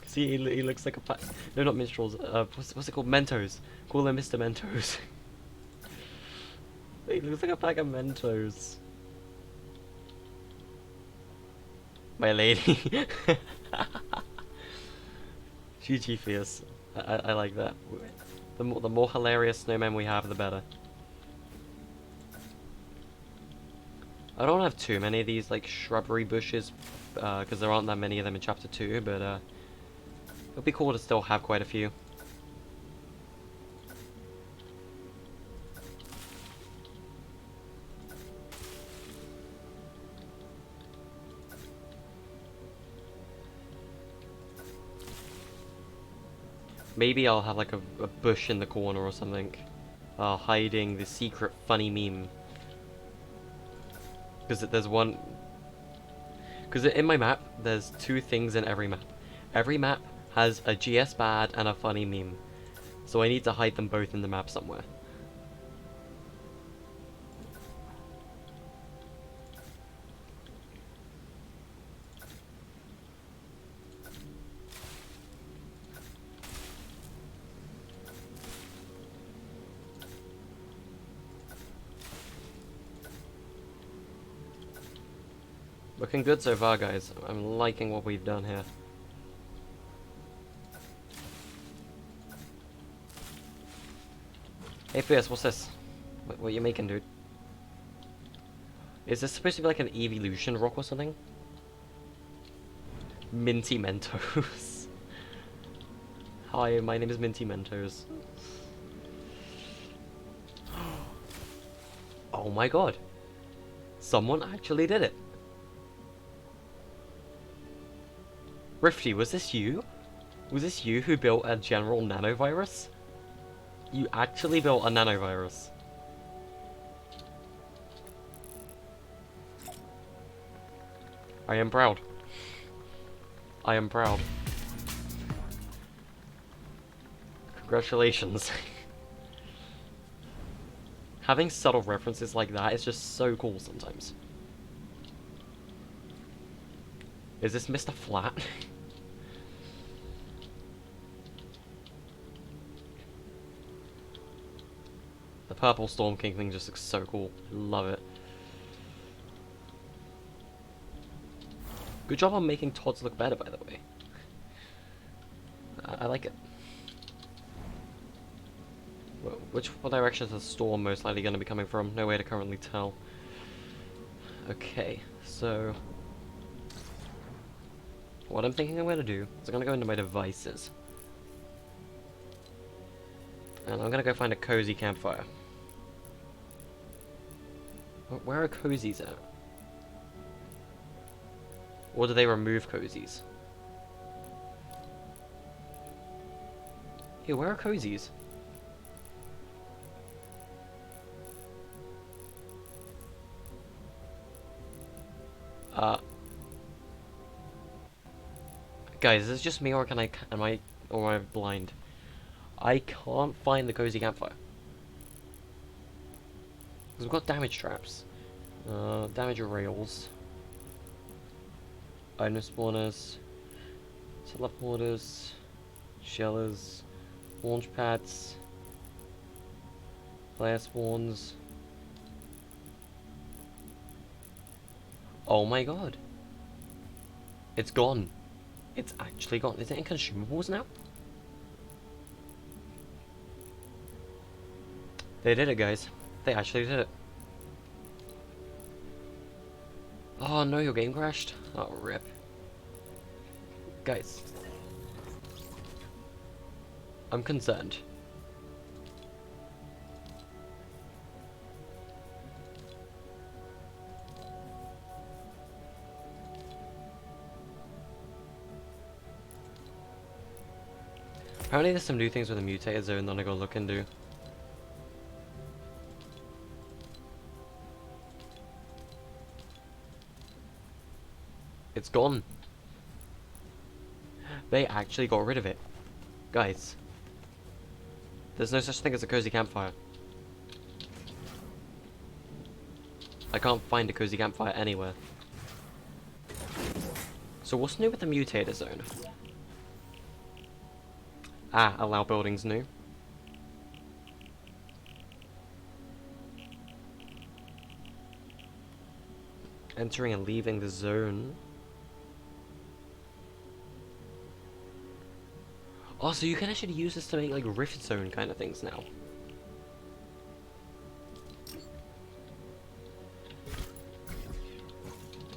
See, he looks like a pack. No, not minstrels. What's it called? Mentos. Call him Mr. Mentos. He looks like a pack of Mentos. My lady. GG fierce. I like that. The more hilarious snowmen we have, the better. I don't have too many of these like shrubbery bushes, because there aren't that many of them in chapter 2, but it'll be cool to still have quite a few. Maybe I'll have like a bush in the corner or something, hiding the secret funny meme. Because there's one. Because in my map, there's 2 things in every map. Every map has a GS bad and a funny meme. So I need to hide them both in the map somewhere. Looking good so far, guys. I'm liking what we've done here. Hey Fierce, what's this? What are you making, dude? Is this supposed to be like an evolution rock or something? Minty Mentos. Hi, my name is Minty Mentos. Oh my god. Someone actually did it. Rifty, was this you? Was this you who built a general nanovirus? You actually built a nanovirus. I am proud. I am proud. Congratulations. Having subtle references like that is just so cool sometimes. Is this Mr. Flat? The purple Storm King thing just looks so cool. Love it. Good job on making Todd's look better, by the way. I like it. What direction is the storm most likely going to be coming from? No way to currently tell. Okay, so what I'm thinking I'm going to do is I'm going to go into my devices. And I'm going to go find a cozy campfire. Where are cozies at? Or do they remove cozies? Hey, where are cozies? Guys, is this just me or am I blind? I can't find the cozy campfire. Because we've got damage traps. Damage rails. Item spawners. Teleporters. Shellers. Launch pads. Player spawns. Oh my god. It's gone. It's actually gone. Is it in consumables now? They did it, guys. They actually did it. Oh no, your game crashed? Oh, rip. Guys. I'm concerned. Apparently there's some new things with the mutated zone that I'm gonna look into. It's gone. They actually got rid of it. Guys. There's no such thing as a cozy campfire. I can't find a cozy campfire anywhere. So what's new with the mutator zone? Ah, allow buildings new. Entering and leaving the zone. Oh, so you can actually use this to make like rift zone kind of things now.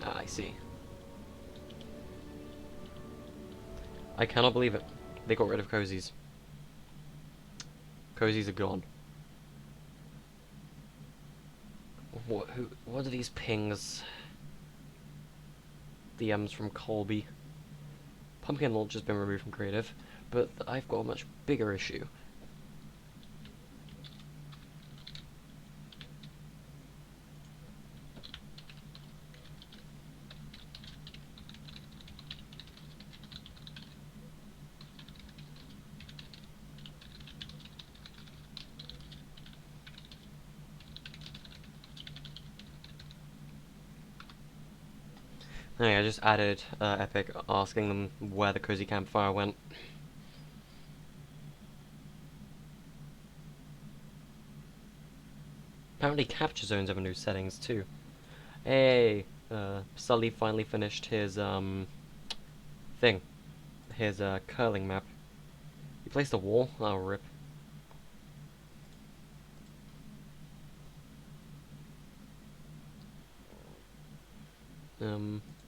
Ah, I see. I cannot believe it. They got rid of cozies. Cozies are gone. What are these pings? DMs from Colby. Pumpkin launch has been removed from creative, but I've got a much bigger issue. Anyway, I just added Epic asking them where the cozy campfire went. Apparently capture zones have new settings too. Hey, Sully finally finished his thing. His curling map. He placed a wall. Oh, rip.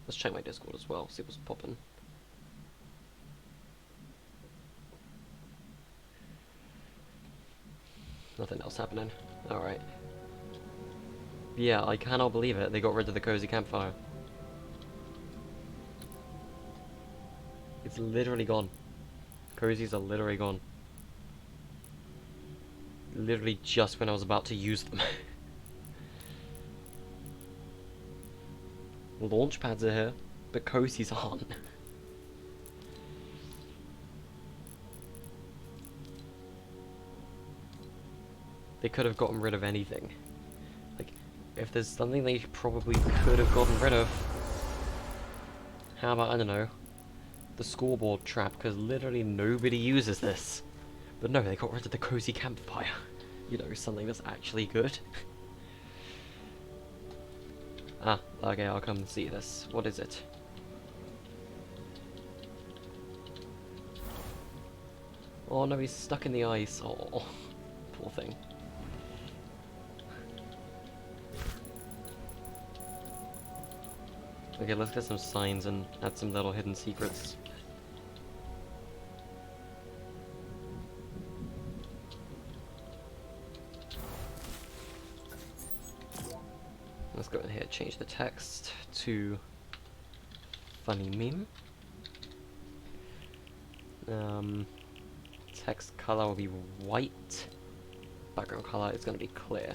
Let's check my Discord as well, see what's poppin'. Nothing else happening. Alright. Yeah, I cannot believe it. They got rid of the cozy campfire. It's literally gone. Cozies are literally gone. Literally just when I was about to use them. Launch pads are here, but cozies aren't. They could have gotten rid of anything. Like, if there's something they probably could have gotten rid of, how about, I don't know, the scoreboard trap, because literally nobody uses this. But no, they got rid of the cozy campfire. You know, something that's actually good. Ah, okay, I'll come and see this. What is it? Oh no, he's stuck in the ice. Oh, poor thing. Okay, let's get some signs and add some little hidden secrets. Let's go in here, change the text to funny meme. Text color will be white. Background color is going to be clear.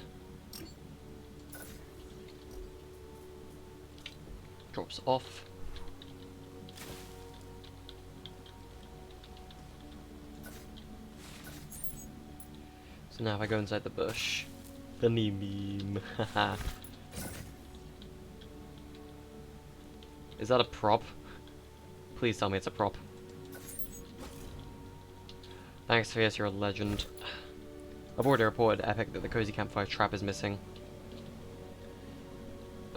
Drops off. So now if I go inside the bush, funny meme, haha. Is that a prop? Please tell me it's a prop. Thanks, Fierce, you're a legend. I've already reported Epic that the cozy campfire trap is missing.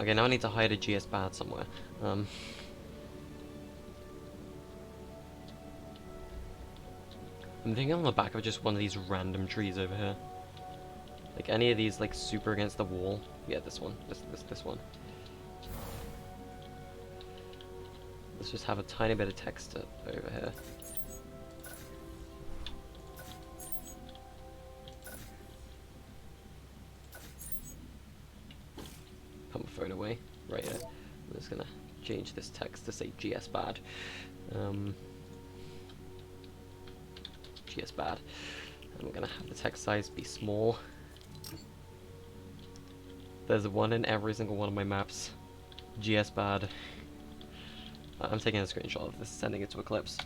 Okay, now I need to hide a GS bad somewhere. I'm thinking on the back of just one of these random trees over here. Like any of these, like super against the wall. Yeah, this one. This one. Let's just have a tiny bit of text over here. Put my phone away. Right here. I'm just gonna change this text to say GS bad. GS bad. And we're gonna have the text size be small. There's one in every single one of my maps. GS bad. I'm taking a screenshot of this, sending it to Eclipse.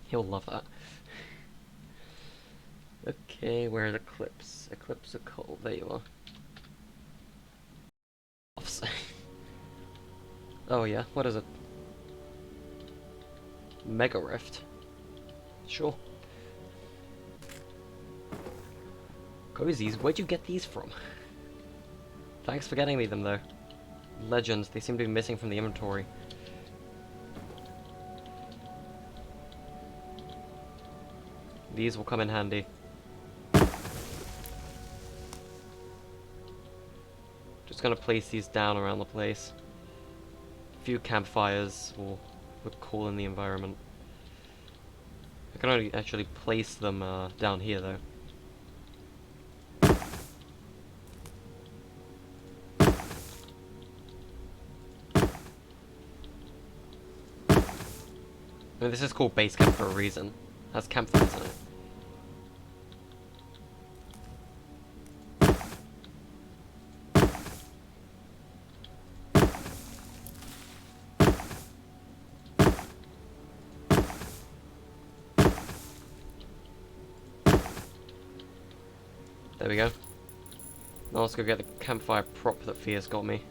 He'll love that. Okay, where's Eclipse? Eclipse of Coal, there you are. Oh yeah, what is it? Mega Rift. Sure. Cozies, where'd you get these from? Thanks for getting me them though. Legends, they seem to be missing from the inventory. These will come in handy. Just gonna place these down around the place. A few campfires will look cool in the environment. I can only actually place them down here though. I mean, this is called base camp for a reason. It has campfires in it. There we go. Now let's go get the campfire prop that Fia's got me.